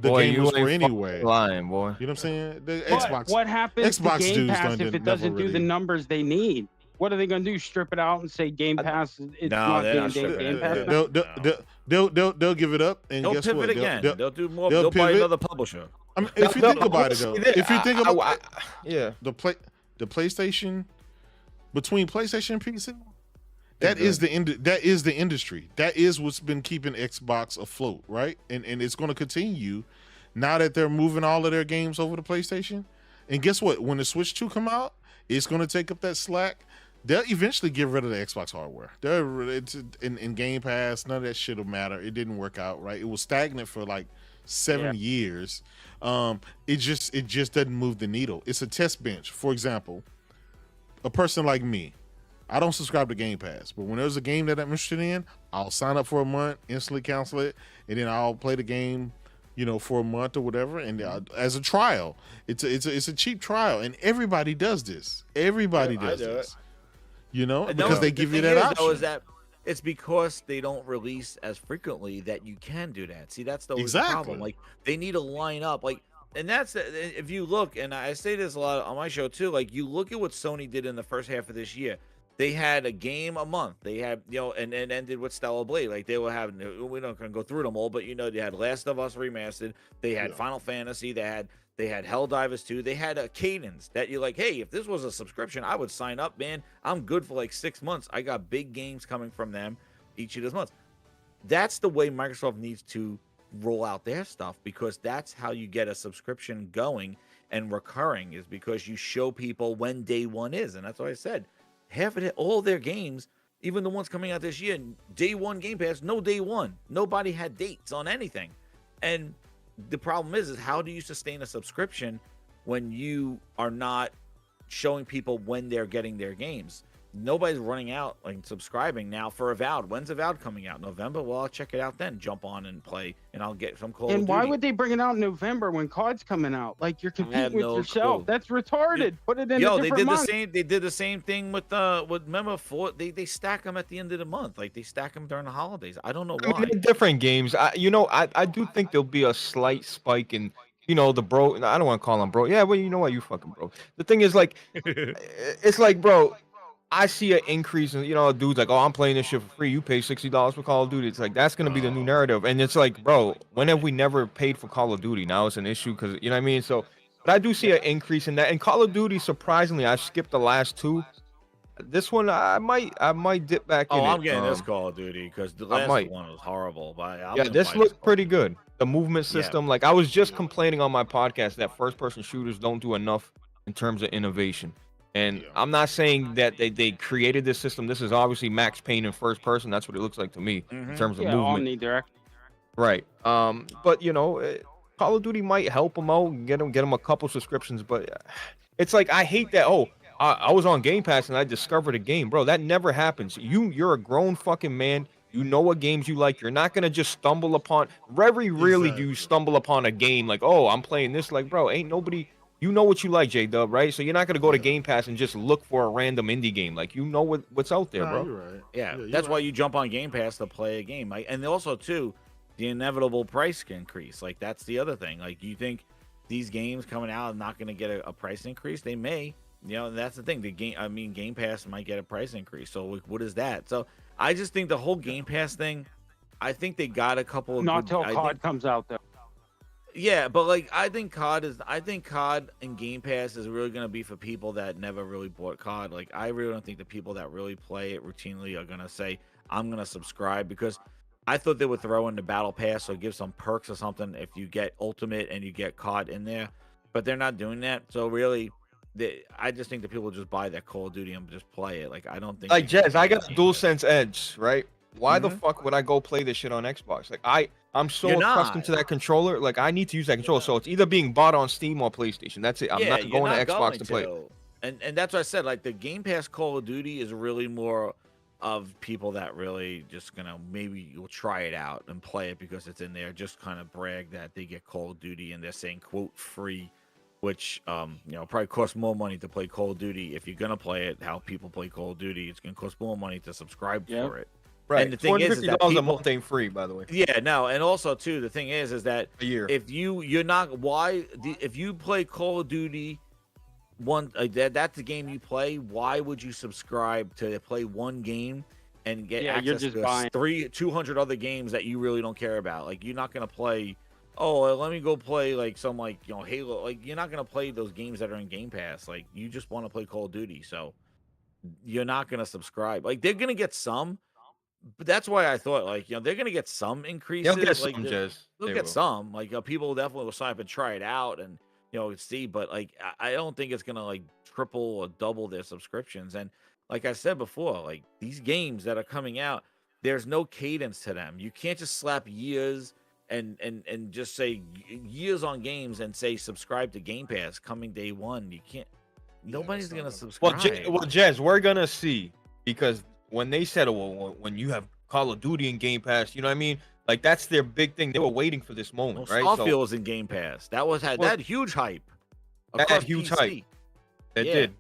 the gamers were anyway. Lying, boy. You know what I'm saying? The Xbox. What happens Xbox to Game Pass if it doesn't do really the numbers they need? What are they going to do? Strip it out and say Game Pass? It's not Game Pass. They'll give it up, and they'll guess pivot what? again. They'll do more. They'll buy pivot. another publisher. I mean, if you think about it, though, if you think about the PlayStation, between PlayStation and PC, that is the industry. That is what's been keeping Xbox afloat, right? And it's going to continue now that they're moving all of their games over to PlayStation. And guess what? When the Switch 2 come out, it's going to take up that slack. They'll eventually get rid of the Xbox hardware. It's in Game Pass. None of that shit will matter. It didn't work out, right? It was stagnant for like 7 years. It just doesn't move the needle. It's a test bench. For example, a person like me, I don't subscribe to Game Pass, but when there's a game that I'm interested in, I'll sign up for a month, instantly cancel it, and then I'll play the game, for a month or whatever, and as a trial. It's a cheap trial, and everybody does this. Everybody does this. Because they give you that option. Is that it's because they don't release as frequently that you can do that. See, that's the problem. Like they need to line up. Like, and that's if you look, and I say this a lot on my show too. Like you look at what Sony did in the first half of this year. They had a game a month. They had, and ended with Stellar Blade. Like they were having, we're not going to go through them all, but they had Last of Us remastered. They had Final Fantasy. They had Helldivers 2. They had a cadence that you're like, hey, if this was a subscription, I would sign up, man. I'm good for like 6 months. I got big games coming from them each of those months. That's the way Microsoft needs to roll out their stuff, because that's how you get a subscription going and recurring, is because you show people when day one is. And that's what I said. Half of all their games, even the ones coming out this year, day one Game Pass, no day one. Nobody had dates on anything. And the problem is how do you sustain a subscription when you are not showing people when they're getting their games. Nobody's running out like subscribing now for Avowed. When's Avowed coming out? November? Well, I'll check it out then. Jump on and play, and I'll get some Call of And Duty. why would they bring it out in November when COD's coming out? Like, you're competing with no yourself. clue. That's retarded. Put it in Yo, a they different did month. the same. They did the same thing with remember they stack them at the end of the month. Like they stack them during the holidays. I don't know I why. mean, they're different games. I do think there'll be a slight spike in, the bro. I don't want to call him bro. Yeah, well, you know what, you fucking bro. The thing is, like, it's like, bro, I see an increase in, dudes like, oh, I'm playing this shit for free. You pay $60 for Call of Duty. It's like, that's gonna be the new narrative. And it's like, bro, when have we never paid for Call of Duty? Now it's an issue because, you know what I mean? So, but I do see an increase in that. And Call of Duty, surprisingly, I skipped the last two. This one, I might dip back in. I'm getting this Call of Duty because the last one was horrible. But this looked pretty good. The movement system, like I was just complaining on my podcast that first-person shooters don't do enough in terms of innovation. And I'm not saying that they created this system. This is obviously Max Payne in first person. That's what it looks like to me in terms of movement. Omnidirect. Right. But Call of Duty might help them out, get them a couple subscriptions. But it's like, I hate that. Oh, I was on Game Pass and I discovered a game, bro. That never happens. You're a grown fucking man. You know what games you like. You're not gonna just stumble upon. Very rarely do you stumble upon a game like, oh, I'm playing this. Like, bro, ain't nobody. You know what you like, J-Dub, right? So you're not gonna go to Game Pass and just look for a random indie game. Like, you know what's out there, bro. You're right. Yeah, that's why you jump on Game Pass to play a game. And also too, the inevitable price increase. Like, that's the other thing. Like, you think these games coming out are not gonna get a price increase? They may. That's the thing. Game Pass might get a price increase. So what is that? So I just think the whole Game Pass thing, I think they got a couple of Not till COD comes out, though. Yeah, but like I think COD and Game Pass is really gonna be for people that never really bought COD. Like, I really don't think the people that really play it routinely are gonna say, I'm gonna subscribe, because I thought they would throw in the Battle Pass or give some perks or something if you get Ultimate and you get COD in there, but they're not doing that. So really, I just think that people just buy that Call of Duty and just play it. Like, I don't think like Jez, I got DualSense Edge, right? Why the fuck would I go play this shit on Xbox? Like, I'm so accustomed to that controller. Like, I need to use that controller. So it's either being bought on Steam or PlayStation. That's it. I'm not going to Xbox to play it. And that's what I said. Like, the Game Pass Call of Duty is really more of people that really just gonna maybe will try it out and play it because it's in there. Just kind of brag that they get Call of Duty and they're saying quote free, which probably costs more money to play Call of Duty. If you're gonna play it, how people play Call of Duty, it's gonna cost more money to subscribe for it. Right. And the thing is that $250 a month ain't free, by the way. Yeah, no, and also too, the thing is that a year. If if you play Call of Duty that's the game you play, why would you subscribe to play one game and get access to 200 other games that you really don't care about? Like, you're not gonna play, let me go play like some Halo. Like, you're not gonna play those games that are in Game Pass. Like, you just want to play Call of Duty, so you're not gonna subscribe. Like, they're gonna get some. But that's why I thought, they're gonna get some increases. They'll get some, they'll get some. Like, people definitely will sign up and try it out and see. But like, I don't think it's gonna like triple or double their subscriptions. And like I said before, like, these games that are coming out, there's no cadence to them. You can't just slap years and just say years on games and say subscribe to Game Pass coming day one. You can't. Nobody's gonna subscribe. Well, Jez, we're gonna see, because when they said, when you have Call of Duty and Game Pass, you know what I mean? Like, that's their big thing. They were waiting for this moment, right? Starfield was in Game Pass. That had huge hype. That had huge hype. It did.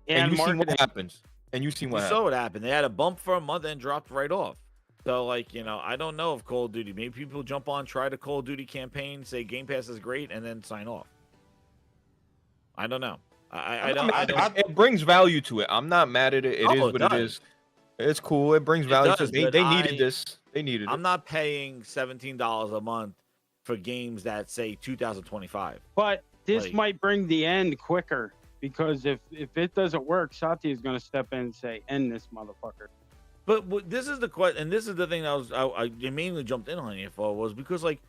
And you seen what happens. You saw what happened. They had a bump for a month and dropped right off. So, like, I don't know if Call of Duty. Maybe people jump on, try the Call of Duty campaign, say Game Pass is great, and then sign off. I don't know. I don't. It brings value to it. I'm not mad at it. It is what it is. It's cool. It brings value to it. They needed this. They needed it. I'm not paying $17 a month for games that say 2025. But this might bring the end quicker, because if it doesn't work, Satya is going to step in and say, end this motherfucker. But this is the question, and this is the thing that I mainly jumped in on here for, was because, like,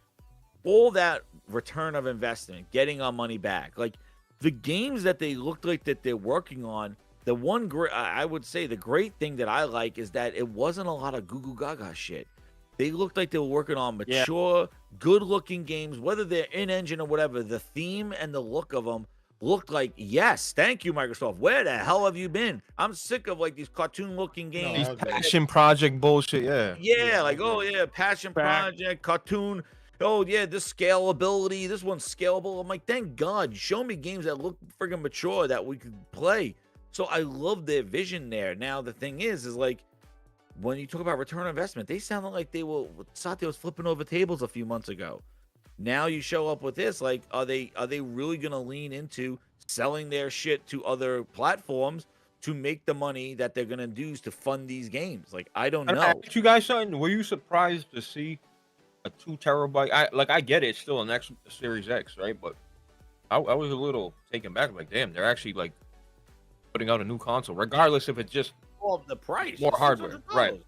all that return of investment, getting our money back, like, the games that they looked like that they're working on, the one I would say the great thing that I like is that it wasn't a lot of goo goo gaga shit. They looked like they were working on mature, good-looking games, whether they're in-engine or whatever. The theme and the look of them looked like, yes, thank you, Microsoft. Where the hell have you been? I'm sick of like these cartoon-looking games. I agree. Passion project bullshit. Yeah. Yeah, I like, oh agree. yeah, passion Fact. project, cartoon. Oh yeah, this scalability, this one's scalable. I'm like, thank God, show me games that look friggin' mature that we could play. So I love their vision there. Now the thing is like when you talk about return on investment, they sounded like Satya was flipping over tables a few months ago. Now you show up with this, like, are they really gonna lean into selling their shit to other platforms to make the money that they're gonna use to fund these games? Like, I don't And know. I asked you guys something. Were you surprised to see a 2 terabyte? I get it, it's still an X Series X, right? But I was a little taken back. Like, damn, they're actually like putting out a new console, regardless if it's just Well, the price, more it's hardware, $600. right?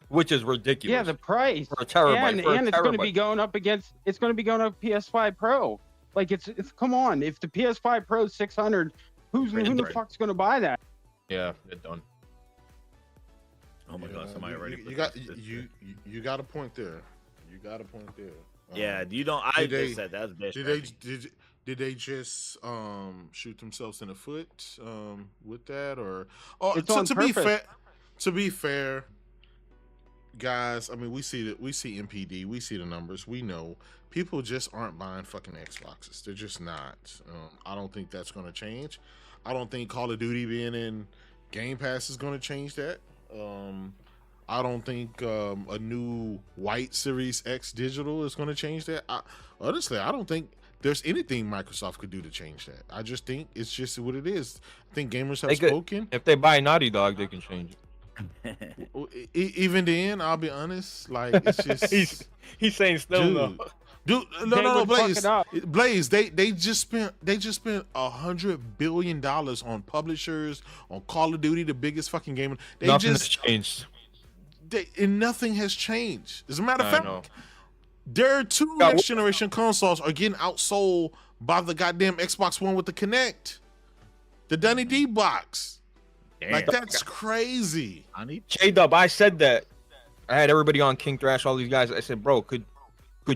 Which is ridiculous. Yeah, the price. For a terabyte, for a and it's going to terabyte. be going up against. It's going to be going up PS5 Pro. Like it's come on. If the PS5 Pro is 600, who the fuck's going to buy that? Yeah, they're done. Oh my God, somebody already. You got a point there. You got a point there. Yeah, you don't. I did they- just said that's bitch. Did they just shoot themselves in the foot with that, or It's on purpose. to be fair, guys, I mean, we see MPD, we see the numbers, we know people just aren't buying fucking Xboxes. They're just not. I don't think that's going to change. I don't think Call of Duty being in Game Pass is going to change that. I don't think a new white Series X digital is going to change that. Honestly, I don't think there's anything Microsoft could do to change that. I just think it's just what it is. I think gamers have spoken. If they buy Naughty Dog, they can change it. Even then, I'll be honest. Like, it's just he's saying still no. Dude, no, Blaze. They just spent $100 billion on publishers, on Call of Duty, the biggest fucking game. Nothing has changed. And nothing has changed. As a matter of I fact, know. their 2 next generation consoles are getting outsold by the goddamn Xbox One with the Kinect, the Dunny D box. Damn. Like, that's crazy. J-Dub, I said that. I had everybody on King Thrash, all these guys. I said, bro, could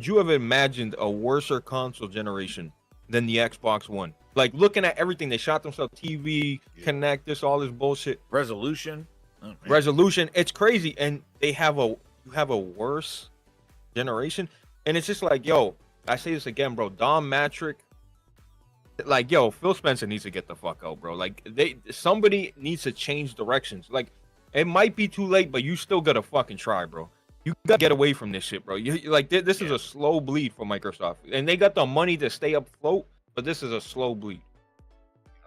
you have imagined a worser console generation than the Xbox One? Like, looking at everything, they shot themselves TV, Kinect, all this bullshit. Resolution. Oh, Resolution, it's crazy. And you have a worse generation. And it's just like, yo, I say this again, bro. Dom Matrick, like, yo, Phil Spencer needs to get the fuck out, bro. Like, somebody needs to change directions. Like, it might be too late, but you still gotta fucking try, bro. You gotta get away from this shit, bro. This is a slow bleed for Microsoft, and they got the money to stay afloat, but this is a slow bleed.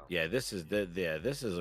Yeah, this is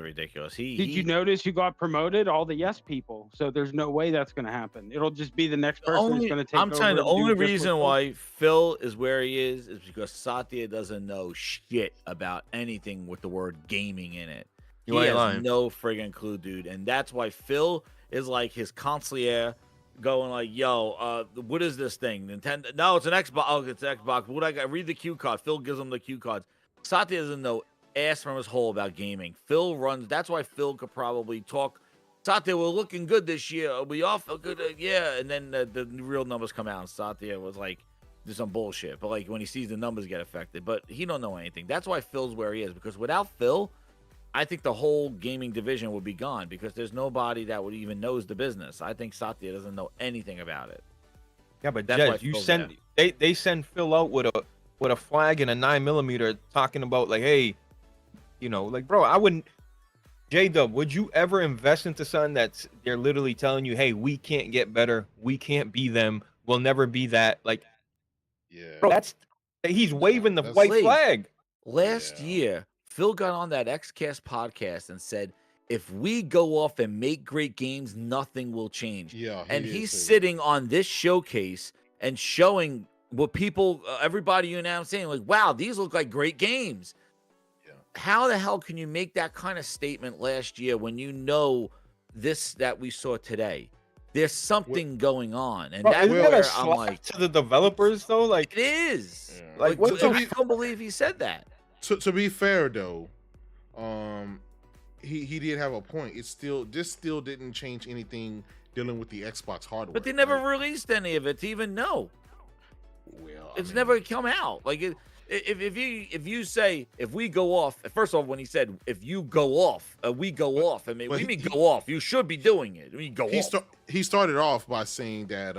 ridiculous. Did you notice you got promoted? All the yes people. So there's no way that's going to happen. It'll just be the next person who's going to take over. I'm telling you, the and do only just what reason Phil- why Phil is where he is because Satya doesn't know shit about anything with the word gaming in it. You He ain't has lying. no friggin' clue, dude. And that's why Phil is like his concierge going like, yo, what is this thing? Nintendo? No, it's an Xbox. Oh, it's an Xbox. What I got? Read the cue card. Phil gives him the cue cards. Satya doesn't know ass from his hole about gaming. Phil runs. That's why Phil could probably talk. Satya, we're looking good this year. We all feel good. Yeah. And then the real numbers come out, and Satya was like, there's some bullshit. But like when he sees the numbers get affected, but he don't know anything. That's why Phil's where he is, because without Phil, I think the whole gaming division would be gone because there's nobody that would even knows the business. I think Satya doesn't know anything about it. Yeah, but That's why Jez, you Phil's send there. they send Phil out with a flag and a 9mm talking about like, hey, you know, like, bro, I wouldn't. J-Dub, would you ever invest into something that's they're literally telling you, hey, we can't get better, we can't be them, we'll never be that? Like, Yeah. bro, he's waving the That's white slave. flag. Last Yeah. year, Phil got on that XCast podcast and said, if we go off and make great games, nothing will change. Yeah. And did he's say that. sitting on this showcase and showing what people, everybody you now saying, like, wow, these look like great games. Yeah. How the hell can you make that kind of statement last year when you know this that we saw today? There's something going on, and Bro, that's isn't that a where I'm slap like, to the developers though? Like, it is. Yeah. Like, what the I don't believe he said that. To be fair though, he did have a point. This still didn't change anything dealing with the Xbox hardware. But they never right? released any of it to even know. Well, It's never come out. Like if you say if we go off, first of all, when he said if you go off, we go off. I mean, what do you mean go off? You should be doing it. I mean, go off. He started off by saying that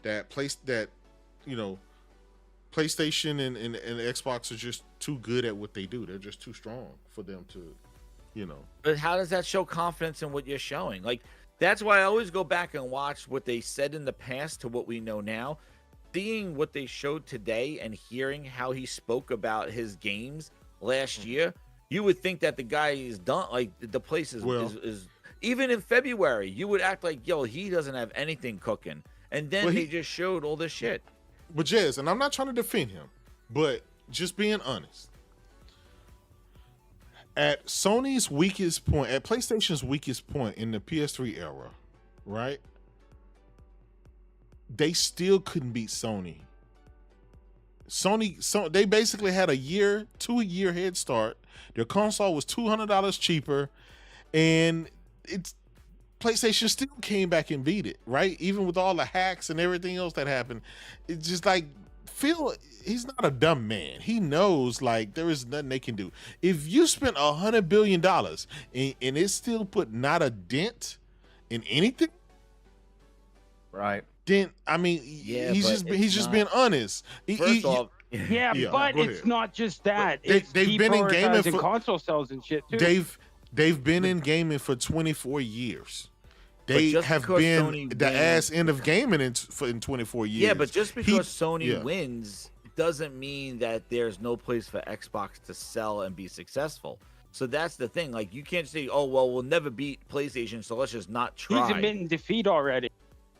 PlayStation and Xbox are just too good at what they do. They're just too strong for them to, But how does that show confidence in what you're showing? Like, that's why I always go back and watch what they said in the past to what we know now. Seeing what they showed today and hearing how he spoke about his games last year, you would think that the guy is done. Like, the place is even in February, you would act like, yo, he doesn't have anything cooking. And then they just showed all this shit. But Jez, and I'm not trying to defend him, but just being honest, at Sony's weakest point, at PlayStation's weakest point in the PS3 era, right? They still couldn't beat Sony. So they basically had a 2-year head start. Their console was $200 cheaper, and PlayStation still came back and beat it, right? Even with all the hacks and everything else that happened. It's just like, Phil, he's not a dumb man. He knows, like, there is nothing they can do. If you spent $100 billion and it still put not a dent in anything, right? Then, I mean, he's just being honest. First off, but it's not just that. They've been in gaming for console sales and shit too. They've been in gaming for 24 years. They have been the ass end of gaming in 24 years. Yeah, but just because Sony wins doesn't mean that there's no place for Xbox to sell and be successful. So that's the thing. Like, you can't say, "Oh, well, we'll never beat PlayStation, so let's just not try." He's admitting defeat already.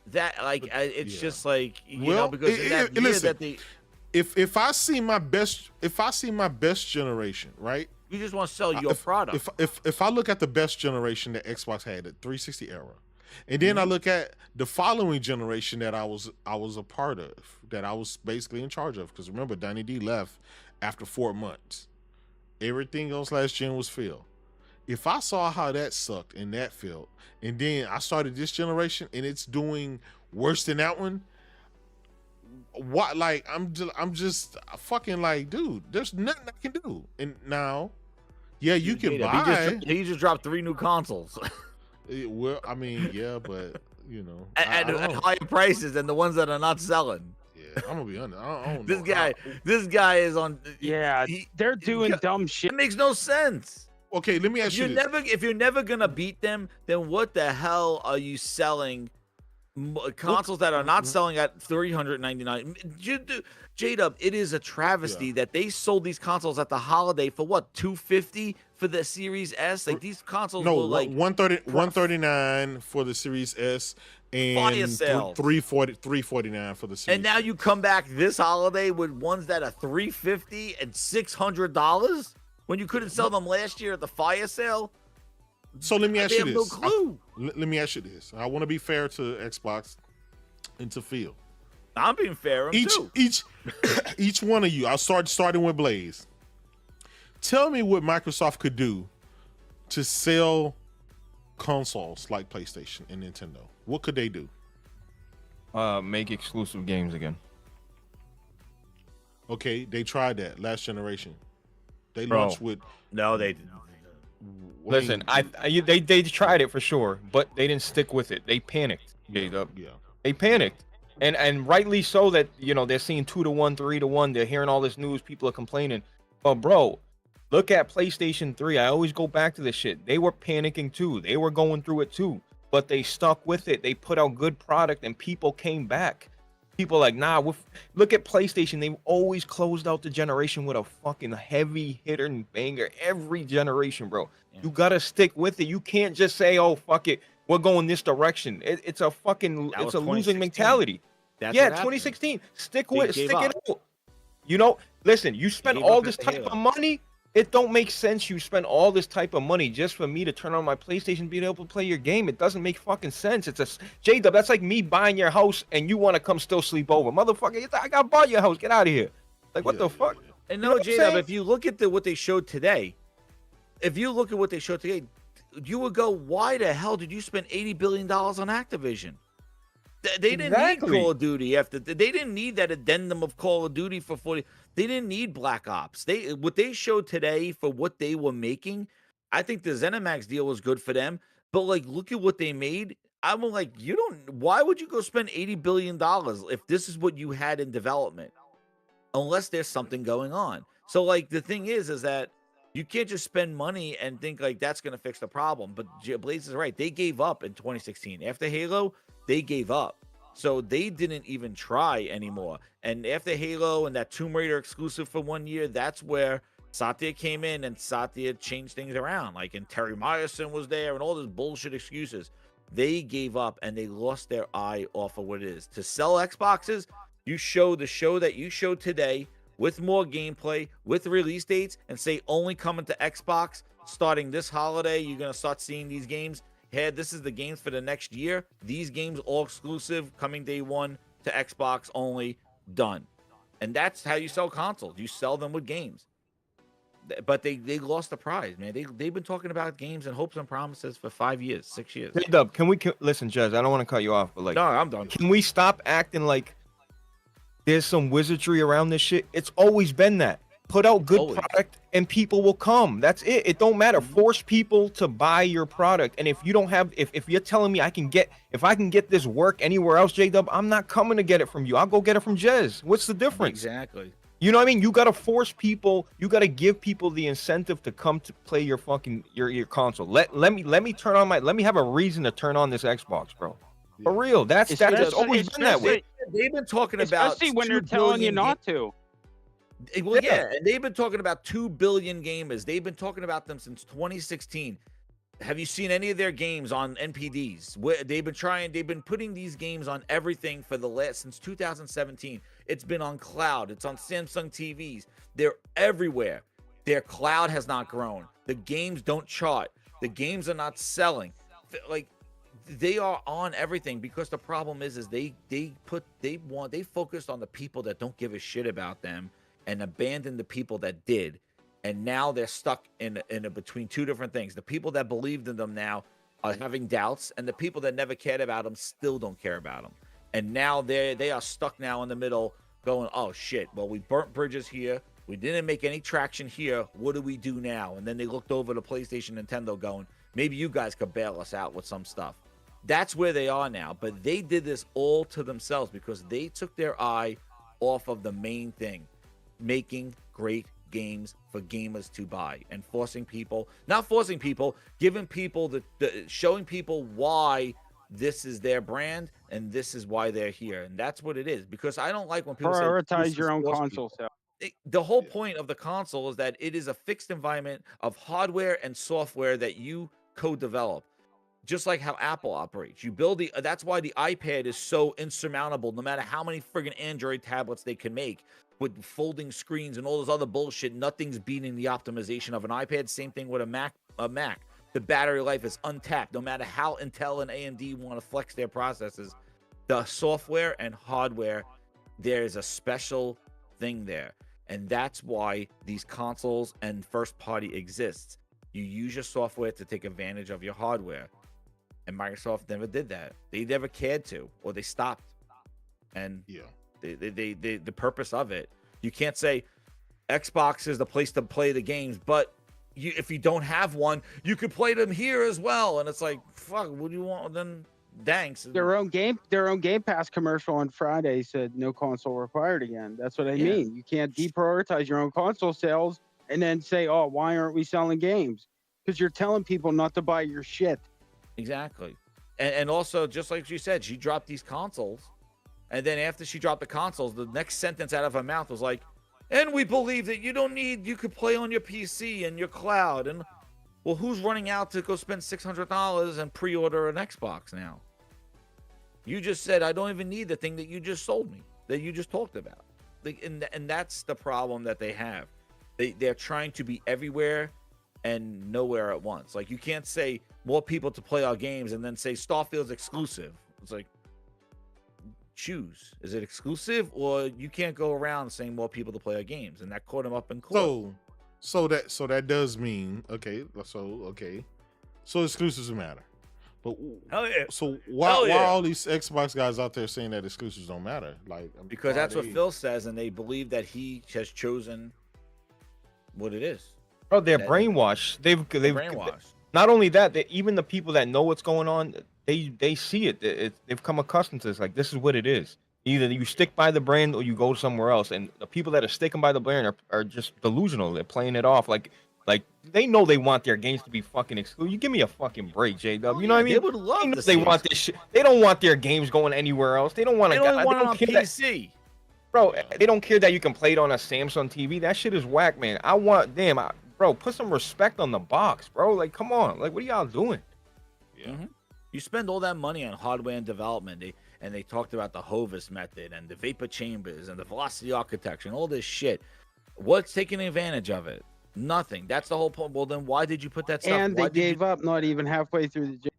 That it's just like because if I see my best generation, right? You just want to sell your product. If I look at the best generation that Xbox had, the 360 era, and then I look at the following generation that I was a part of, that I was basically in charge of, because remember, Donnie D left after 4 months. Everything else last gen was Phil. If I saw how that sucked in that field, and then I started this generation and it's doing worse than that one, what? Like, I'm just fucking like, dude, there's nothing I can do. And now, you can buy. He just dropped 3 new consoles. Well, I mean, but at higher prices than the ones that are not selling. Yeah, I'm gonna be honest. I don't this guy is on. Yeah, they're doing dumb shit. It makes no sense. Okay, let me ask you this. If you're never gonna beat them, then what the hell are you selling consoles that are not selling at $399? J-Dub, it is a travesty that they sold these consoles at the holiday for what, $250 for the Series S? Like, these consoles were like $139 for the Series S and $349 for the Series. And now you come back this holiday with ones that are $350 and $600 when you couldn't sell them last year at the fire sale. So let me ask you this. No clue. Let me ask you this. I want to be fair to Xbox and to Phil. I'm being fair. Each one of you. I'll starting with Blaze. Tell me what Microsoft could do to sell consoles like PlayStation and Nintendo. What could they do? Make exclusive games again. Okay, they tried that last generation. They launched with no, they didn't. Listen, they tried it for sure, but they didn't stick with it. They panicked. Yeah. They panicked. And rightly so, that they're seeing 2-1, 3-1. They're hearing all this news. People are complaining. But bro, look at PlayStation 3. I always go back to this shit. They were panicking too. They were going through it too. But they stuck with it. They put out good product, and people came back. People are like, nah. Look at PlayStation. They've always closed out the generation with a fucking heavy hitter and banger. Every generation, bro. Yeah. You gotta stick with it. You can't just say, "Oh, fuck it, we're going this direction." It's a losing mentality. That's 2016. Stick it out. Listen, you spend all this type of money. It don't make sense you spend all this type of money just for me to turn on my PlayStation, being able to play your game. It doesn't make fucking sense. It's a J-Dub, that's like me buying your house and you want to come still sleep over. Motherfucker, I got bought your house. Get out of here. Like, what the fuck? And no, J-Dub, if you look at what they showed today, you would go, why the hell did you spend $80 billion on Activision? They didn't need Exactly. Call of Duty after they didn't need that addendum of Call of Duty for 40. They didn't need Black Ops. What they showed today for what they were making, I think the ZeniMax deal was good for them. But like, look at what they made. I'm like, why would you go spend $80 billion if this is what you had in development? Unless there's something going on. So like the thing is that you can't just spend money and think like that's going to fix the problem. But Blaze is right. They gave up in 2016. After Halo, they gave up. So they didn't even try anymore. And after Halo and that Tomb Raider exclusive for 1 year, that's where Satya came in and Satya changed things around. Like, and Terry Myerson was there and all this bullshit excuses. They gave up and they lost their eye off of what it is. To sell Xboxes, you show the show that you showed today with more gameplay, with release dates, and say only coming to Xbox starting this holiday. You're going to start seeing these games. Hey, this is the games for the next year. These games all exclusive, coming day one to Xbox only, done. And that's how you sell consoles. You sell them with games. But they lost the prize, man. They've been talking about games and hopes and promises for 5 years, 6 years. Hey, Dub, can we listen, Jez? I don't want to cut you off, but like, No, I'm done. can we stop acting like there's some wizardry around this shit? It's always been that. Put out good product and people will come. That's it. It don't matter. Force people to buy your product. And if you don't have, if you're telling me I can get this work anywhere else, J-Dub, I'm not coming to get it from you. I'll go get it from Jez. What's the difference? Exactly. You know what I mean? You got to force people. You got to give people the incentive to come to play your fucking your console. Let me turn on let me have a reason to turn on this Xbox, bro. For real. That's always been that way. They've been talking about, especially when they're telling you not to. Well, yeah, and they've been talking about 2 billion gamers. They've been talking about them since 2016. Have you seen any of their games on NPDs? They've been putting these games on everything since 2017. It's been on cloud. It's on Samsung TVs. They're everywhere. Their cloud has not grown. The games don't chart. The games are not selling. Like, they are on everything because the problem is they focused on the people that don't give a shit about them and abandoned the people that did. And now they're stuck in between two different things. The people that believed in them now are having doubts, and the people that never cared about them still don't care about them. And now they are stuck now in the middle going, oh shit, well, we burnt bridges here. We didn't make any traction here. What do we do now? And then they looked over to PlayStation, Nintendo going, maybe you guys could bail us out with some stuff. That's where they are now. But they did this all to themselves because they took their eye off of the main thing, making great games for gamers to buy and giving people showing people why this is their brand and this is why they're here. And that's what it is. Because I don't like when people prioritize your own console sale. The whole point of the console is that it is a fixed environment of hardware and software that you co-develop. Just like how Apple operates. You build that's why the iPad is so insurmountable, no matter how many friggin' Android tablets they can make with folding screens and all this other bullshit. Nothing's beating the optimization of an iPad. Same thing with a Mac. The battery life is untapped. No matter how Intel and AMD want to flex their processes, the software and hardware, there is a special thing there. And that's why these consoles and first party exists. You use your software to take advantage of your hardware. And Microsoft never did that. They never cared to, or they stopped. And the purpose of it, you can't say Xbox is the place to play the games, but if you don't have one, you could play them here as well. And it's like, fuck, what do you want? Then thanks. Their own Game Pass commercial on Friday said no console required again. That's what I mean. You can't deprioritize your own console sales and then say, oh, why aren't we selling games? Because you're telling people not to buy your shit. Exactly. And also, just like she said, she dropped these consoles. And then after she dropped the consoles, the next sentence out of her mouth was like, and we believe that you could play on your PC and your cloud. And well, who's running out to go spend $600 and pre-order an Xbox now? You just said, I don't even need the thing that you just sold me, that you just talked about. And that's the problem that they have. They're trying to be everywhere and nowhere at once. Like, you can't say more people to play our games and then say Starfield's exclusive. It's like, choose. Is it exclusive, or you can't go around saying more people to play our games? And that caught him up in court. So that does mean so exclusives matter. But Hell yeah. so Hell why yeah. all these Xbox guys out there saying that exclusives don't matter? Like Because why that's what they- Phil says, and they believe that he has chosen what it is. Bro, they're That- brainwashed. They've Brainwashed. not only that, even the people that know what's going on, they see it. They've come accustomed to this. Like, this is what it is. Either you stick by the brand or you go somewhere else. And the people that are sticking by the brand are just delusional. They're playing it off like they know they want their games to be fucking exclusive. You give me a fucking break, J-Dub. You know what I mean? They would love They know to they see want this shit. They don't want their games going anywhere else. They don't want They to. only want it on care that, PC. bro. They don't care that you can play it on a Samsung TV. That shit is whack, man. Bro, put some respect on the box, bro. Like, come on. Like, what are y'all doing? Yeah. You spend all that money on hardware and development, and they talked about the Hovis method and the vapor chambers and the velocity architecture and all this shit. What's taking advantage of it? Nothing. That's the whole point. Well, then why did you put that stuff? And they gave up not even halfway through the.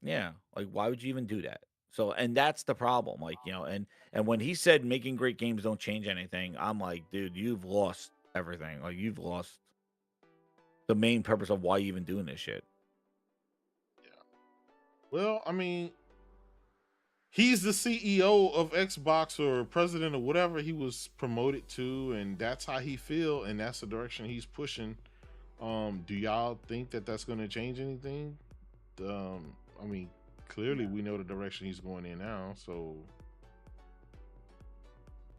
Yeah, like why would you even do that? So, and that's the problem. Like, you know, and when he said making great games don't change anything, I'm like, dude, you've lost everything. Like, you've lost the main purpose of why you even doing this shit. Well, I mean, he's the CEO of Xbox or president or whatever he was promoted to, and that's how he feel, and that's the direction he's pushing. Do y'all think that that's going to change anything? I mean, clearly we know the direction he's going in now, so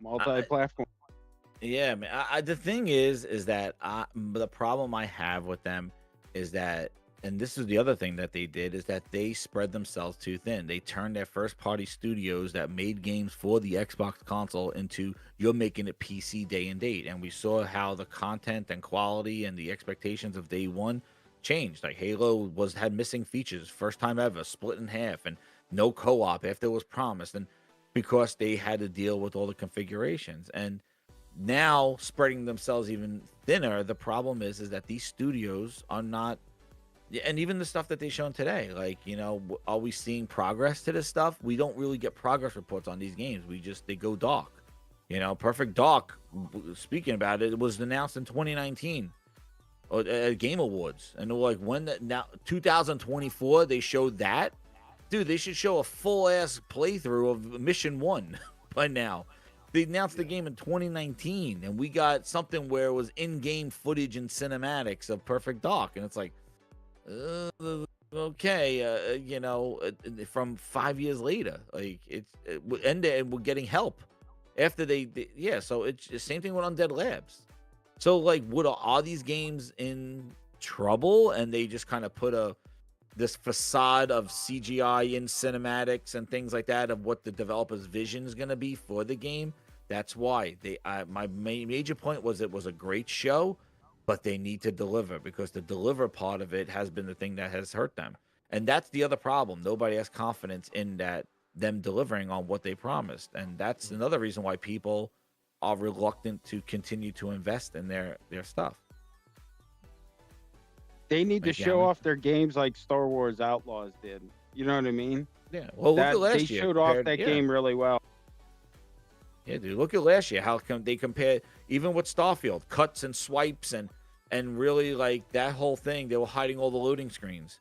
Multi-platform. Yeah, man. The thing is that the problem I have with them is that, and this is the other thing that they did, is that they spread themselves too thin. They turned their first-party studios that made games for the Xbox console into, you're making it PC day and date. And we saw how the content and quality and the expectations of day one changed. Like, Halo had missing features, first time ever, split in half, and no co-op after it was promised, and because they had to deal with all the configurations. And now, spreading themselves even thinner, the problem is that these studios are not. And even the stuff that they shown today, like, you know, are we seeing progress to this stuff? We don't really get progress reports on these games. They go dark. You know, Perfect Dark, speaking about it, it was announced in 2019 at Game Awards. And they're like, now 2024, they showed that? Dude, they should show a full-ass playthrough of Mission 1 by now. They announced the game in 2019, and we got something where it was in-game footage and cinematics of Perfect Dark. And it's like, okay, you know, from 5 years later, like and we're getting help after yeah. So it's the same thing with Undead Labs. So like, are these games in trouble? And they just kind of put this facade of CGI in cinematics and things like that of what the developer's vision is going to be for the game. That's why my major point was it was a great show, but they need to deliver, because the deliver part of it has been the thing that has hurt them. And that's the other problem. Nobody has confidence in them delivering on what they promised. And that's another reason why people are reluctant to continue to invest in their stuff. They need to Like, show yeah. off their games like Star Wars Outlaws did. You know what I mean? Yeah. Well, look at last They year. showed off that game really well. Yeah, dude. Look at last year. How come they compared, even with Starfield, cuts and swipes and really, like, that whole thing, they were hiding all the loading screens.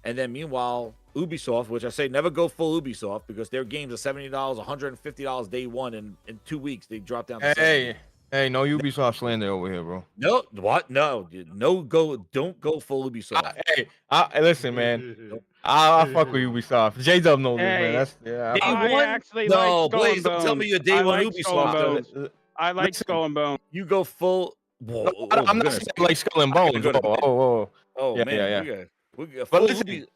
And then meanwhile, Ubisoft, which I say never go full Ubisoft, because their games are $70, $150 day one, and in 2 weeks they drop down to $70. Hey, no Ubisoft slander over here, bro. No, what? No, dude. Don't go full Ubisoft. Listen, man. I fuck with Ubisoft. J-Dub knows this, man. That's Day I one? actually No, like Skull and Blaze, don't tell me you're day I one like Skull and Ubisoft. Bones. I like Listen. Skull and Bones. You go full. Whoa, I'm not saying like Skull and Bones. go to bed. Oh Yeah, man, yeah. we got But full listen,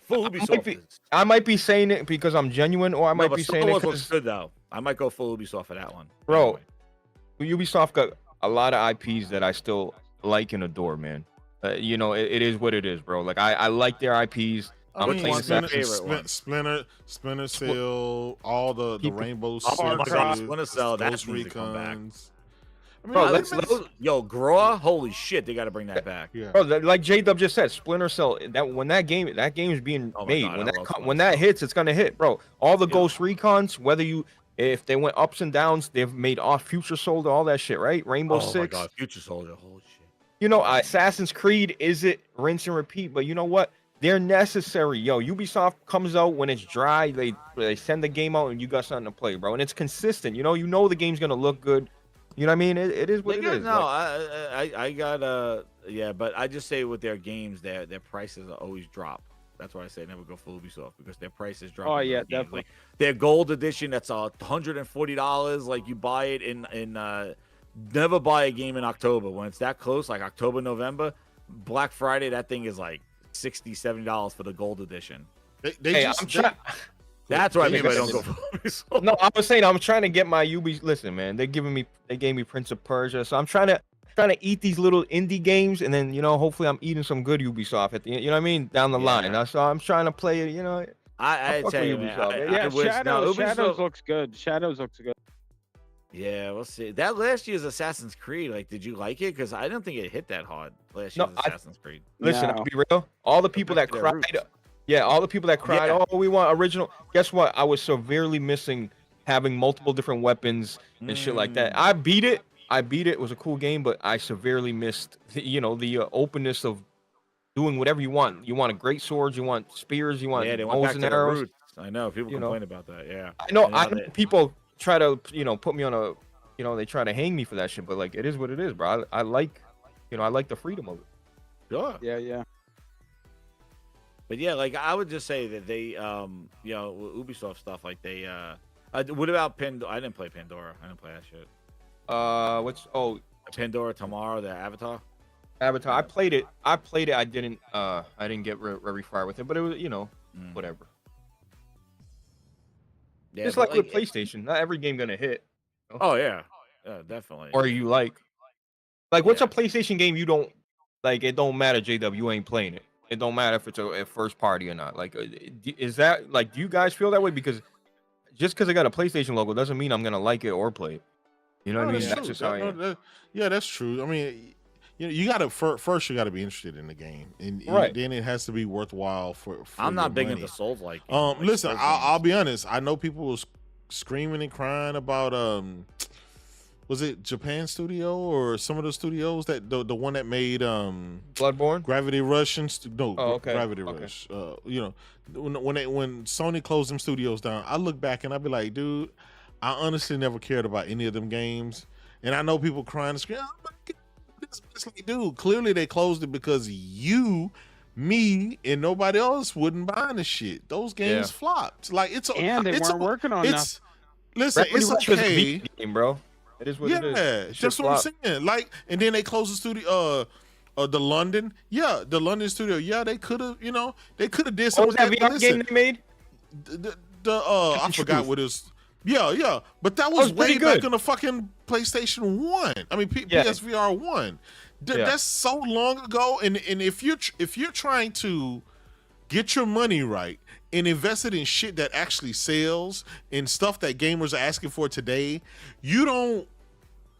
full Ubisoft. I might be saying it because I'm genuine, or I might No, be but saying Star it Wars looks because, good though. I might go full Ubisoft for that one. bro, Ubisoft got a lot of IPs that I still like and adore, man. You know, it is what it is, bro. Like, I like their IPs. I I'm mean, playing Splinter Cell, all the Rainbow Far Six, Cry. Splinter Cell, that Ghost needs to come back. Recons. I mean, Bro, I let's- think Yo, Graw, holy shit, they got to bring that back. yeah. Bro, like J-Dub just said, Splinter Cell. When that game is being Oh my made, God, I love Splinter when that Cell. hits, it's gonna hit, bro. All the Yeah. Ghost Recons, if they went ups and downs, they've made off Future Soldier, all that shit, right? Rainbow Oh Six. my God, Future Soldier, holy shit. You know, Assassin's Creed, is it rinse and repeat? But you know what? they're necessary. Yo, Ubisoft comes out when it's dry. They send the game out and you got something to play, bro. And it's consistent. You know the game's gonna look good. You know what I mean? It is what it is. No, I got yeah, but I just say with their games, their prices always drop. That's why I say never go for Ubisoft, because their prices drop. Oh yeah, definitely. Like their gold edition, that's $140. Like you buy it in never buy a game in October when it's that close, like October, November, Black Friday. That thing is like $60-$70 for the gold edition. That's what I mean by don't go for Ubisoft. No, I was saying I'm trying to get my Ubi. Listen, man, they gave me Prince of Persia, so I'm trying to eat these little indie games, and then hopefully I'm eating some good Ubisoft at the end. You know what I mean? Down the line. So I'm trying to play it. I tell you, man, Shadows looks good. Shadows looks good. Yeah, we'll see. That last year's Assassin's Creed, like, did you like it? Because I don't think it hit that hard last year's Assassin's Creed. Listen, I'll be real. All the people that cried. Yeah, all the people that cried, oh, we want original. Guess what? I was severely missing having multiple different weapons and shit like that. I beat it. It was a cool game, but I severely missed, the openness of doing whatever you want. You want a great sword, you want spears, you want bows and arrows. I know people complain about that. Yeah, I know people try to, put me on a, they try to hang me for that shit, but like it is what it is, bro. I like the freedom of it. Sure. Yeah. But yeah, like I would just say that they, Ubisoft stuff, like they, what about Pandora? I didn't play Pandora. I didn't play that shit. Pandora Tomorrow, the Avatar. I played it. I didn't get very far with it, but it was, whatever. Yeah, it's like with PlayStation. Not every game gonna hit. Oh yeah, definitely. Or you like what's a PlayStation game you don't like? It don't matter, JW. You ain't playing it. It don't matter if it's a first party or not. Like, is that like? Do you guys feel that way? Because just because I got a PlayStation logo doesn't mean I'm gonna like it or play it. You know what I mean? That's just how I am. Yeah, that's true. I mean, you got to first you got to be interested in the game, and then it has to be worthwhile for I'm not big into Souls like. Listen, I'll be honest. I know people was screaming and crying about was it Japan Studio or some of the studios that the one that made Bloodborne, Gravity Rush Gravity Rush. When Sony closed them studios down, I look back and I be like, dude, I honestly never cared about any of them games. And I know people crying and screaming, oh my God, it's like, dude, clearly they closed it because you, me, and nobody else wouldn't buy the shit. Those games flopped. Like they weren't working on enough. Listen, it's okay, game, bro. It is what it is. Yeah, that's what I'm saying. Like, and then they closed the studio. The London studio. Yeah, they could have. They could have did something. What was that VR game they made? I forgot what it was. Yeah, but that was way back on the fucking PlayStation 1. I mean, PSVR 1. That's so long ago. And if you're trying to get your money right and invest it in shit that actually sells and stuff that gamers are asking for today, you don't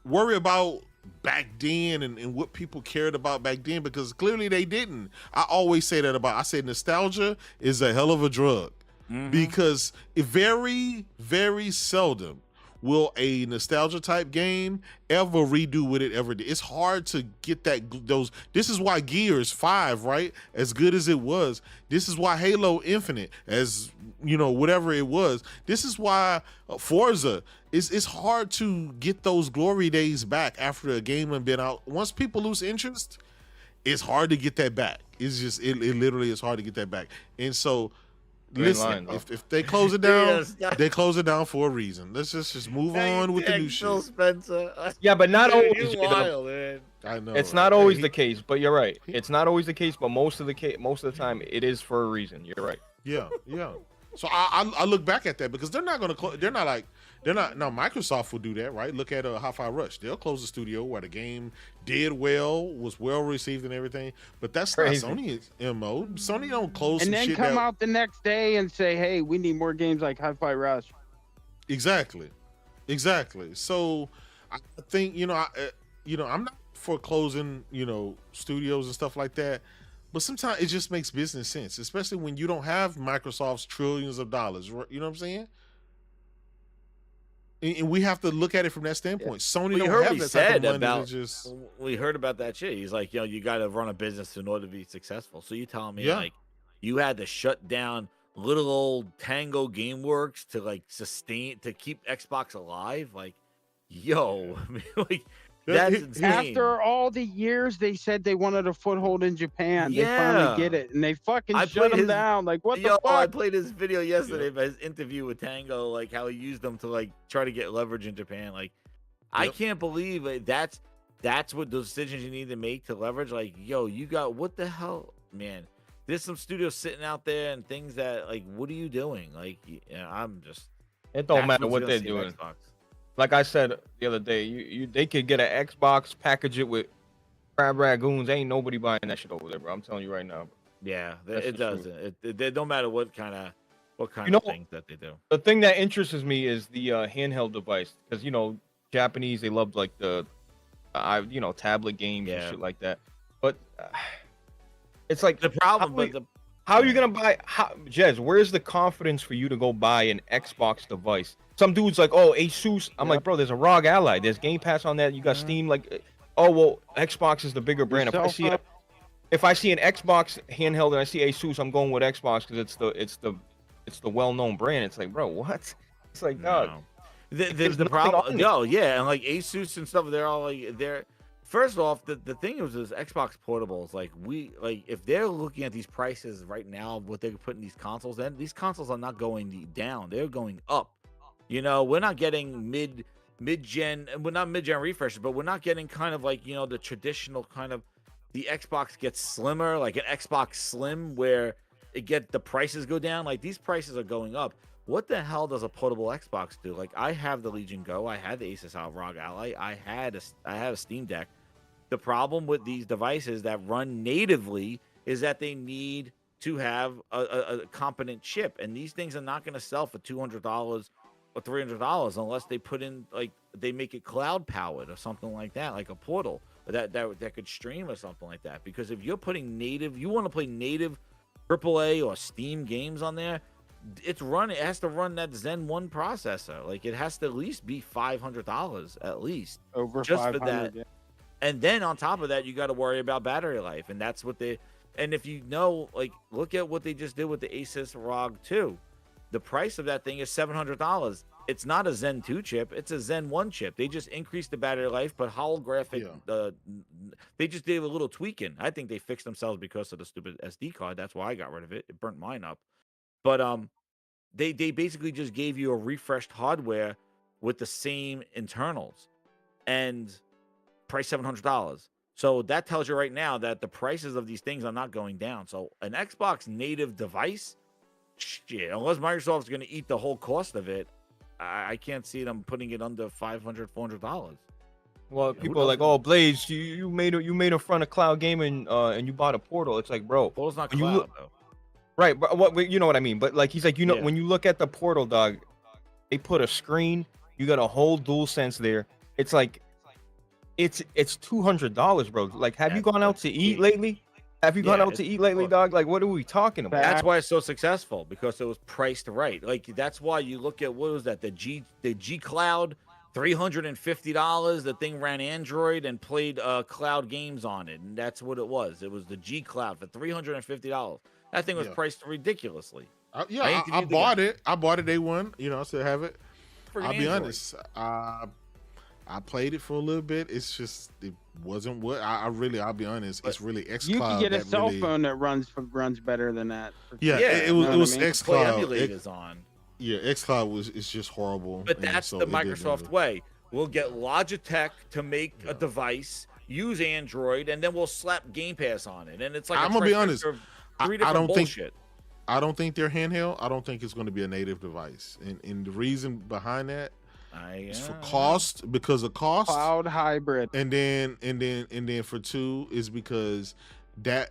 worry about back then and what people cared about back then, because clearly they didn't. I always say that I say nostalgia is a hell of a drug. Because very, very seldom will a nostalgia type game ever redo what it ever did. It's hard to get those. This is why Gears 5, right, as good as it was. This is why Halo Infinite, as whatever it was. This is why Forza. It's hard to get those glory days back after a game has been out. Once people lose interest, it's hard to get that back. It's just it literally is hard to get that back. And so. Listen, if they close it down, they close it down for a reason. Let's just move on with the new shit. Spencer. Yeah, but not always. Wild, man. I know it's not always the case, but you're right. It's not always the case, but most of the time, it is for a reason. You're right. Yeah. So I look back at that because they're not gonna. Now Microsoft will do that, right? Look at Hi-Fi Rush. They'll close the studio where the game did well, was well received and everything. But that's crazy. Not Sony's MO. Sony don't close and then come out the next day and say, "Hey, we need more games like Hi-Fi Rush." Exactly. So I think I'm not for closing studios and stuff like that. But sometimes it just makes business sense, especially when you don't have Microsoft's trillions of dollars. You know what I'm saying? And we have to look at it from that standpoint. Sony don't have that type of money. We heard about that shit. He's like, you got to run a business in order to be successful. So you telling me you had to shut down little old Tango Gameworks to like keep Xbox alive. Like, yo, I mean, like that's insane. After all the years they said they wanted a foothold in Japan, they Yeah. finally get it, and they fucking shut them down. Like, what the fuck? I played his video yesterday of his interview with Tango, like how he used them to like try to get leverage in Japan. Like, I can't believe it. That's what those decisions you need to make to leverage. Like, yo, you got what the hell, man? There's some studios sitting out there and things that like, what are you doing? Like, I'm just. It don't matter what they're doing. Xbox. Like I said the other day, they could get an Xbox, package it with crab ragoons. Ain't nobody buying that shit over there, bro. I'm telling you right now. Bro. Yeah, it doesn't. It don't matter what kind of things that they do. The thing that interests me is the handheld device, because Japanese, they love like the tablet games and shit like that. But it's like the problem. How are you gonna buy? Jez, where's the confidence for you to go buy an Xbox device? Some dude's like, oh, Asus. I'm like, bro, there's a ROG Ally. There's Game Pass on that. You got Steam. Like, oh well, Xbox is the bigger brand. If I see an Xbox handheld and I see Asus, I'm going with Xbox because it's the well-known brand. It's like, bro, what? It's like, no. The problem, and like Asus and stuff, they're all like they're. First off, the thing is Xbox portables. Like if they're looking at these prices right now, what they're putting these consoles in, these consoles are not going down; they're going up. We're not getting mid-gen, well, not mid-gen refreshes, but we're not getting kind of like the traditional kind of the Xbox gets slimmer, like an Xbox Slim, where the prices go down. Like these prices are going up. What the hell does a portable Xbox do? Like I have the Legion Go, I had the Asus ROG Ally, I had a Steam Deck. The problem with these devices that run natively is that they need to have a competent chip, and these things are not going to sell for $200 or $300 unless they put in they make it cloud powered or something like that, like a portal that could stream or something like that. Because if you're putting you want to play native AAA or Steam games on there, it has to run that Zen 1 processor. Like it has to at least be $500 at least over just 500, for that. Yeah. And then on top of that, you got to worry about battery life, and that's what and if look at what they just did with the Asus ROG 2. The price of that thing is $700. It's not a Zen 2 chip, it's a Zen 1 chip. They just increased the battery life, but holographic they just did a little tweaking. I think they fixed themselves because of the stupid SD card. That's why I got rid of it. It burnt mine up. But they basically just gave you a refreshed hardware with the same internals and price $700. So that tells you right now that the prices of these things are not going down. So an Xbox native device, shit, unless Microsoft's going to eat the whole cost of it, I can't see them putting it under $500, $400. Well, people are like, "Oh, Blaze, you made a front of cloud gaming, and you bought a Portal." It's like, bro, Portal's not cloud though. Right, but you know what I mean. But like, he's like, when you look at the Portal, dog, they put a screen. You got a whole DualSense there. It's like, it's $200, bro. Like, have you gone out to eat lately? Have you gone out to eat lately, dog? Like, what are we talking about? That's why it's so successful, because it was priced right. Like, that's why you look at, what was that? The G Cloud, $350. The thing ran Android and played cloud games on it, and that's what it was. It was the G Cloud for $350. That thing was priced ridiculously. I bought it. I bought it day one. I still have it. I'll be honest. I played it for a little bit. It's just, it wasn't what I'll be honest. It's really xCloud. You can get a cell phone that runs better than that. It was xCloud. Emulators on. Yeah, xCloud is just horrible. But that's the Microsoft way. We'll get Logitech to make a device, use Android, and then we'll slap Game Pass on it. And it's like, I'm gonna be honest. I don't think they're handheld. I don't think it's going to be a native device, and the reason behind that is for cost, because of cost. Cloud hybrid, and then for two is because that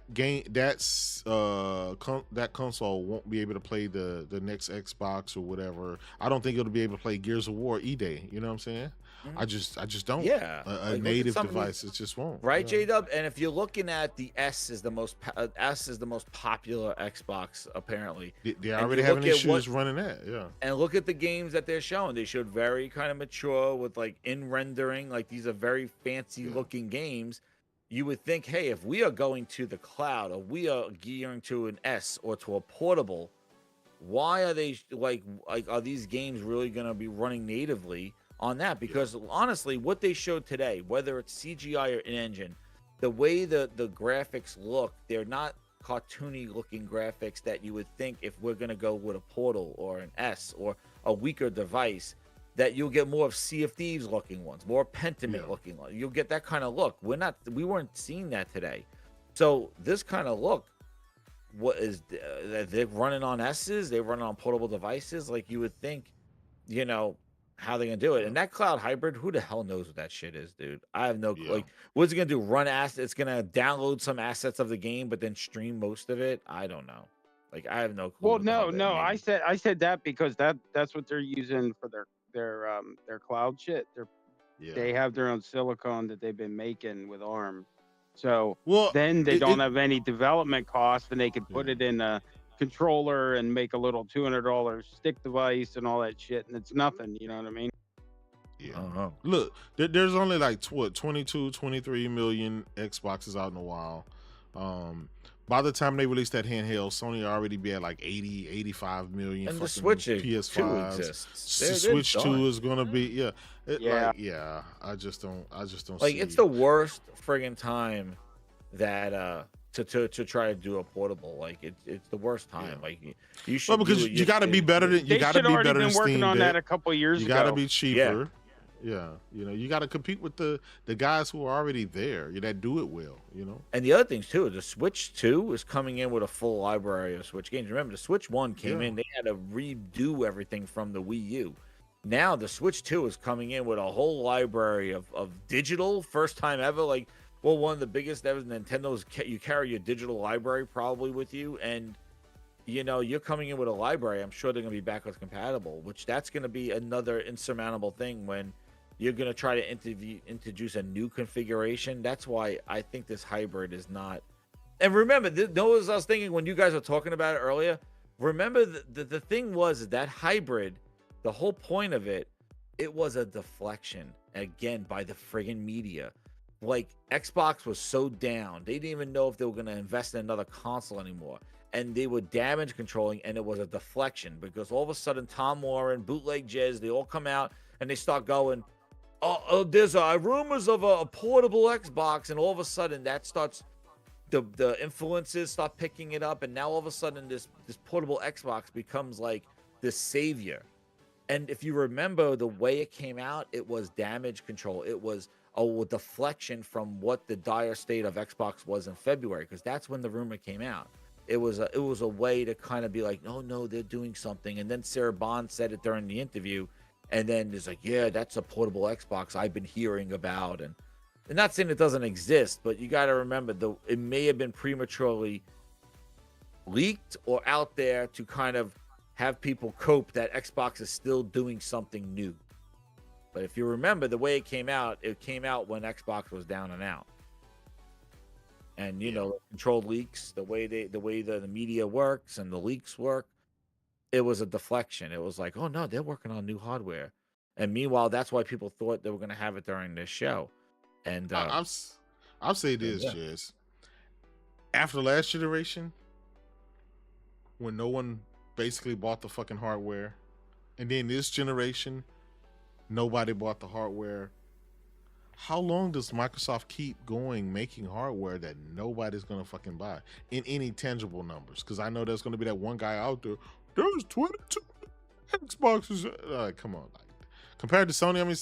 console won't be able to play the next Xbox or whatever. I don't think it'll be able to play Gears of War E-Day. You know what I'm saying? I just don't. Yeah, a native device, it just won't. Right, J-Dub? And if you're looking at the S is the most popular Xbox, apparently. They already having issues running that, yeah. And look at the games that they're showing. They showed very kind of mature with like in rendering, like these are very fancy looking games. you would think, hey, if we are going to the cloud or we are gearing to an S or to a portable, why are they like are these games really going to be running natively on that? Because honestly, what they showed today, whether it's CGI or in-engine, the way the graphics look, they're not cartoony looking graphics that you would think if we're going to go with a Portal or an S or a weaker device, that you'll get more of Sea of Thieves looking ones, more Pentiment looking ones. You'll get that kind of look. We weren't seeing that today. So this kind of look, what is they're running on S's, they're running on portable devices. Like you would think, you know, how they gonna do it. And that cloud hybrid, who the hell knows what that shit is, dude? I have no like what's it gonna do? Run assets, it's gonna download some assets of the game, but then stream most of it. I don't know. Like I have no clue. Well, no, I said that because that's what they're using for their cloud shit. They have their own silicon that they've been making with ARM. So then they don't have any development costs, and they could put it in a controller and make a little $200 stick device and all that shit, and it's nothing. You know what I mean? Yeah. I don't know. Look, there's only like 22, 23 million Xboxes out in the wild. By the time they release that handheld, Sony already be at like 80, 85 million. And the Switch PS5 exists. The Switch 2 is gonna be I just don't like see it's the worst friggin' time that to try to do a portable. Like it's the worst time. Like you should. Well, because you got to be better than They should already been working Steam on Deck. that a couple years ago. You got to be cheaper. Yeah, you know, you got to compete with the guys who are already there, that do it well, you know. And the other things too, the Switch 2 is coming in with a full library of Switch games. Remember, the Switch 1 came in, they had to redo everything from the Wii U. Now the Switch 2 is coming in with a whole library of digital, first time ever. Like, well, one of the biggest ever. Nintendo's, you carry your digital library probably with you, and you know, you're coming in with a library. I'm sure they're going to be backwards compatible, which that's going to be another insurmountable thing when you're going to try to introduce a new configuration. That's why I think this hybrid is not. And remember, as I was thinking when you guys were talking about it earlier, remember the thing was that hybrid, the whole point of it, it was a deflection, again, by the friggin' media. Like, Xbox was so down. They didn't even know if they were going to invest in another console anymore. And they were damage controlling, and it was a deflection because all of a sudden, Tom Warren, Bootleg Jez, they all come out and they start going, there's rumors of a portable Xbox, and all of a sudden that starts, the influences start picking it up, and now all of a sudden this portable Xbox becomes like this savior. And if you remember the way it came out, it was damage control. It was a deflection from what the dire state of Xbox was in February, because that's when the rumor came out. It was a way to kind of be like, no, they're doing something. And then Sarah Bond said it during the interview. And then it's like, yeah, that's a portable Xbox I've been hearing about. And I'm not saying it doesn't exist, but you got to remember, it may have been prematurely leaked or out there to kind of have people cope that Xbox is still doing something new. But if you remember the way it came out when Xbox was down and out. And, you know, controlled leaks, the way the media works and the leaks work. It was a deflection. It was like, oh no, they're working on new hardware, and meanwhile, that's why people thought they were going to have it during this show. And I'll say this, Jez. After the last generation, when no one basically bought the fucking hardware, and then this generation, nobody bought the hardware. How long does Microsoft keep going making hardware that nobody's going to fucking buy in any tangible numbers? Because I know there's going to be that one guy out there. There's 22 Xboxes. Come on, like, compared to Sony, I mean,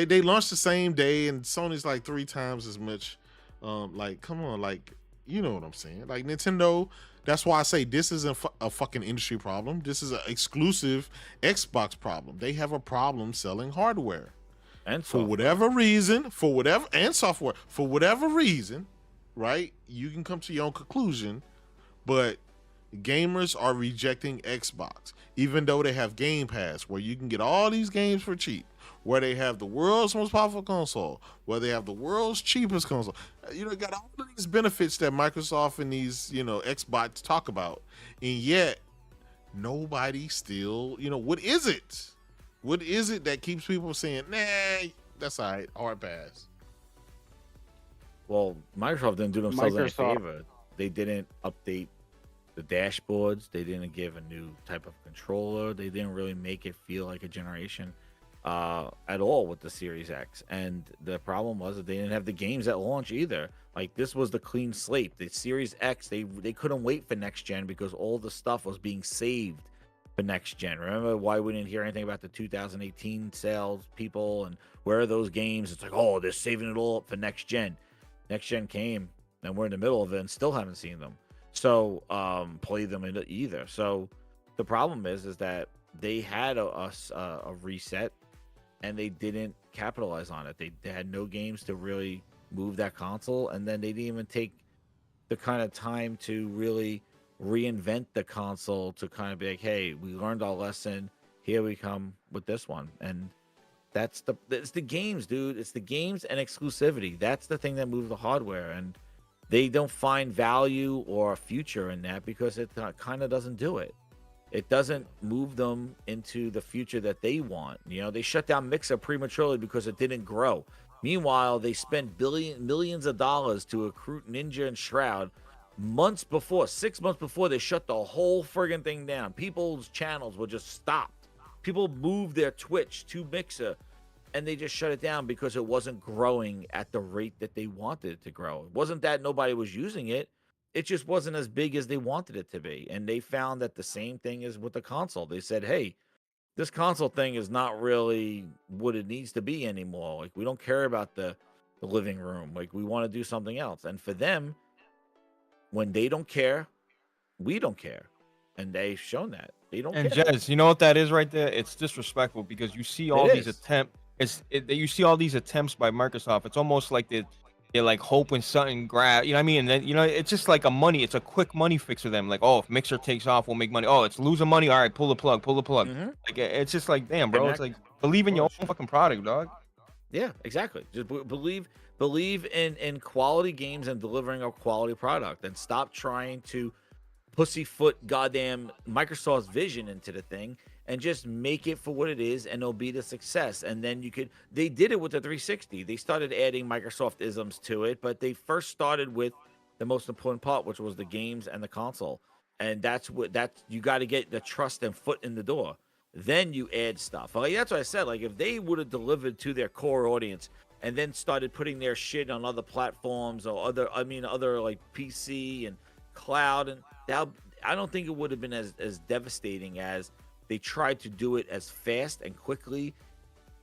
they launched the same day, and Sony's like 3 times as much. Like, come on, like, you know what I'm saying? Like, Nintendo. That's why I say this isn't a fucking industry problem. This is an exclusive Xbox problem. They have a problem selling hardware, and for whatever reason, right? You can come to your own conclusion, but gamers are rejecting Xbox, even though they have Game Pass, where you can get all these games for cheap, where they have the world's most powerful console, where they have the world's cheapest console. You know, got all of these benefits that Microsoft and these, you know, Xbox talk about, and yet nobody still, you know, what is it? What is it that keeps people saying, nah, that's all right, hard pass? Well, Microsoft didn't do themselves any Microsoft. favor. They didn't update the dashboards. They didn't give a new type of controller. They didn't really make it feel like a generation at all with the Series X. And the problem was that they didn't have the games at launch either. Like, this was the clean slate. The Series X, they couldn't wait for next gen because all the stuff was being saved for next gen. Remember why we didn't hear anything about the 2018 sales people and where are those games? It's like, oh, they're saving it all up for next gen. Next gen came and we're in the middle of it and still haven't seen them. So play them either. So the problem is that they had a reset and they didn't capitalize on it. They had no games to really move that console, and then they didn't even take the kind of time to really reinvent the console to kind of be like, hey, we learned our lesson, here we come with this one. And it's the games, dude. It's the games and exclusivity. That's the thing that moves the hardware, and they don't find value or a future in that because it kind of doesn't do it. It doesn't move them into the future that they want. You know, they shut down Mixer prematurely because it didn't grow. Meanwhile, they spent millions of dollars to recruit Ninja and Shroud 6 months before they shut the whole friggin' thing down. People's channels were just stopped. People moved their Twitch to Mixer, and they just shut it down because it wasn't growing at the rate that they wanted it to grow. It wasn't that nobody was using it. It just wasn't as big as they wanted it to be. And they found that the same thing is with the console. They said, hey, this console thing is not really what it needs to be anymore. Like, we don't care about the living room. Like, we want to do something else. And for them, when they don't care, we don't care. And they've shown that. They don't And care. Jez, you know what that is right there? It's disrespectful because you see all these attempts. You see all these attempts by Microsoft. It's almost like they're like hoping something grab. You know what I mean? And then, you know, it's just like it's a quick money fix for them. Like, oh, if Mixer takes off, we'll make money. Oh, it's losing money. All right, pull the plug. Mhm. Like, it's just like, damn, bro. It's like, believe in your own fucking product, dog. Yeah, exactly. Just believe in quality games and delivering a quality product, and stop trying to pussyfoot goddamn Microsoft's vision into the thing and just make it for what it is, and it'll be the success. And then they did it with the 360. They started adding Microsoft isms to it, but they first started with the most important part, which was the games and the console. And you got to get the trust and foot in the door. Then you add stuff. Like, that's what I said. Like, if they would have delivered to their core audience and then started putting their shit on other platforms or other like PC and cloud, and that, I don't think it would have been as devastating as they tried to do it as fast and quickly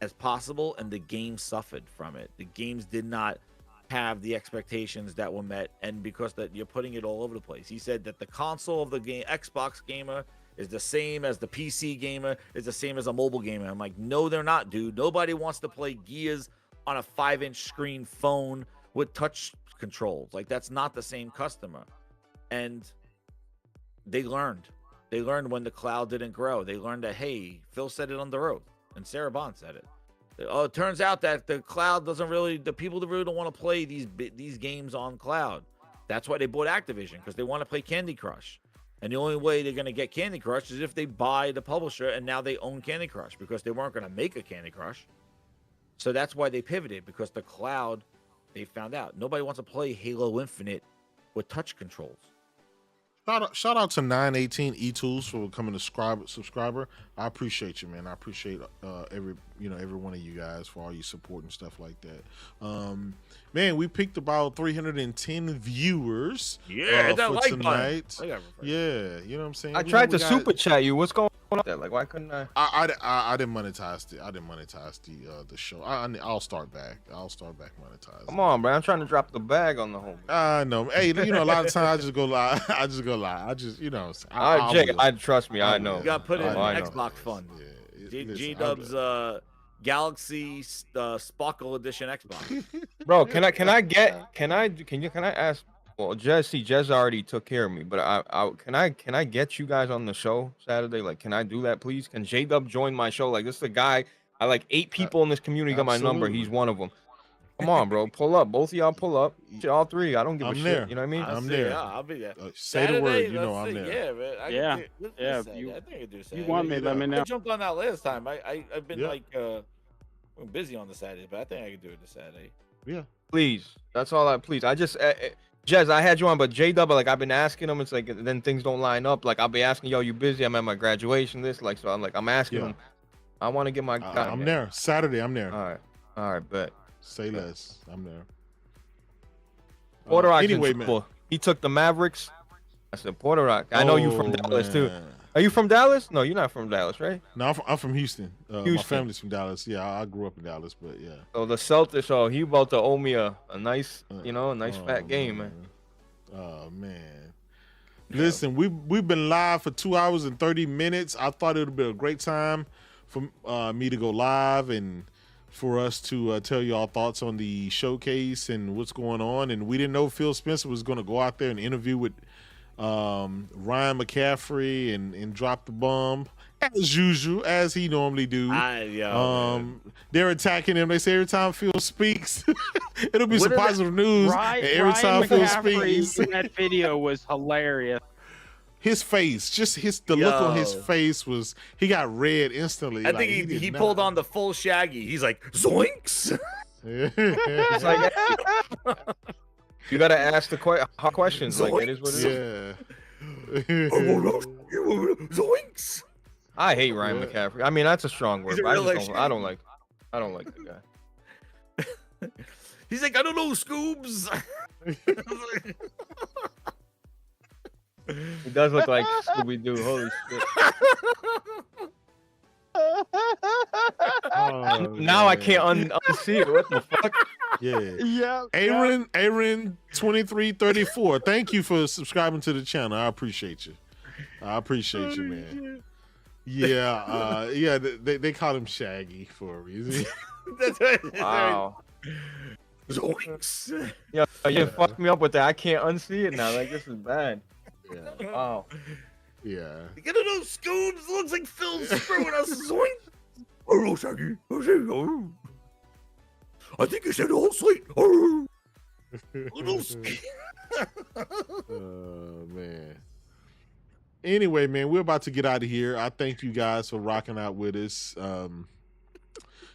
as possible, and the game suffered from it. The games did not have the expectations that were met, and because that you're putting it all over the place. He said that the console of the game, Xbox gamer, is the same as the PC gamer, is the same as a mobile gamer. I'm like, no, they're not, dude. Nobody wants to play Gears on a 5-inch screen phone with touch controls. Like, that's not the same customer. And they learned. They learned when the cloud didn't grow. They learned that, hey, Phil said it on the road, and Sarah Bond said it. Oh, it turns out that the cloud doesn't really, the people that really don't want to play these games on cloud. That's why they bought Activision, because they want to play Candy Crush. And the only way they're going to get Candy Crush is if they buy the publisher, and now they own Candy Crush, because they weren't going to make a Candy Crush. So that's why they pivoted, because the cloud, they found out. Nobody wants to play Halo Infinite with touch controls. Shout out to 918 eTools for becoming a subscriber. I appreciate you, man. I appreciate every one of you guys for all your support and stuff like that. Man, we picked about 310 viewers. Yeah, that for like tonight. button. Yeah, you know what I'm saying. I tried to super chat you. What's going on there? Like, why couldn't I? I didn't monetize it. I didn't monetize the show. I'll start back. I'll start back monetizing. Come on, bro. I'm trying to drop the bag on the home. I know. Hey, you know, a lot of times I just go lie. I just, you know. Jay, trust me. I know. You got to put in I know. Xbox Fund. Yeah, G-Dub's Galaxy Sparkle Edition Xbox. Bro, can I ask? Well, Jez already took care of me, but can I get you guys on the show Saturday? Like, can I do that, please? Can J-Dub join my show? Like, this is a guy. I like 8 people in this community got my number. He's one of them. Come on, bro. Pull up. Both of y'all pull up. All 3. I don't give a shit. There. You know what I mean? I'm there. Yeah, I'll be there. Say the word. You know I'm there. Yeah, man. Yeah. I think I could do Saturday. You want me? Let me know. I jumped on that last time. I've been busy on the Saturday, but I think I could do it this Saturday. Yeah. Please. That's all I please. I just Jez, I had you on, but J-Double, like I've been asking him, it's like then things don't line up. Like I'll be asking, yo, you busy? I'm at my graduation, this, like so I'm asking him. I want to get my guy. I'm there. Saturday, I'm there. All right, bet. Say less. I'm there. Porter Rock anyway, man. He took the Mavericks. I said, Porter Rock. I know you from Dallas too. Man. Are you from Dallas? No, you're not from Dallas, right? No, I'm from Houston. Houston. My family's from Dallas. Yeah, I grew up in Dallas, but yeah. So the Celtics, he about to owe me a nice, a nice fat game, man. Oh man. Listen, we've been live for 2 hours and 30 minutes. I thought it would be a great time for me to go live and for us to tell you our thoughts on the showcase and what's going on. And we didn't know Phil Spencer was going to go out there and interview with Ryan McCaffrey and drop the bomb as usual, as he normally do. They're attacking him. They say every time Phil speaks, it'll be some positive news. And every time Phil speaks, in that video was hilarious. His face, the look on his face was, he got red instantly. I think he pulled on the full Shaggy. He's like, zoinks. It's like, you gotta ask the hard questions. Like it is what it is. Zoinks. I hate Ryan McCaffrey. I mean, that's a strong word. But I don't like the guy. He's like, I don't know, Scoobs. He does look like Scooby-Doo. Holy shit. Now I can't unsee it. What the fuck? Yeah. Aaron 2334. Thank you for subscribing to the channel. I appreciate you. Man. Yeah, they call him Shaggy for a reason. That's right. Wow. Zoinks. Yeah, you fucked me up with that. I can't unsee it now. Like this is bad. Yeah. Wow. Yeah. You gotta know, Scoobs looks like Phil's screwing us. Zoinks. Oh, Shaggy. Oh, I think you said all slate. Oh, man. Anyway, man, we're about to get out of here. I thank you guys for rocking out with us.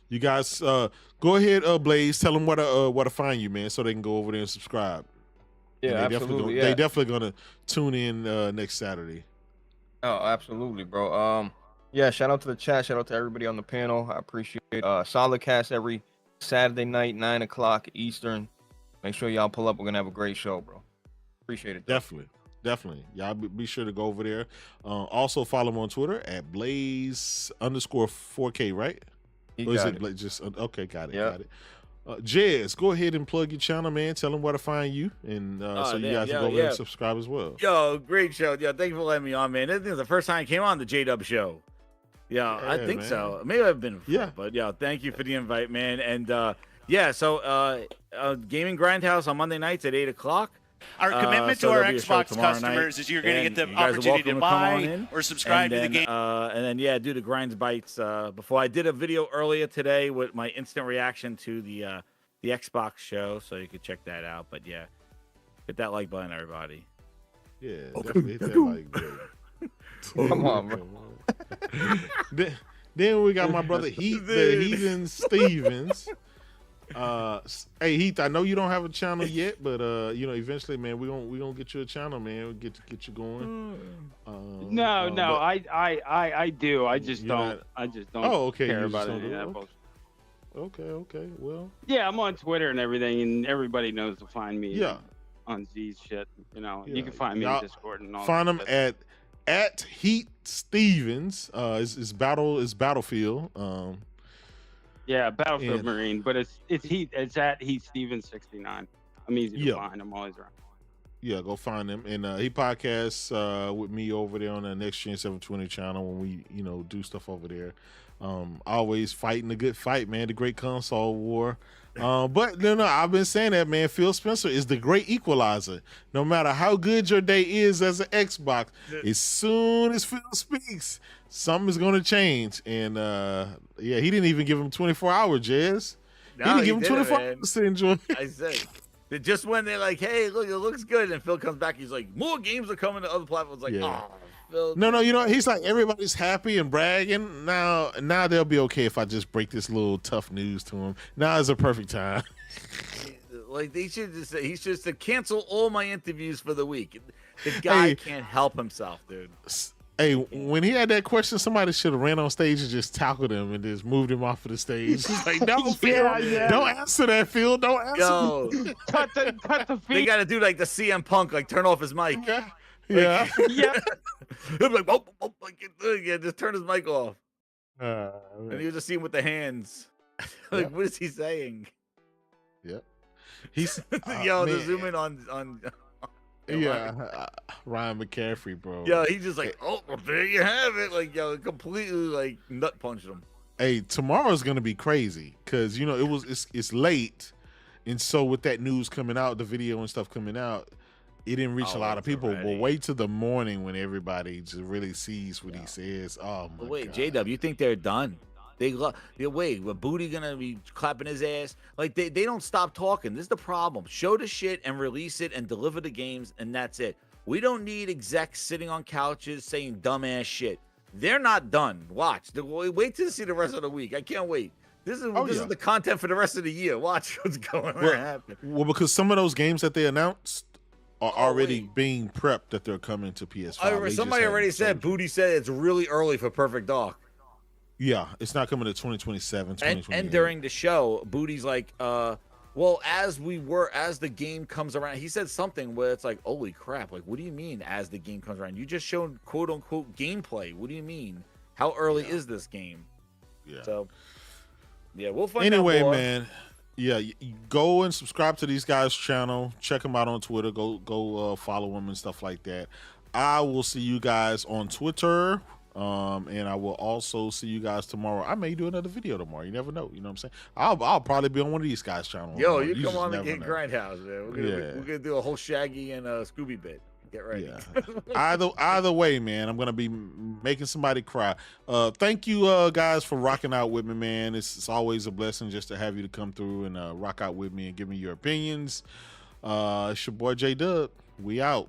You guys, go ahead, Blaze. Tell them where to find you, man, so they can go over there and subscribe. Yeah, and absolutely. They definitely gonna tune in next Saturday. Oh, absolutely, bro. Yeah, shout out to the chat. Shout out to everybody on the panel. I appreciate it. Solid cast every Saturday night, 9 o'clock Eastern. Make sure y'all pull up. We're gonna have a great show, bro. Appreciate it. Definitely. Y'all be sure to go over there. Also follow him on Twitter at Blaze_4K, right? Or is it just okay? Got it. Got it. Jez, go ahead and plug your channel, man. Tell them where to find you, and so you guys can go over there and subscribe as well. Yo, great show. Yo, thank you for letting me on, man. This is the first time I came on the J-Dub show. Yeah, I think so. Maybe I've been before, but yeah, thank you for the invite, man. And so Gaming Grindhouse on Monday nights at 8 o'clock. Our commitment to our Xbox customers is you're going to get the opportunity to buy or subscribe to the game. And then, do the Grinds Bites. Before I did a video earlier today with my instant reaction to the Xbox show, so you could check that out. But yeah, hit that like button, everybody. Yeah, definitely hit that like button. Come on, bro. Then we got my brother Heathen Stevens. Hey Heath, I know you don't have a channel yet, but eventually, man, we gonna get you a channel, man. We'll get you going. I do. I just don't. Care about any of that. Okay. Well. Yeah, I'm on Twitter and everything, and everybody knows to find me. Yeah. On Z's shit, you can find me in Discord and all. Find them at Heat Stevens. Is Battlefield. Yeah, Battlefield Marine, but it's at Heat Stevens 69. I'm easy to find. I'm always around. Yeah, go find him. And he podcasts with me over there on the Next Gen 720 channel when we, do stuff over there. Always fighting the good fight, man, the great console war. But no, I've been saying that, man. Phil Spencer is the great equalizer. No matter how good your day is as an Xbox, as soon as Phil speaks, something is going to change. And he didn't even give him 24 hours, Jez. He didn't give him 24 hours to enjoy. I said, just when they're like, hey, look, it looks good. And Phil comes back, he's like, more games are coming to other platforms. Like, Phil. No, he's like, everybody's happy and bragging. Now they'll be okay if I just break this little tough news to him. Now is a perfect time. Like he should just cancel all my interviews for the week. The guy can't help himself, dude. Hey, when he had that question, somebody should have ran on stage and just tackled him and just moved him off of the stage. He's like, no, Phil, don't answer that, Phil. Don't answer. Yo, cut the they feed. got to do like the CM Punk, like turn off his mic. Yeah. Yeah. He'll be like, just turn his mic off. And you just see him with the hands. Like, what is he saying? Yep. He's the zoom in on Ryan McCaffrey, bro. Yeah, he's just like, oh, well, there you have it. Like, completely like nut punched him. Hey, tomorrow's gonna be crazy because it's late, and so with that news coming out, the video and stuff coming out, it didn't reach a lot of people. Already. But wait till the morning when everybody just really sees what he says. Oh my Wait, God. J-Dub, you think they're done? Wait, Booty gonna be clapping his ass? Like they don't stop talking. This is the problem. Show the shit and release it and deliver the games, and that's it. We don't need execs sitting on couches saying dumbass shit. They're not done. Watch. Wait to see the rest of the week. I can't wait. This is the content for the rest of the year. Watch what's going to happen. Well, because some of those games that they announced are already being prepped that they're coming to PS5. Somebody already said, Booty said it's really early for Perfect Dark. Yeah, it's not coming to 2027, 2028. And during the show, Booty's like, well, as the game comes around, he said something where it's like, holy crap, like, what do you mean as the game comes around? You just showed quote unquote gameplay. What do you mean? How early is this game? Yeah. So, yeah, we'll find out anyway, more. man. Yeah, you go and subscribe to these guys' channel. Check them out on Twitter. Go follow them and stuff like that. I will see you guys on Twitter. And I will also see you guys tomorrow. I may do another video tomorrow. You never know. You know what I'm saying? I'll probably be on one of these guys' channels. Yo, you come on and get Grindhouse, man. We're gonna do a whole Shaggy and Scooby bit. Get ready. Yeah. Either way, man, I'm gonna be making somebody cry. Thank you, guys, for rocking out with me, man. It's always a blessing just to have you to come through and rock out with me and give me your opinions. It's your boy J Dub. We out.